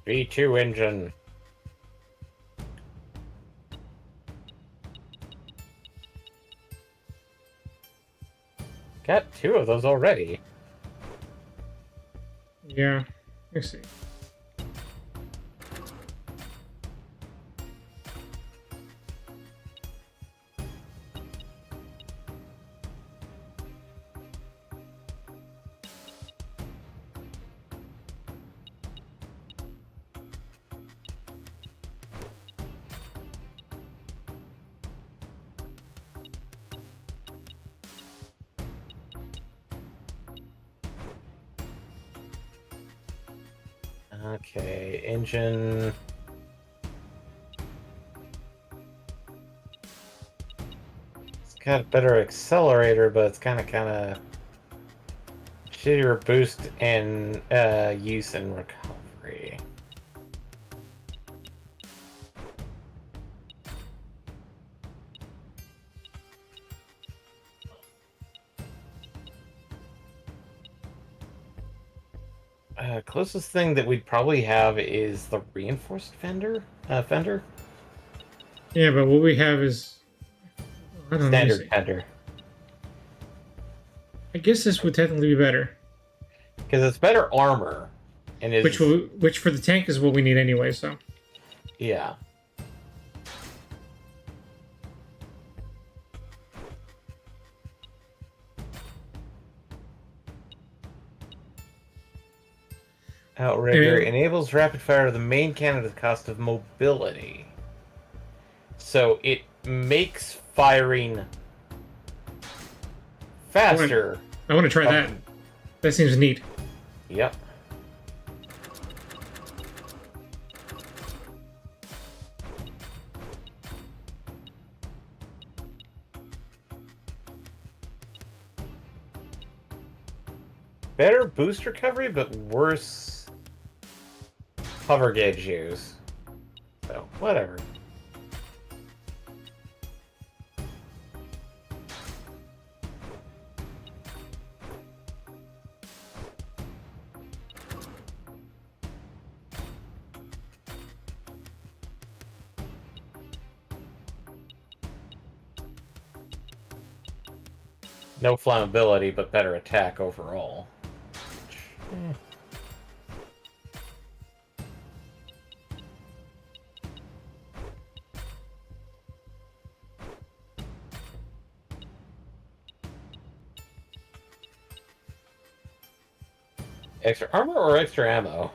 V2 engine. Got 2 of those already. Yeah. Let's see. Okay, engine. It's got a better accelerator, but it's kind of shittier boost and use and recovery. Closest thing that we'd probably have is the reinforced fender. Fender. Yeah, but what we have is I don't know. Standard fender. I guess this would technically be better. Because it's better armor, and is which for the tank is what we need anyway. So yeah. Outrigger enables rapid fire of the main cannon at the cost of mobility. So it makes firing faster. I want to try that. That seems neat. Yep. Better boost recovery, but worse hover gauge use. So, whatever. No flammability, but better attack overall. Extra armor or extra ammo?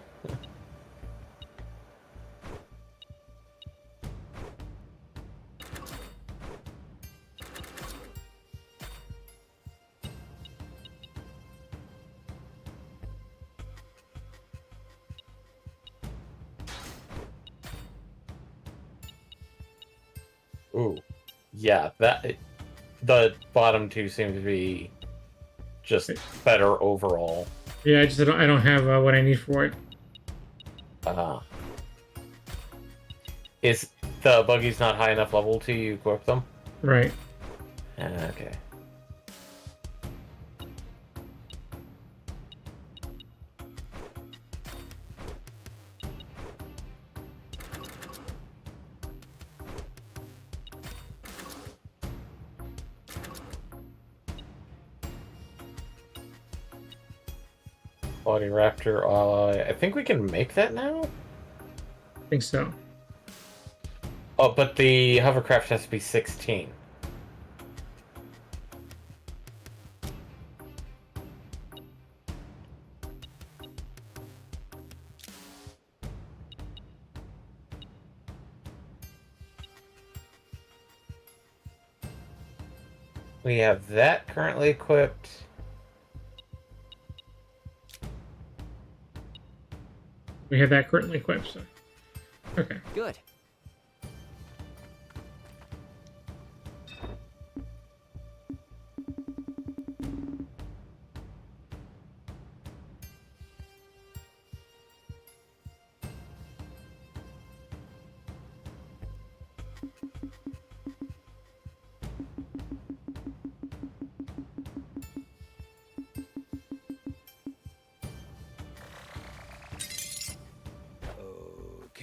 Ooh, yeah, the bottom two seem to be just better overall. Yeah, I don't have what I need for it. Is the buggies not high enough level to equip them? Right. Okay. Body Raptor alloy. I think we can make that now? I think so. Oh, but the hovercraft has to be 16. We have that currently equipped. We have that currently equipped, so. Okay. Good.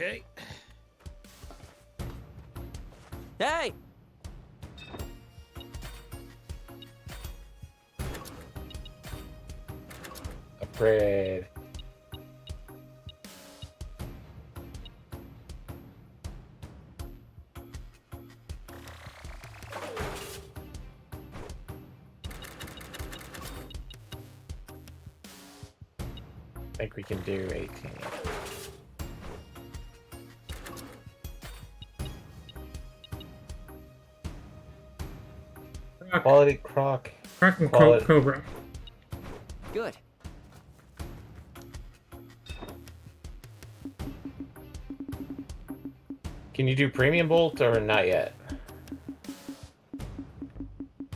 Okay. Hey! Upgrade. I think we can do 18. Quality croc. Croc and Quality. Cobra. Good. Can you do premium bolt or not yet?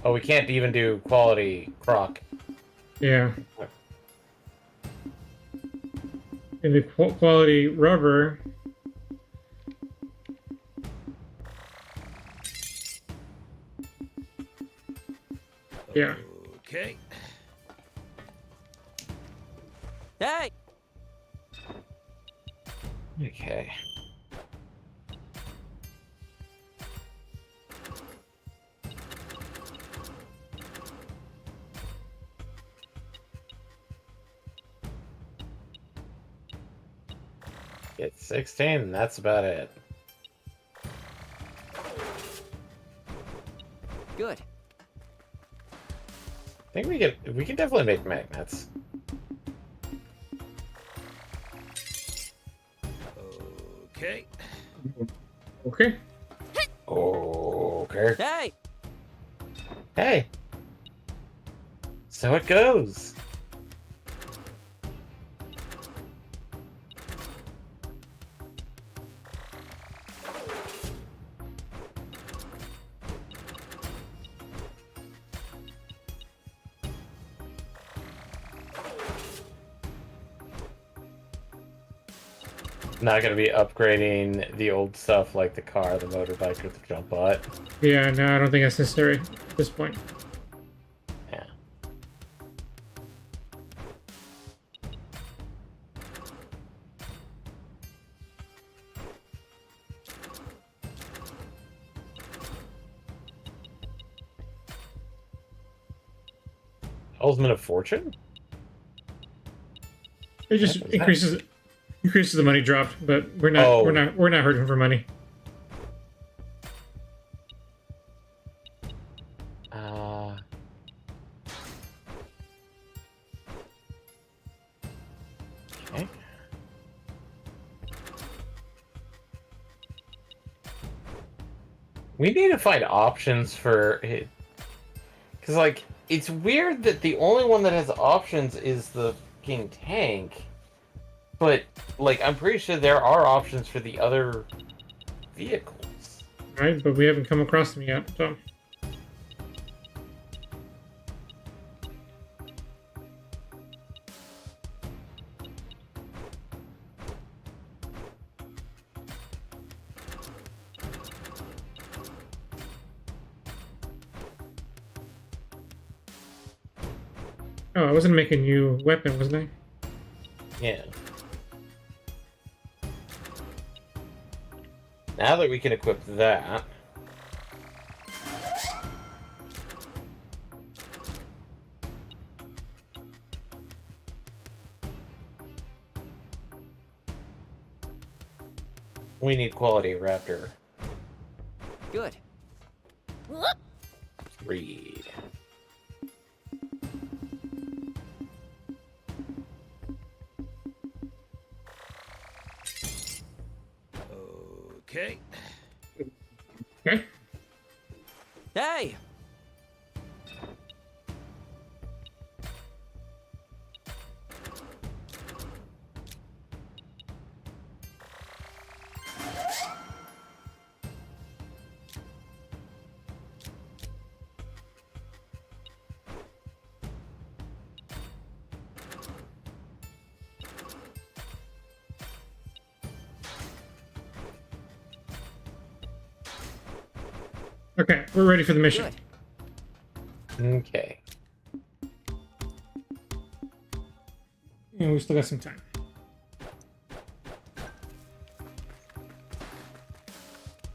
Oh, we can't even do quality croc. Yeah. And the quality rubber. Yeah. Okay. Hey! Okay. Get 16, and that's about it. Good. I think we can definitely make magnets. Okay. Okay. Okay. Hey! Hey. So it goes. Not gonna be upgrading the old stuff like the car, the motorbike, or the jump bot. Yeah, no, I don't think that's necessary at this point. Yeah. Ultimate of Fortune? It just increases the money dropped, but we're not hurting for money. Okay. We need to find options for it. Because, like, it's weird that the only one that has options is the fucking tank. But, like, I'm pretty sure there are options for the other vehicles. Right, but we haven't come across them yet, so. Oh, I wasn't making a new weapon, wasn't I? Yeah. Now that we can equip that... we need quality raptor. Good. 3. Okay. Okay. Hey! Okay, we're ready for the mission. Okay. And we still got some time.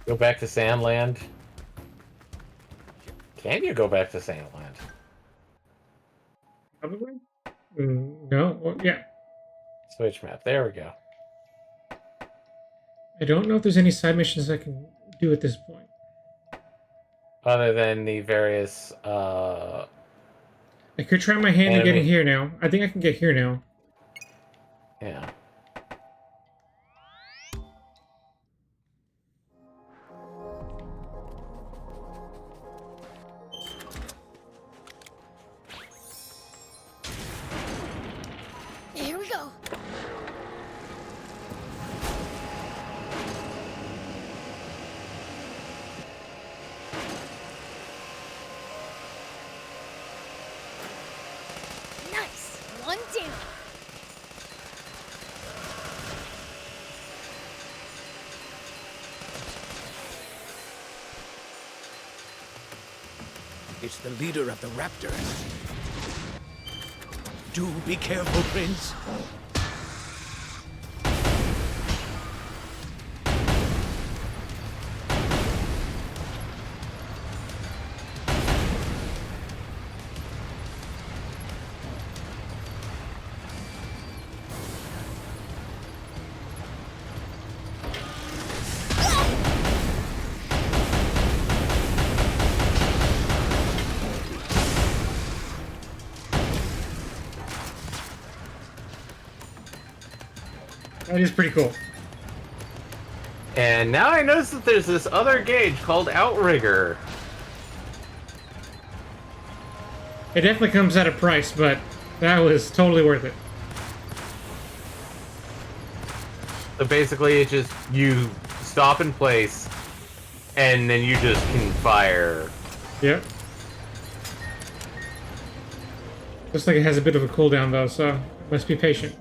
Go back to Sandland. Can you go back to Sandland? Probably. No. Well, yeah. Switch map. There we go. I don't know if there's any side missions I can do at this point. Other than the various I could try my hand at getting here now. I think I can get here now. Yeah. Here we go. Nice. One down. It's the leader of the raptors. Do be careful, Prince. That is pretty cool. And now I notice that there's this other gauge called Outrigger. It definitely comes at a price, but that was totally worth it. So basically, it's just you stop in place, and then you just can fire. Yep. Looks like it has a bit of a cooldown though, so must be patient.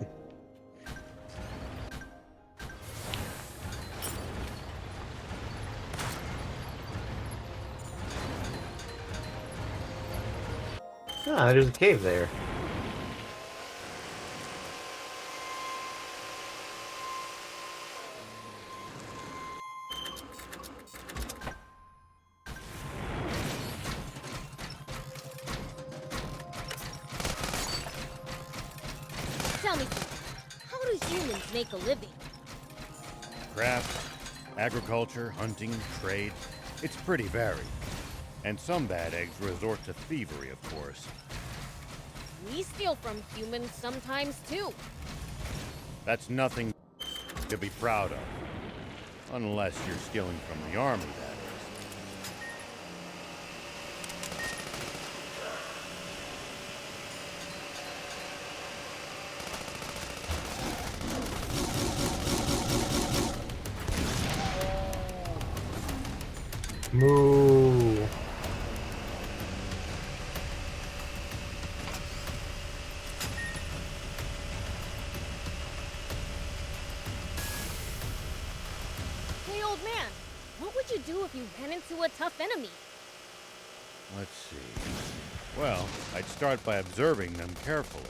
Ah, there's a cave there. Tell me something. How do humans make a living? Craft, agriculture, hunting, trade. It's pretty varied. And some bad eggs resort to thievery, of course. We steal from humans sometimes too. That's nothing to be proud of. Unless you're stealing from the army, that is. Moo. Hey, old man, what would you do if you ran into a tough enemy? Let's see. Well, I'd start by observing them carefully.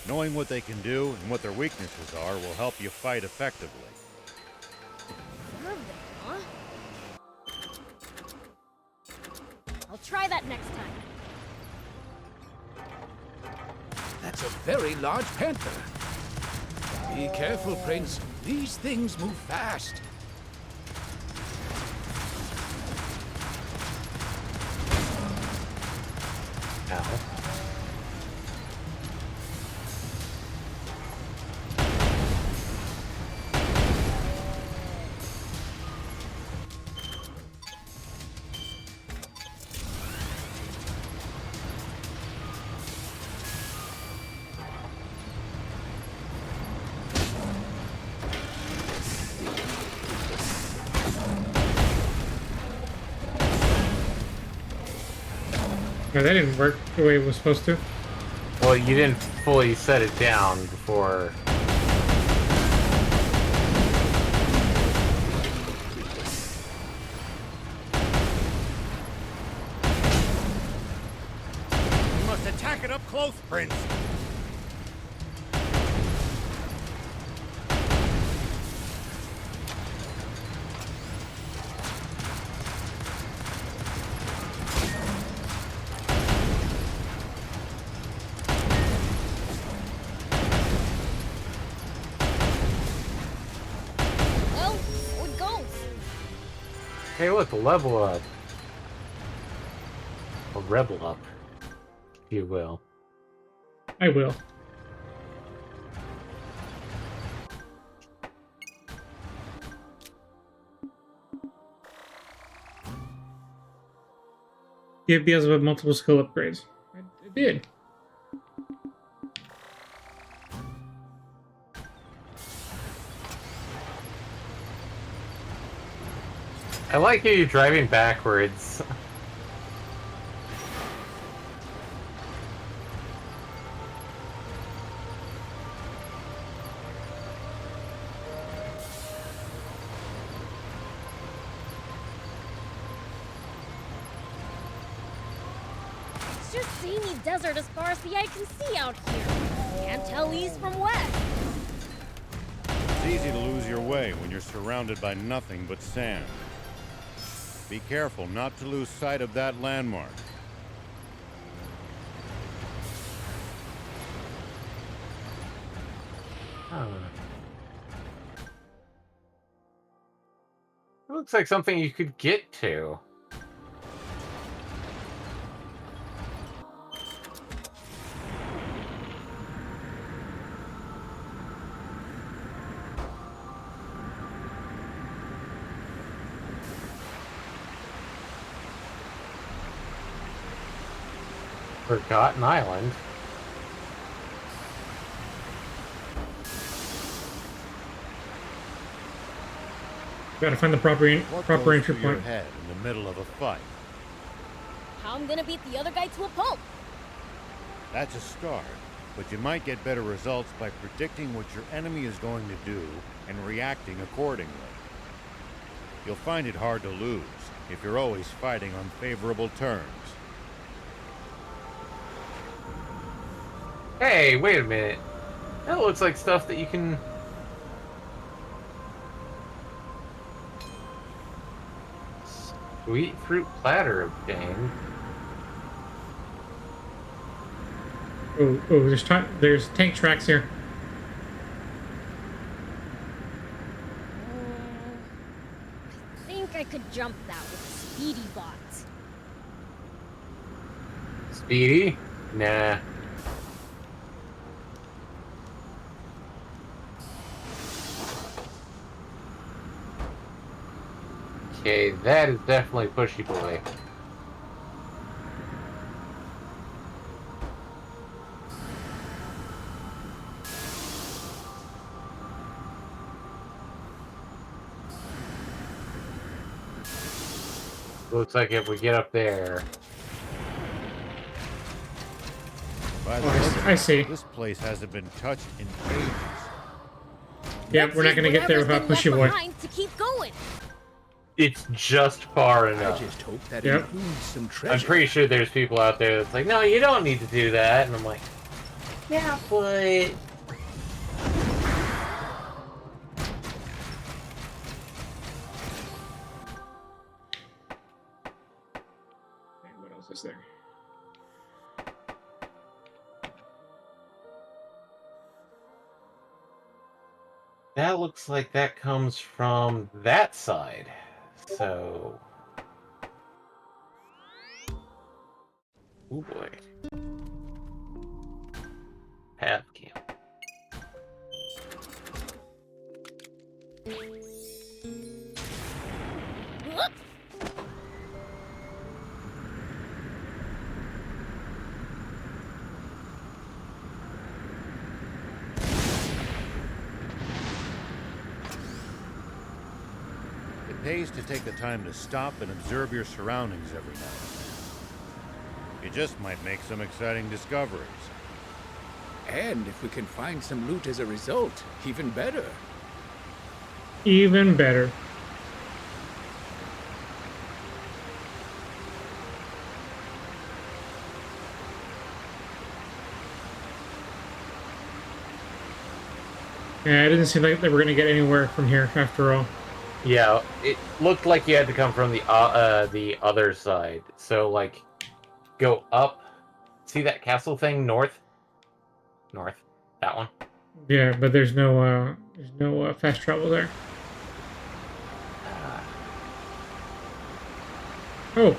Knowing what they can do and what their weaknesses are will help you fight effectively. Observe them, huh? I'll try that next time. That's a very large panther. Be careful, Prince. These things move fast. Ow. No, that didn't work the way it was supposed to. Well, you didn't fully set it down before. You must attack it up close, Prince. Hey, look, level up. Or rebel up, if you will. I will. Give Beelzebub multiple skill upgrades. I did. I like how you're driving backwards. It's just samey desert as far as the eye can see out here. Can't tell east from west. It's easy to lose your way when you're surrounded by nothing but sand. Be careful not to lose sight of that landmark. It looks like something you could get to. Forgotten Island. Gotta find the proper entry Through your point. head in the middle of a fight. How I'm gonna beat the other guy to a pulp? That's a start, but you might get better results by predicting what your enemy is going to do and reacting accordingly. You'll find it hard to lose if you're always fighting on favorable terms. Hey, wait a minute. That looks like stuff that you can... Sweet fruit platter obtained. Oh, there's tank tracks here. I think I could jump that with a speedy bot. Speedy? Nah. Okay, that is definitely pushy boy. Looks like if we get up there... By the Oh, looks of I it, see. This place hasn't been touched in ages. Yeah, we're not gonna get there without Pushy Boy. To keep going. It's just far enough. I just hope that Yep. includes some treasure. I'm pretty sure there's people out there that's like, no, you don't need to do that. And I'm like, yeah, but... What else is there? That looks like that comes from that side. So... Oh boy. Path camp. It pays to take the time to stop and observe your surroundings every now and then. You just might make some exciting discoveries. And if we can find some loot as a result, even better. Even better. Yeah, it didn't seem like they were gonna get anywhere from here after all. Yeah, it looked like you had to come from the other side. So, like, go up. See that castle thing? North? North. That one. Yeah, but there's no fast travel there. Oh.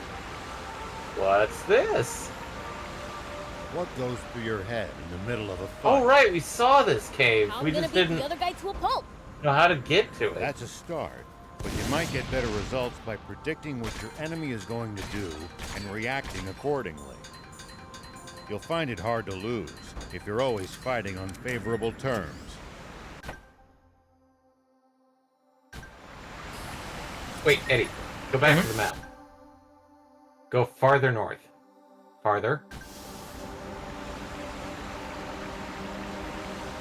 What's this? What goes through your head in the middle of a fight? Oh, right, we saw this cave. I'm We gonna just beat didn't the other guy to a pulp. know how to get to it. That's a start, but you might get better results by predicting what your enemy is going to do and reacting accordingly. You'll find it hard to lose if you're always fighting on favorable terms. Wait, Eddie, go back to the map. Go farther north. Farther.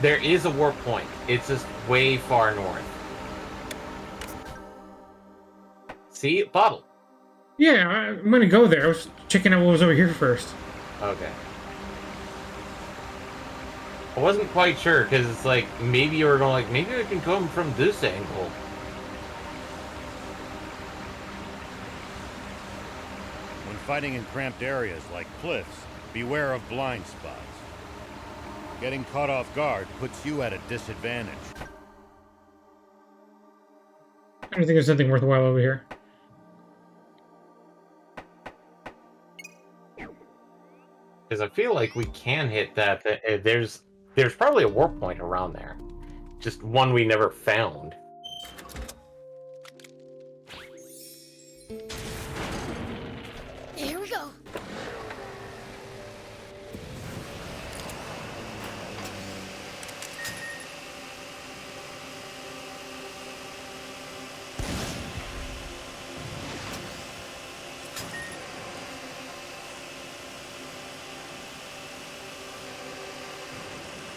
There is a warp point. It's just way far north. See? Bottle. Yeah, I'm gonna go there. I was checking out what was over here first. Okay. I wasn't quite sure, because it's like, maybe you were going like, maybe we can come from this angle. When fighting in cramped areas like cliffs, beware of blind spots. Getting caught off guard puts you at a disadvantage. I don't think there's nothing worthwhile over here. Because I feel like we can hit that. There's probably a warp point around there. Just one we never found. Here we go.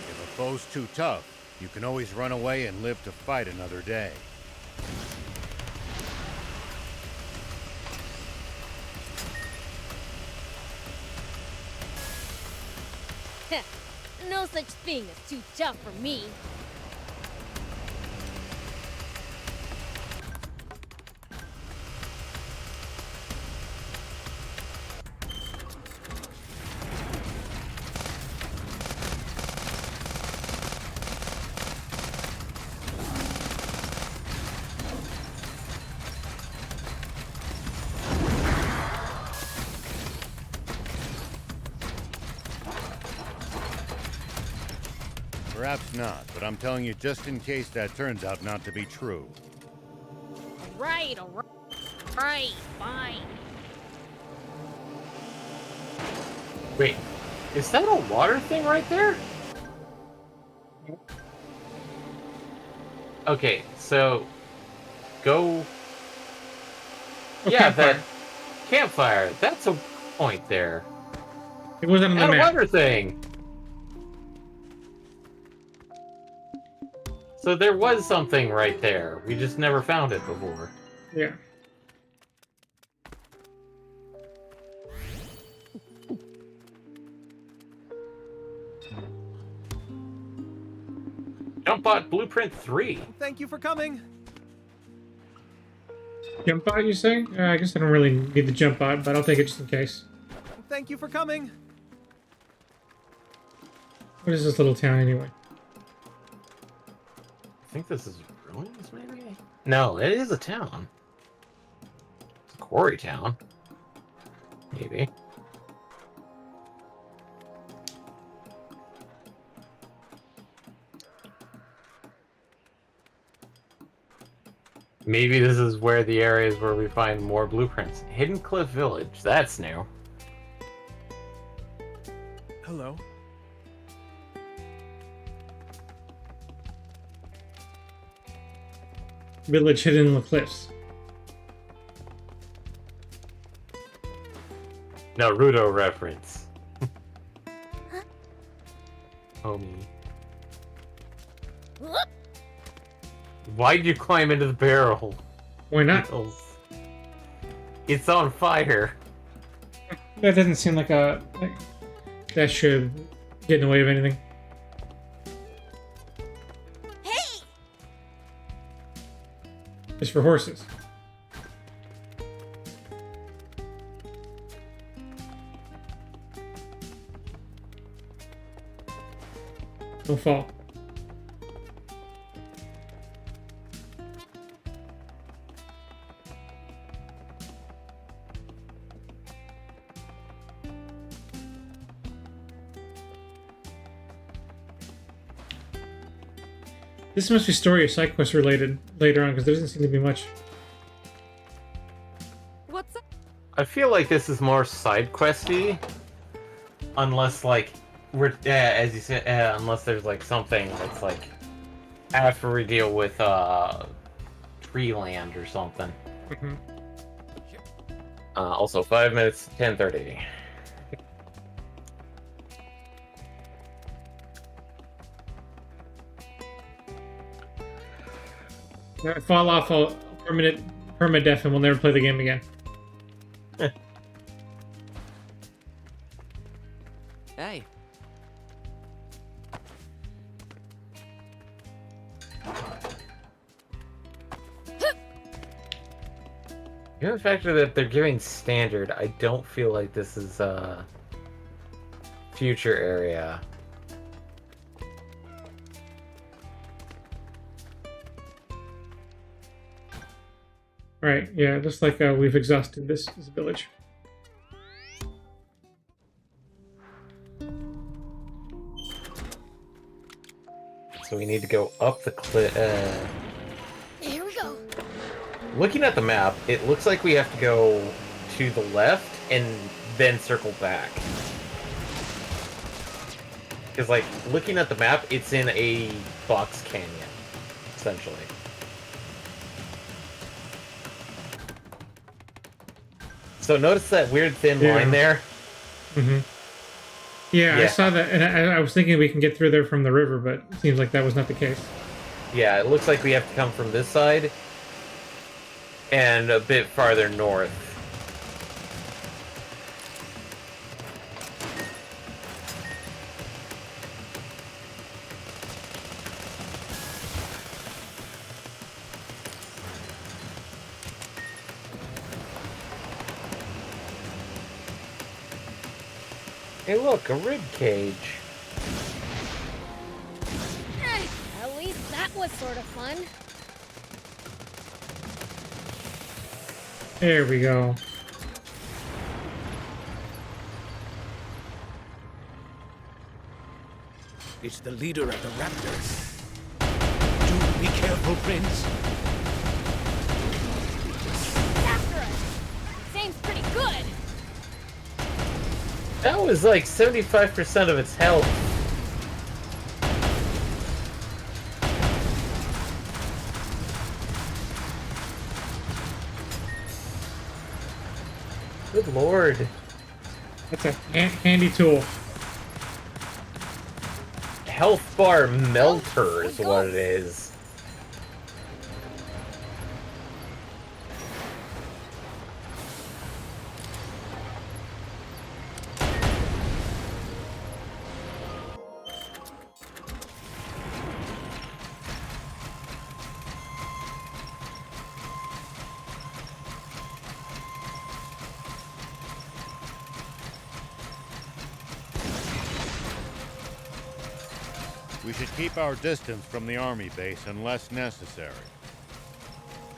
If a foe's too tough, you can always run away and live to fight another day. No such thing as too tough for me. Perhaps not, but I'm telling you just in case that turns out not to be true. Alright, fine. Wait, is that a water thing right there? Okay, so go. Oh, Yeah, campfire. that campfire. That's a point there. It wasn't on the And a map. water thing. So there was something right there. We just never found it before. Yeah. Jumpbot Blueprint 3. Thank you for coming. Jump bot, you say? I guess I don't really need the jump bot, but I'll take it just in case. Thank you for coming. What is this little town anyway? I think this is ruins, maybe? No, it is a town. It's a quarry town. Maybe. Maybe this is where the areas where we find more blueprints. Hidden Cliff Village. That's new. Hello. Village hidden in the cliffs. Naruto reference. Homie. Why'd you climb into the barrel? Why not? It's on fire. That doesn't seem like that should get in the way of anything. Hey! It's for horses. Don't fall. This must be story or side quest related later on because there doesn't seem to be much. What's up? I feel like this is more side questy, unless like we're as you said, unless there's like something that's like after we deal with tree land or something. Mm-hmm. Also 5 minutes, 10:30. Fall off a permadeath and we'll never play the game again. Hey. Given the factor that they're giving standard, I don't feel like this is a future area. Right, yeah, it looks like we've exhausted this village. So we need to go up the cliff. Here we go. Looking at the map, it looks like we have to go to the left and then circle back. Because, like, looking at the map, it's in a box canyon, essentially. So notice that weird thin line there? Mm-hmm. Yeah, I Yeah. saw that, and I was thinking we can get through there from the river, but it seems like that was not the case. Yeah, it looks like we have to come from this side and a bit farther north. Hey look, a rib cage. At least that was sort of fun. There we go. It's the leader of the raptors. Do be careful, Prince. After us. Seems pretty good. That was like 75% of its health. Good lord. That's a handy tool. Health bar melter is what it is. We should keep our distance from the army base unless necessary.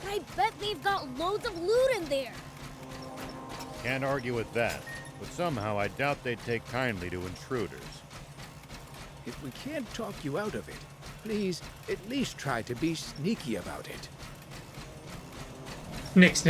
But I bet they've got loads of loot in there. Can't argue with that, but somehow I doubt they'd take kindly to intruders. If we can't talk you out of it, please at least try to be sneaky about it. Next.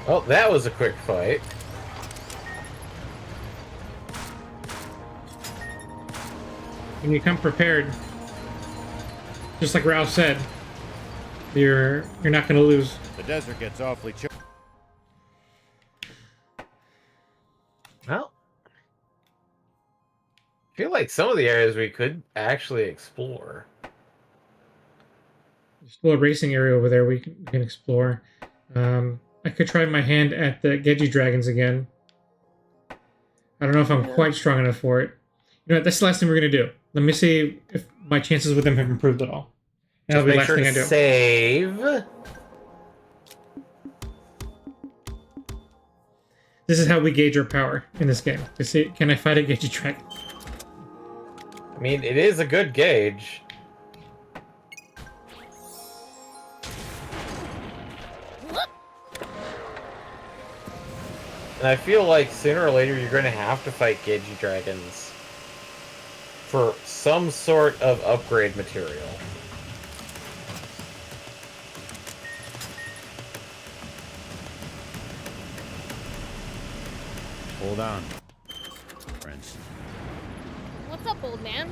Oh, that was a quick fight. When you come prepared, just like Ralph said, you're not going to lose. The desert gets awfully chilly. Well, I feel like some of the areas we could actually explore. There's still a racing area over there we can explore. I could try my hand at the Geji dragons again. I don't know if I'm quite strong enough for it. You know what? That's the last thing we're gonna do. Let me see if my chances with them have improved at all. And that'll be the last thing I do. Save. This is how we gauge our power in this game. To see, can I fight a Geji dragon? I mean, it is a good gauge. And I feel like sooner or later you're going to have to fight Geji dragons for some sort of upgrade material. Hold on, Prince. What's up, old man?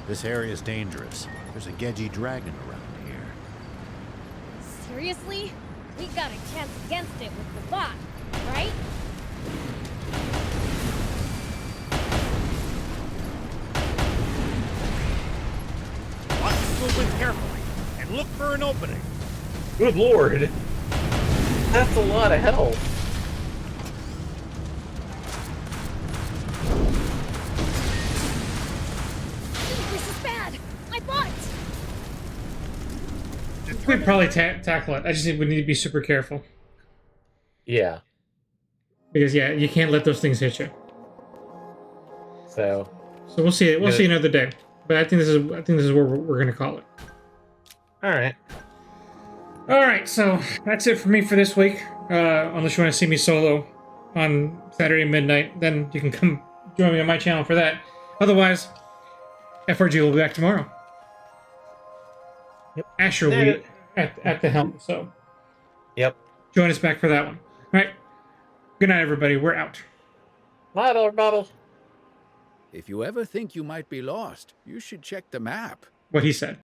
This area is dangerous. There's a Geji dragon around here. Seriously? We got a chance against it with the bot, right? Watch the movement carefully and look for an opening. Good lord. That's a lot of health. This is bad. My bot. We'd probably tackle it. I just think we need to be super careful. Yeah. Because yeah, you can't let those things hit you. So we'll see. We'll see another day. But I think this is where we're gonna call it. All right. All right. So that's it for me for this week. Unless you want to see me solo on Saturday midnight, then you can come join me on my channel for that. Otherwise, FRG will be back tomorrow. Yep. Asher will be at the helm. So. Yep. Join us back for that one. All right. Good night, everybody. We're out. Bottle. If you ever think you might be lost, you should check the map. What he said.